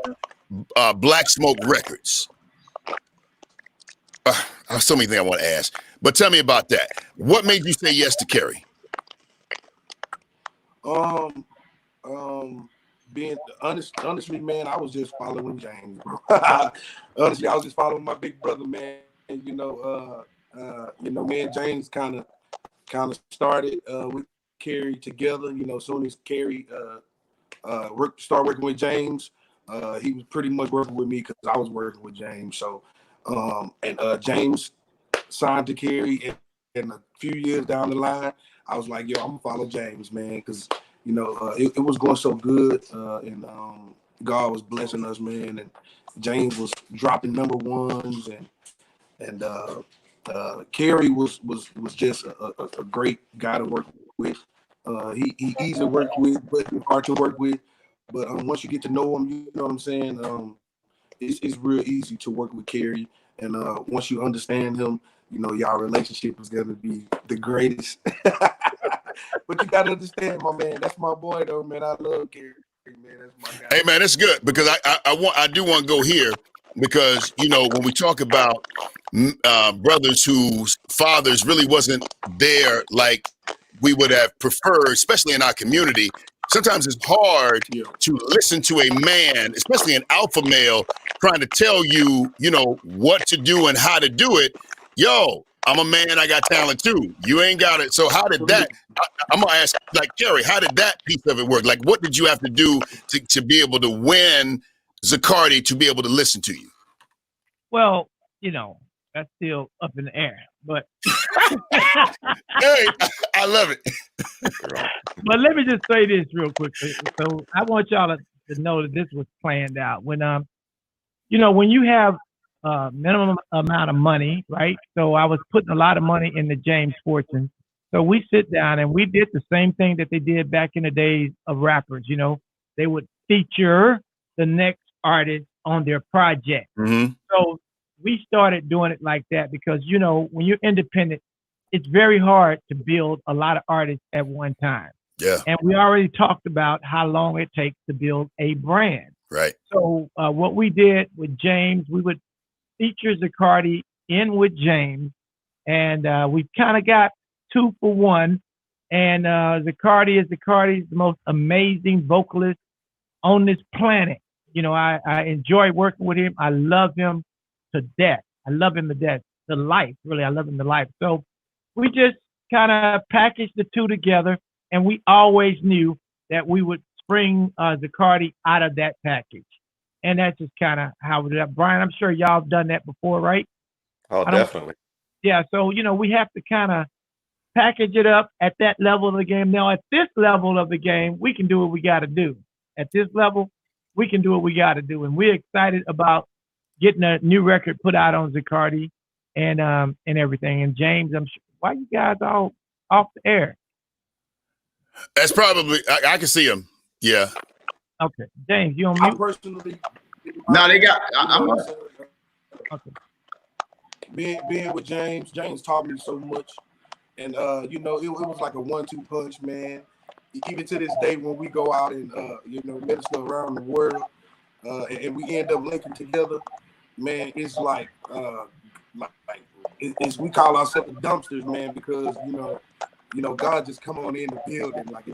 Blacksmoke Records. I have so many things I want to ask, but tell me about that. What made you say yes to Kerry? Being honestly, man, I was just following James, bro. Honestly, I was just following my big brother, man. And, me and James kind of started with Kerry together. You know, as soon as Kerry started working with James, he was pretty much working with me because I was working with James. So, James signed to Kerry, and a few years down the line, I was like, yo, I'm gonna follow James, man, because you know, it was going so good, and God was blessing us, man. And James was dropping number ones, and Kerry was just a great guy to work with. He easy to work with, but hard to work with. But once you get to know him, you know what I'm saying. It's real easy to work with Kerry, and once you understand him, you know y'all relationship is gonna be the greatest. But you gotta understand, my man. That's my boy, though, man. I love Kerry, man. That's my guy. Hey, man, that's good because I do want to go here because you know when we talk about brothers whose fathers really wasn't there like we would have preferred, especially in our community. Sometimes it's hard to listen to a man, especially an alpha male, trying to tell you, you know, what to do and how to do it. Yo, I'm a man, I got talent too. You ain't got it. So how did that, I'm gonna ask, like, Kerry, how did that piece of it work? Like, what did you have to do to be able to win Zaccardi to be able to listen to you? Well, you know, that's still up in the air, but. Hey, I love it. But let me just say this real quick. So I want y'all to know that this was planned out. When, you know, when you have minimum amount of money, right? So I was putting a lot of money into James Fortune. So we sit down and we did the same thing that they did back in the days of rappers. You know, they would feature the next artist on their project. Mm-hmm. So we started doing it like that because, you know, when you're independent, it's very hard to build a lot of artists at one time. Yeah. And we already talked about how long it takes to build a brand. Right. So what we did with James, we would feature Zaccardi in with James, and we kind of got 2 for 1. And Zaccardi is the most amazing vocalist on this planet. You know, I enjoy working with him. I love him to death. I love him to death. To life, really. I love him to life. So we just kind of packaged the two together, and we always knew that we would spring Zaccardi out of that package. And that's just kind of how we did that. Brian, I'm sure y'all have done that before, right? Oh, definitely. Yeah, so, we have to kind of package it up at that level of the game. Now, at this level of the game, we can do what we got to do. At this level, we can do what we got to do. And we're excited about getting a new record put out on Zaccardi and everything. And James, I'm sure, why you guys all off the air? That's probably, I can see him. Yeah. Okay. James, you on mute? Personally, no, they got. Okay. Being with James taught me so much, and it was like a 1-2 punch, man. Even to this day, when we go out and minister around the world, and we end up linking together, man, it's like we call ourselves the dumpsters, man, because God just come on in the building, like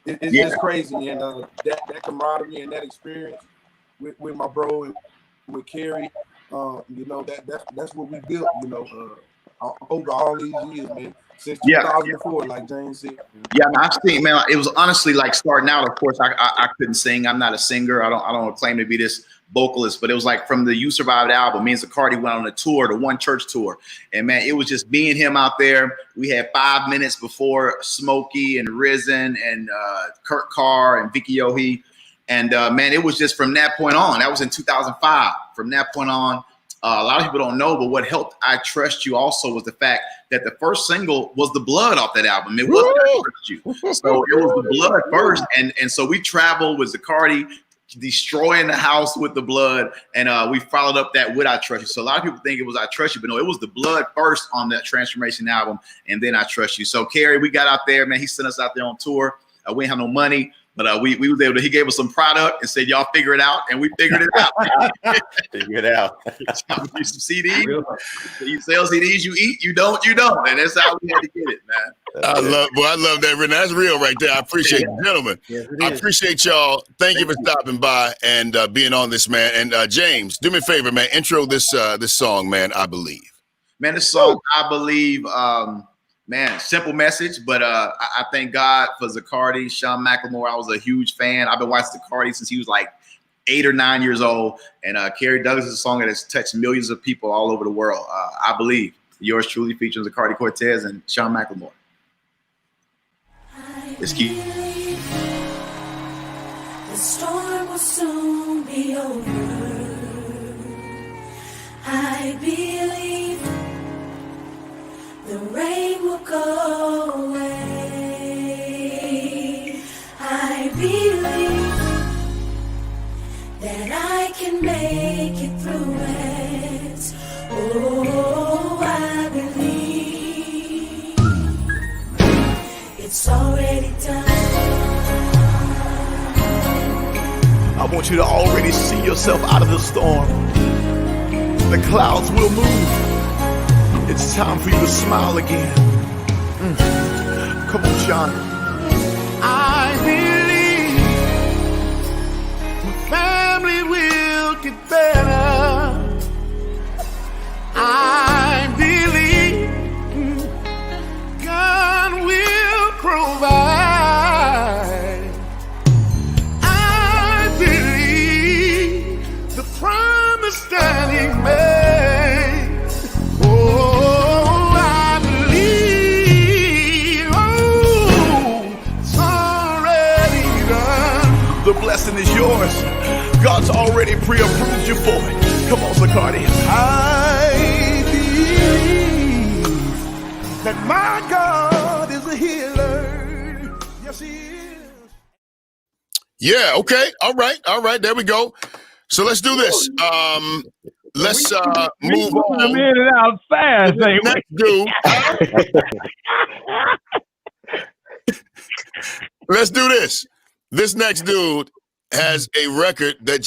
it's just crazy, and that camaraderie and that experience with my bro and with Kerry, that's what we built, over all these years, man. Since 2004, like James said. Yeah, I've seen, man. It was honestly like starting out. Of course, I couldn't sing. I'm not a singer. I don't claim to be this vocalist, but it was like from the You Survived album. Me and Zaccardi went on a tour, the One Church tour, and man, it was just me and him out there. We had 5 minutes before Smokey and Risen and Kurt Carr and Vicky Yohe, and man, it was just from that point on. That was in 2005. From that point on. A lot of people don't know, but what helped I Trust You also was the fact that the first single was The Blood off that album. It wasn't I Trust You. So it was The Blood first. And so we traveled with Zaccardi, destroying the house with The Blood. And we followed up that with I Trust You. So a lot of people think it was I Trust You, but no, it was The Blood first on that Transformation album. And then I Trust You. So Kerry, we got out there, man. He sent us out there on tour. We didn't have no money. But we was able to, he gave us some product and said, y'all figure it out. And we figured it out. Figure it out. Some CDs. You sell CDs, you eat, you don't. And that's how we had to get it, man. I love that, Renee. That's real right there. I appreciate it, gentlemen. Yes, I appreciate y'all. Thank you for stopping by and being on this, man. And James, do me a favor, man. Intro this song, man, I Believe. Man, this song, I Believe, man, simple message, but I thank God for Zaccardi, Sean McLemore. I was a huge fan. I've been watching Zaccardi since he was like 8 or 9 years old. And Kerry Douglas is a song that has touched millions of people all over the world. I Believe. Yours truly featuring Zaccardi Cortez and Sean McLemore. Let's keep. The storm will soon be over. I believe the rain will go away. I believe that I can make it through it. Oh, I believe it's already done. I want you to already see yourself out of the storm. The clouds will move. It's time for you to smile again. Come on, Sean. I believe my family will get better. I believe God will provide. I believe the promise that He made. The blessing is yours. God's already pre-approved you for it. Come on, Zaccardi. I believe that my God is a healer. Yes, He is. Yeah, okay. All right. There we go. So let's do this. Let's move on. Them in and out fast, Next dude. Let's do this. This next dude has a record that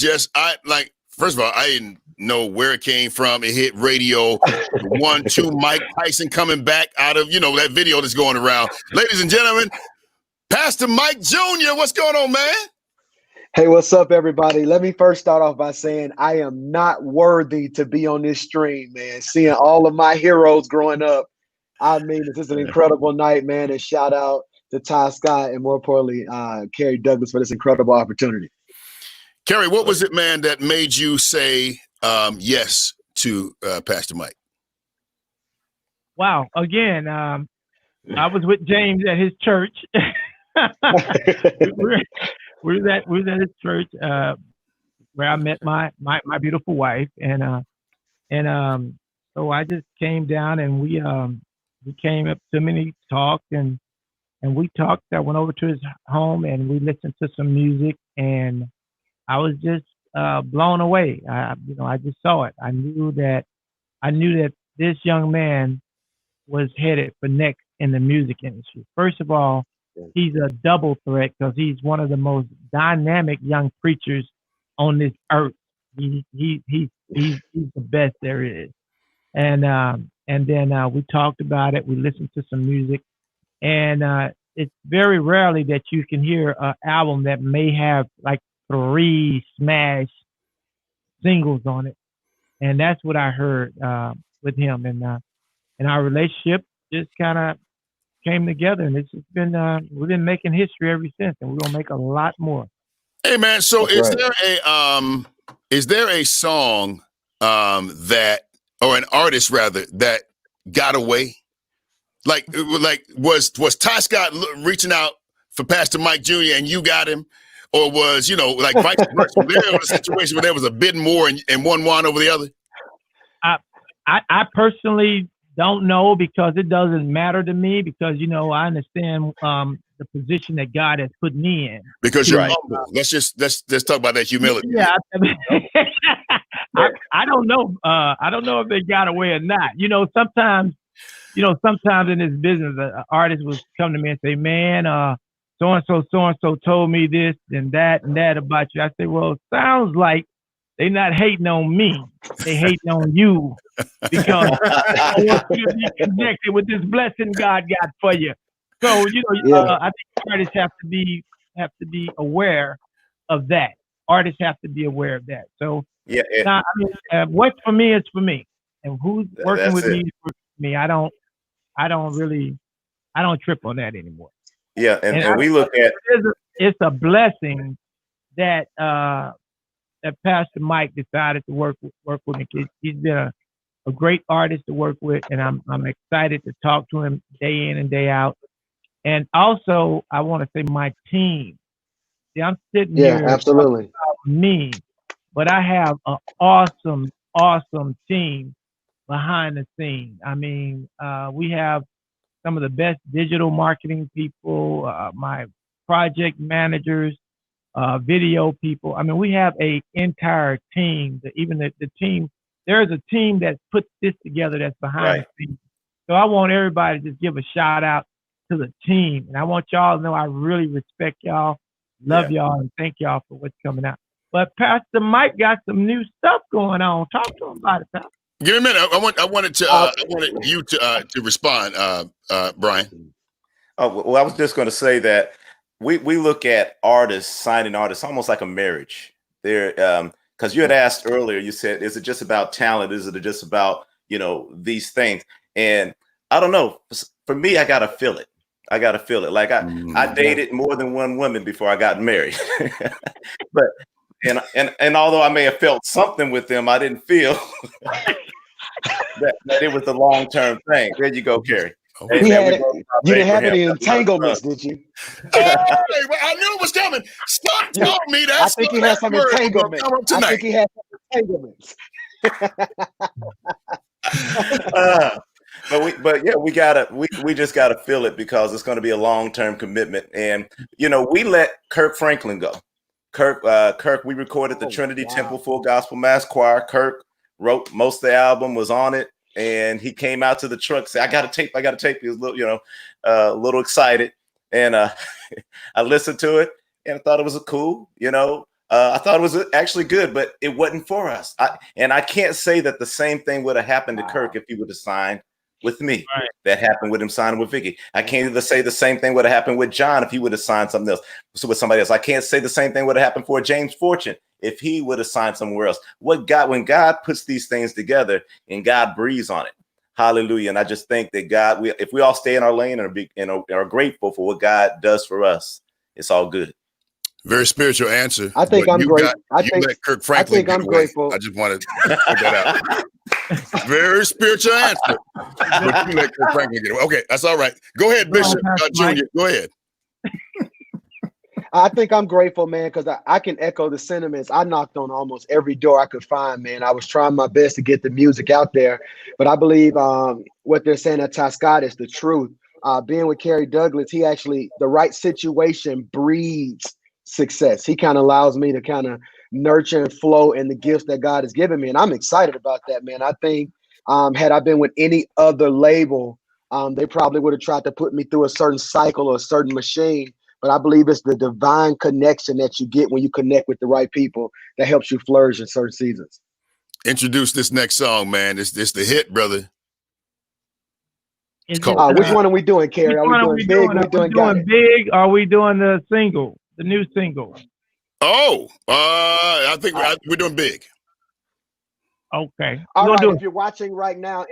first of all, I didn't know where it came from. It hit radio. 1-2 Mike Tyson coming back out of, that video that's going around. Ladies and gentlemen, Pastor Mike Jr., what's going on, man? Hey, what's up, everybody? Let me first start off by saying I am not worthy to be on this stream, man. Seeing all of my heroes growing up, I mean, this is an incredible night, man, and shout out to Tyscot and more importantly, Kerry Douglas for this incredible opportunity. Kerry, what was it, man, that made you say yes to Pastor Mike? Wow. Again, I was with James at his church. we was at his church where I met my beautiful wife, and so I just came down and we came up to him and he talked and we talked. I went over to his home and we listened to some music, and I was just blown away. I just saw it. I knew that this young man was headed for next in the music industry. First of all, he's a double threat because he's one of the most dynamic young preachers on this earth. He's the best there is. And then we talked about it. We listened to some music, and it's very rarely that you can hear an album that may have like 3 smash singles on it, and that's what I heard with him. And our relationship just kind of came together, and it's just been we've been making history ever since, and we're gonna make a lot more. Hey man, so That's is there a song that, or an artist rather, that got away? Like was Tyscot reaching out for Pastor Mike Jr. and you got him, or was like vice versa? There was a situation where there was a bit more and one won over the other. I personally don't know, because it doesn't matter to me, because I understand the position that God has put me in. Because you're humble. Let's talk about that humility. Yeah, I don't know. I don't know if they got away or not. Sometimes in this business, an artist will come to me and say, "Man, so and so told me this and that about you." I say, "Well, it sounds like they're not hating on me. They hating on you, because I want you to be connected with this blessing God got for you." So I think artists have to be aware of that. Artists have to be aware of that. So now, what's for me is for me, and who's working with me is for me. I don't trip on that anymore. Yeah, and we look at it's a blessing that that Pastor Mike decided to work with me. He's been a great artist to work with, and I'm excited to talk to him day in and day out. And also, I want to say my team. See, I'm sitting here absolutely about me, but I have an awesome team behind the scenes. I mean, we have some of the best digital marketing people, my project managers, video people. I mean, we have an entire team. Even the team, there's a team that puts this together that's behind the scenes. So I want everybody to just give a shout out to the team. And I want y'all to know I really respect y'all, love y'all, and thank y'all for what's coming out. But Pastor Mike got some new stuff going on. Talk to him about it, pal. Give me a minute. I wanted you to respond, Brian. Oh, well, I was just going to say that we look at signing artists almost like a marriage. They're because you had asked earlier, you said, is it just about talent? Is it just about these things? And I don't know. For me, I gotta feel it. Like I dated more than one woman before I got married. But and although I may have felt something with them, I didn't feel that it was the long-term thing. There you go, Kerry. You didn't have any entanglements, did you? Hey, I knew it was coming. Stop telling me that. I think he has some entanglements. I think he has some entanglements. We just gotta feel it, because it's going to be a long-term commitment. And we let Kirk Franklin go. Kirk, we recorded the Trinity Temple Full Gospel Mass Choir. Kirk wrote most of the album, was on it, and he came out to the truck, said, I got a tape. He was a little excited, and I listened to it and I thought it was cool. I thought it was actually good, but it wasn't for us. I can't say that the same thing would have happened to Kirk if he would have signed with me. Right. That happened with him signing with Vicky. I can't either say the same thing would have happened with John if he would have signed something else. So with somebody else, I can't say the same thing would have happened for James Fortune if he would have signed somewhere else. When God puts these things together and God breathes on it, Hallelujah. And I just think that God, if we all stay in our lane and are grateful for what God does for us, it's all good. Very spiritual answer. I think I'm grateful. You let Kirk Franklin get away. Grateful. I just wanted to put that out. Very spiritual answer. But you let Kirk Franklin get away. Okay, that's all right. Go ahead, Bishop Junior. Go ahead. I think I'm grateful, man, because I can echo the sentiments. I knocked on almost every door I could find, man. I was trying my best to get the music out there, but I believe what they're saying at Tyscot is the truth. Being with Kerry Douglas, he actually, the right situation breeds success. He kind of allows me to kind of nurture and flow in the gifts that God has given me, and I'm excited about that, man. I think had I been with any other label, they probably would have tried to put me through a certain cycle or a certain machine. But I believe it's the divine connection that you get when you connect with the right people that helps you flourish in certain seasons. Introduce this next song, man. It's the hit, brother. Which one are we doing, Kerry? Are we doing big? Are we doing big? Are we doing the single, the new single? Oh, I think we're doing big. Okay. All right. If you're watching right now,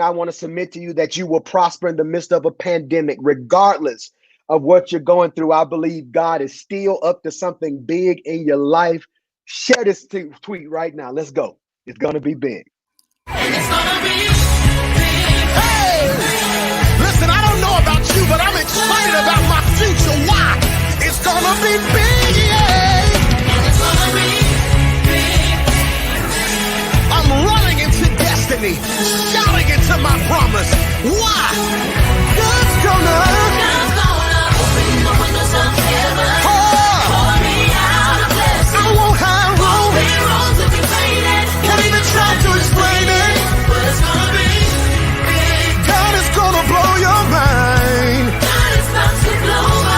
I want to submit to you that you will prosper in the midst of a pandemic, regardless of what you're going through. I believe God is still up to something big in your life. Share this tweet right now. Let's go. It's going to be big. It's gonna be big. Hey, listen, I don't know about you, but I'm excited about my future. Why? It's gonna be big, yeah. And it's gonna be big. I'm running into destiny, shouting into my promise. Why? God's gonna open the windows of heaven. Pour me out a blessing. I won't have room. To be faded. Can't even try to explain it. But it's gonna be big. God is gonna blow your mind. God is about to blow my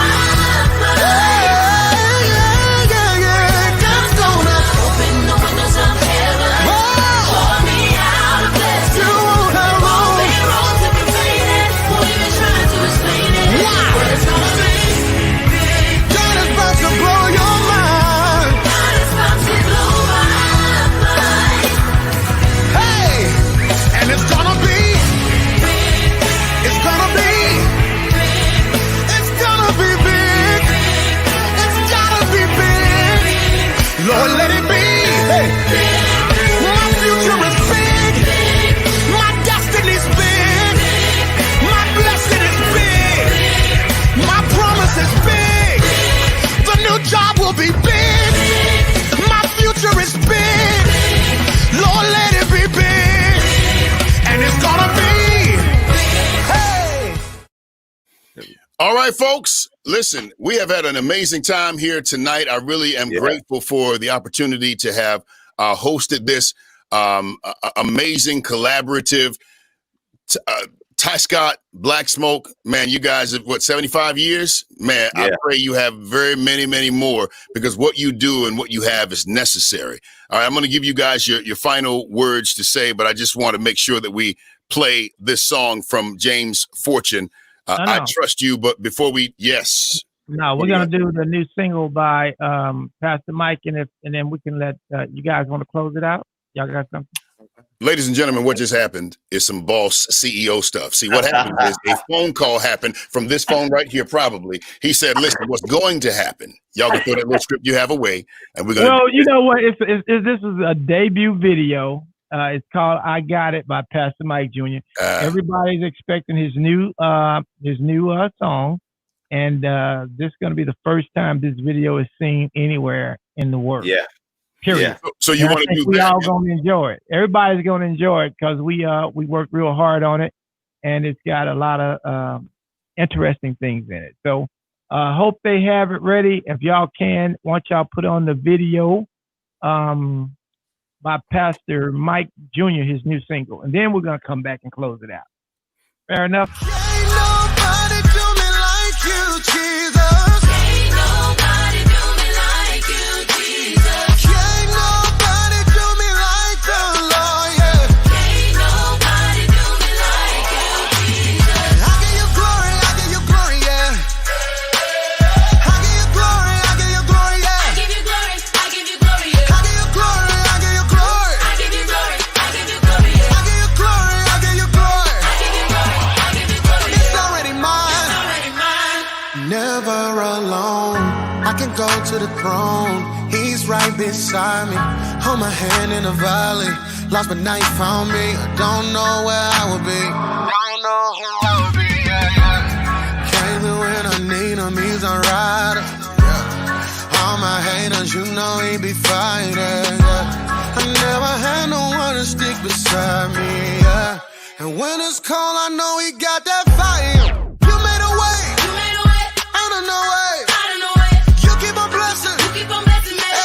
mind. Yeah. God's gonna open the windows of heaven. Pour me out a blessing. You won't have room. To be faded. Won't even try to explain it. Why? But it's gonna be big. God is about to blow your mind. God is about to blow my mind. Hey, and it's gonna be big. It's gonna be big. It's gonna be big. It's gotta be big. Lord, let it be. Hey. My future is big. My destiny's big. My blessing is big. My promise is big. The new job will be big. My future is big. Lord, let it be big. And it's gonna be. Hey. All right, folks. Listen, we have had an amazing time here tonight. I really am grateful for the opportunity to have hosted this amazing collaborative Tyscot, Blacksmoke. Man, you guys have, 75 years? Man, I pray you have very many more, because what you do and what you have is necessary. All right, I'm going to give you guys your final words to say, but I just want to make sure that we play this song from James Fortune. I trust you, but before we, No, we're gonna do the new single by Pastor Mike, and then we can let you guys want to close it out. Y'all got something? Ladies and gentlemen, what just happened is some boss CEO stuff. See, what happened is a phone call happened from this phone right here, probably. He said, listen, what's going to happen? Y'all can throw that little script you have away, and we're going to... Well, you know what? This is a debut video. It's called I Got It by Pastor Mike Jr. Everybody's expecting his new song, and this is going to be the first time this video is seen anywhere in the world. Yeah. Period. Yeah. So you want to do that? We all going to enjoy it. Everybody's going to enjoy it because we worked real hard on it, and it's got a lot of interesting things in it. So hope they have it ready. If y'all can, once y'all put on the video by Pastor Mike Jr., his new single, and then we're going to come back and close it out. Fair enough? Ain't nobody do me like you, Jesus. Ain't nobody do me like you, Jesus. Ain't nobody do me like the Lord, yeah. Ain't nobody do me like you, Jesus. I give you glory, yeah. I give you glory, yeah. I give you glory, yeah. I give you glory, yeah. I give you glory, yeah. I give you glory, yeah. I give you glory, yeah. I give you the throne. He's right beside me. Hold my hand in the valley. Lost but now you found me. I don't know where I would be. Don't know who I would be. Came through when I need him. He's a rider. All my haters, you know he be fighting. I never had no one to stick beside me. And when it's cold, I know he got that fire. You made a way. Out of no way. You keep on blessing. Me.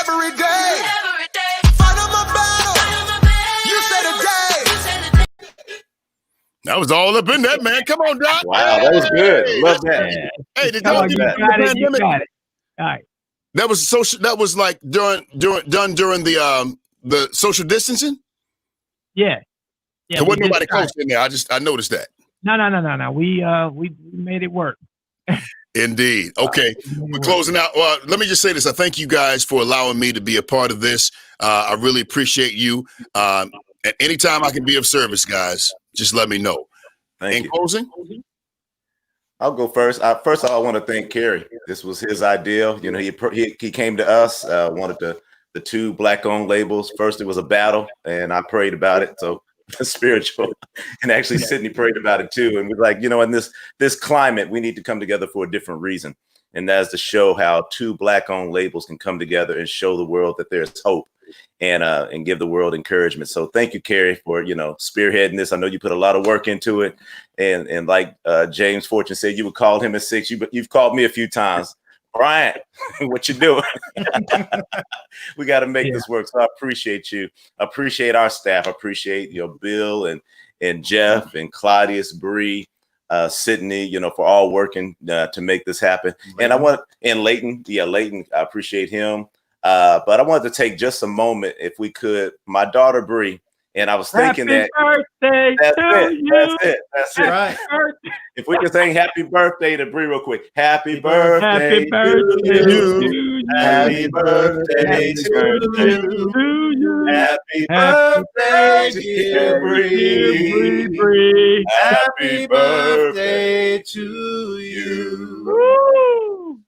Every day. Fight on my battle. You say the day. That was all up in that, man. Come on, Doc. Wow, that was good. Love that. Hey, did y'all get the pandemic? Got it. All right. That was social. That was like done during the social distancing. Yeah. There wasn't nobody close in there. I noticed that. No. We made it work. Indeed. Okay. We're closing out. Well, let me just say this. I thank you guys for allowing me to be a part of this. I really appreciate you. And anytime I can be of service, guys, just let me know. Thank you. Closing? I'll go first. First of all, I want to thank Kerry. This was his idea. You know, he came to us, wanted the 2 Black-owned labels. First, it was a battle, and I prayed about it. So spiritual, and actually Sydney prayed about it too. And we're like, you know, in this climate, we need to come together for a different reason, and that's to show how 2 Black-owned labels can come together and show the world that there's hope, and give the world encouragement. So thank you, Kerry, for spearheading this. I know you put a lot of work into it, and like James Fortune said, you would call him at 6. You've called me a few times. Brian, what you doing? We got to make this work. So I appreciate you. I appreciate our staff. I appreciate Bill and Jeff and Claudius, Bree, Sydney, for all working to make this happen. And Leighton, Leighton, I appreciate him. But I wanted to take just a moment, if we could, my daughter Bree. And I was thinking Happy birthday to you. That's it. Right. If we could sing happy birthday to Bree real quick. Happy birthday to you. Happy birthday to you. Happy birthday, dear Bree. Happy birthday to you.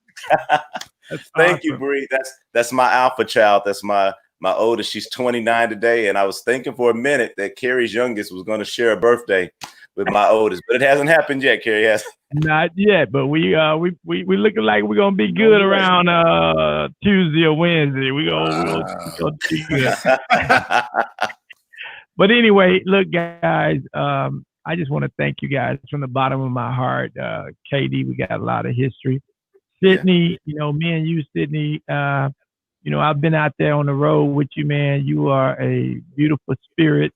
Thank you, Bree. That's my alpha child. That's my oldest. She's 29 today, and I was thinking for a minute that Kerry's youngest was going to share a birthday with my oldest, but it hasn't happened yet. Kerry has not yet, but we looking like we're gonna be good around Tuesday or Wednesday. We gonna be good. But anyway, look, guys, I just want to thank you guys from the bottom of my heart. KD, we got a lot of history. Sydney, me and you, Sydney. I've been out there on the road with you, man. You are a beautiful spirit.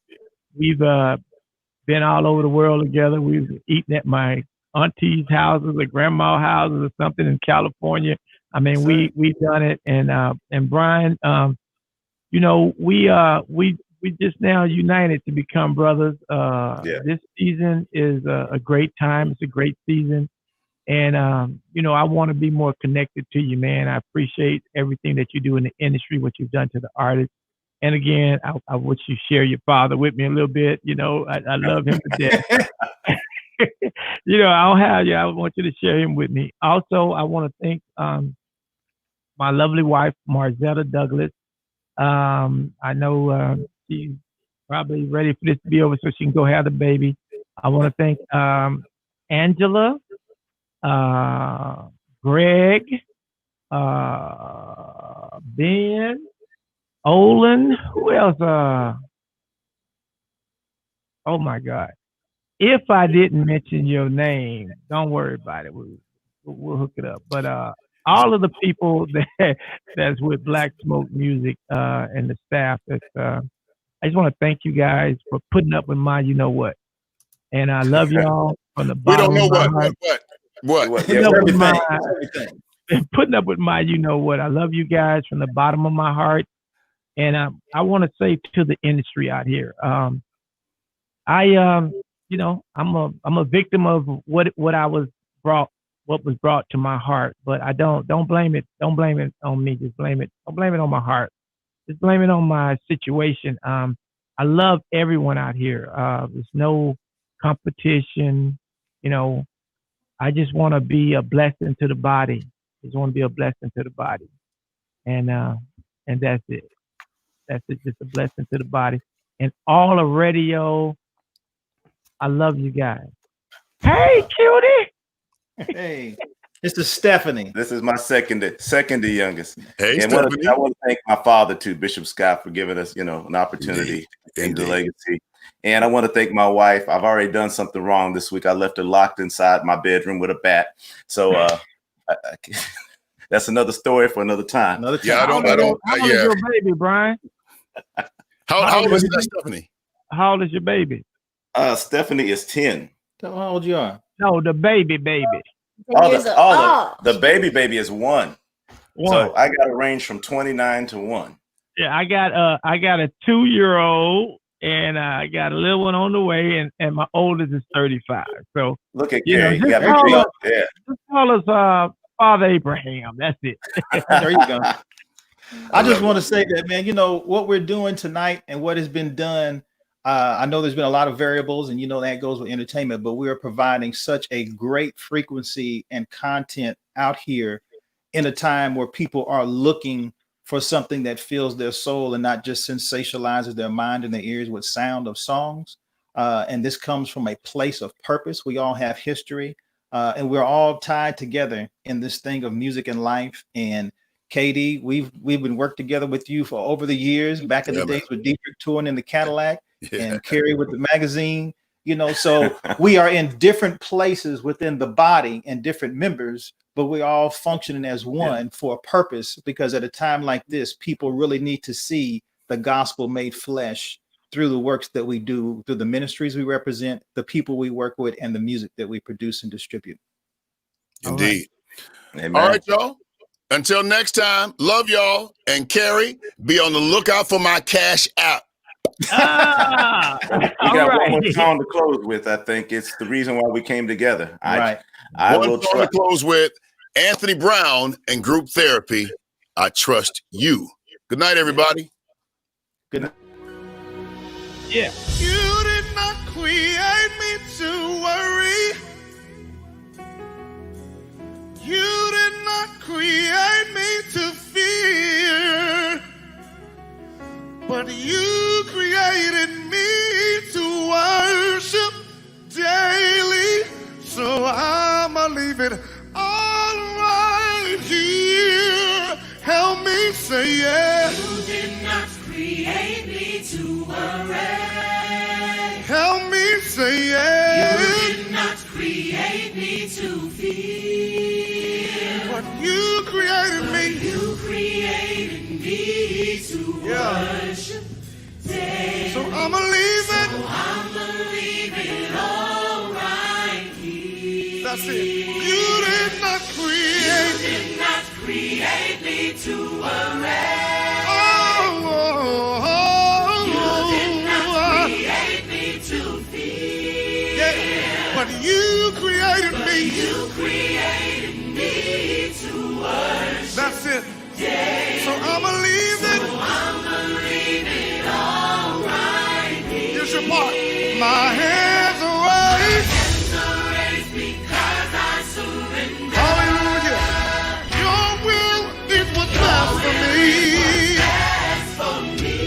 We've been all over the world together. We've eaten at my auntie's houses or grandma's houses or something in California. I mean, we've done it. And Brian, we just now united to become brothers. This season is a great time. It's a great season. And, I want to be more connected to you, man. I appreciate everything that you do in the industry, what you've done to the artists. And again, I wish you share your father with me a little bit. I love him to death. I'll have you. I want you to share him with me. Also, I want to thank my lovely wife, Marzetta Douglas. I know she's probably ready for this to be over so she can go have the baby. I want to thank Angela, Greg, Ben, Olin, who else? Oh my God. If I didn't mention your name, don't worry about it. We'll hook it up. But all of the people that's with Blacksmoke Music and the staff, I just want to thank you guys for putting up with my what. And I love y'all from the bottom of my heart. What? Putting up with my what. I love you guys from the bottom of my heart. And I want to say to the industry out here, I'm a victim of what was brought to my heart. But I don't blame it. Don't blame it on me. Just blame it. Don't blame it on my heart. Just blame it on my situation. I love everyone out here. There's no competition. I just want to be a blessing to the body. I just want to be a blessing to the body. and that's it. That's it. Just a blessing to the body and all of radio. I love you guys. Hey, cutie. Hey, this is Stephanie. This is my second youngest. Hey, and Stephanie. I want to thank my father too, Bishop Scott, for giving us, an opportunity in the legacy. And I want to thank my wife. I've already done something wrong this week. I left her locked inside my bedroom with a bat. So that's another story for another time. Yeah, How old is your baby, Brian? How old is that, Stephanie? How old is your baby? Stephanie is 10. How old you are? No, the baby. The baby is 1. So I got a range from 29 to 1. Yeah, I got a 2-year-old and I got a little one on the way, and my oldest is 35. So look at Kerry. Just call us Father Abraham. That's it. There you go. I just want to say that, man, what we're doing tonight and what has been done. I know there's been a lot of variables, and that goes with entertainment, but we are providing such a great frequency and content out here in a time where people are looking for something that fills their soul and not just sensationalizes their mind and their ears with sound of songs. And this comes from a place of purpose. We all have history, and we're all tied together in this thing of music and life. And KD, we've been working together with you for over the years, back in the days with Dietrich touring in the Cadillac and Kerry with the magazine, so we are in different places within the body and different members, but we're all functioning as one for a purpose, because at a time like this, people really need to see the gospel made flesh through the works that we do, through the ministries we represent, the people we work with, and the music that we produce and distribute. Indeed. All right, y'all. Until next time, love y'all. And Kerry, be on the lookout for my Cash App. We got one more song to close with. I think it's the reason why we came together. I will try to close with Anthony Brown and Group Therapy. I trust you. Good night, everybody. Good night. Yeah. You did not create me to worry. You did not create me to fear. But you created me to worship daily. So I'ma leave it all right here. Help me say yeah. You did not create me to worry. Help me say yeah. You did not create me to fear. But you created me. You created me to worship daily. So I'ma leave it. So I'ma leave it all right here. That's it. You did not create. You did not create me to worry. You did not create me to fear. Yeah. But you created me. You created me to worship. That's it. Daily. So I'ma leave it. So I'ma leave it all right here. Here's your part. My hands are raised. My hands are raised because I surrender. Hallelujah. Your will is what's best for me. Best for me.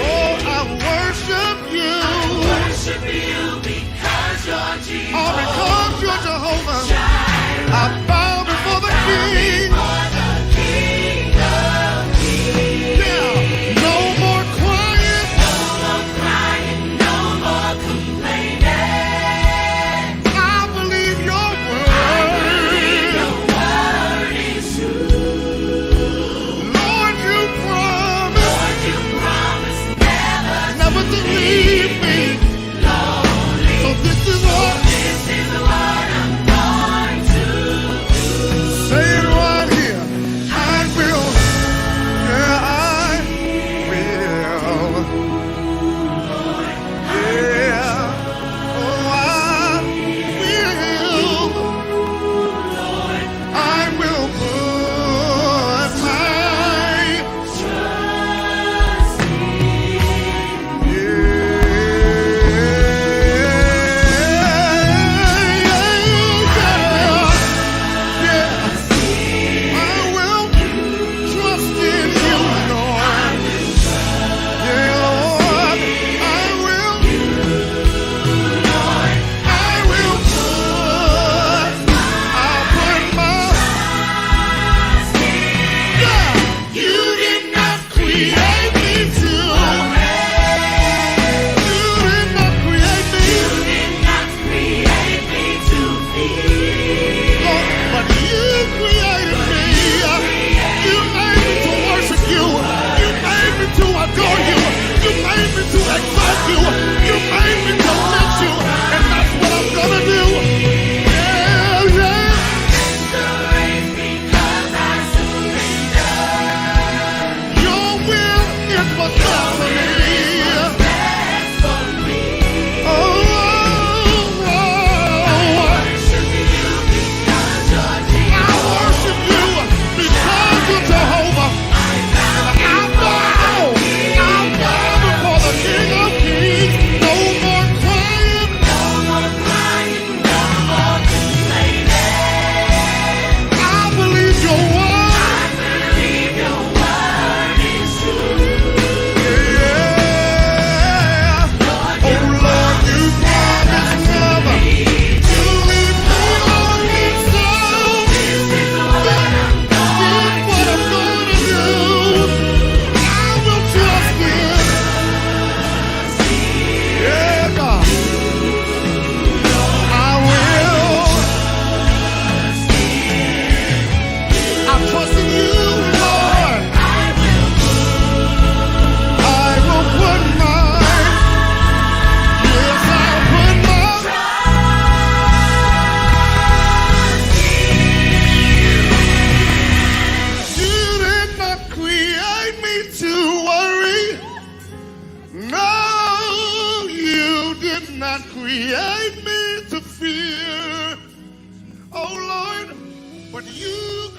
Oh, I worship you. I worship you because you're Jehovah. Oh, because you're Jehovah. not create me to fear. Oh Lord, but you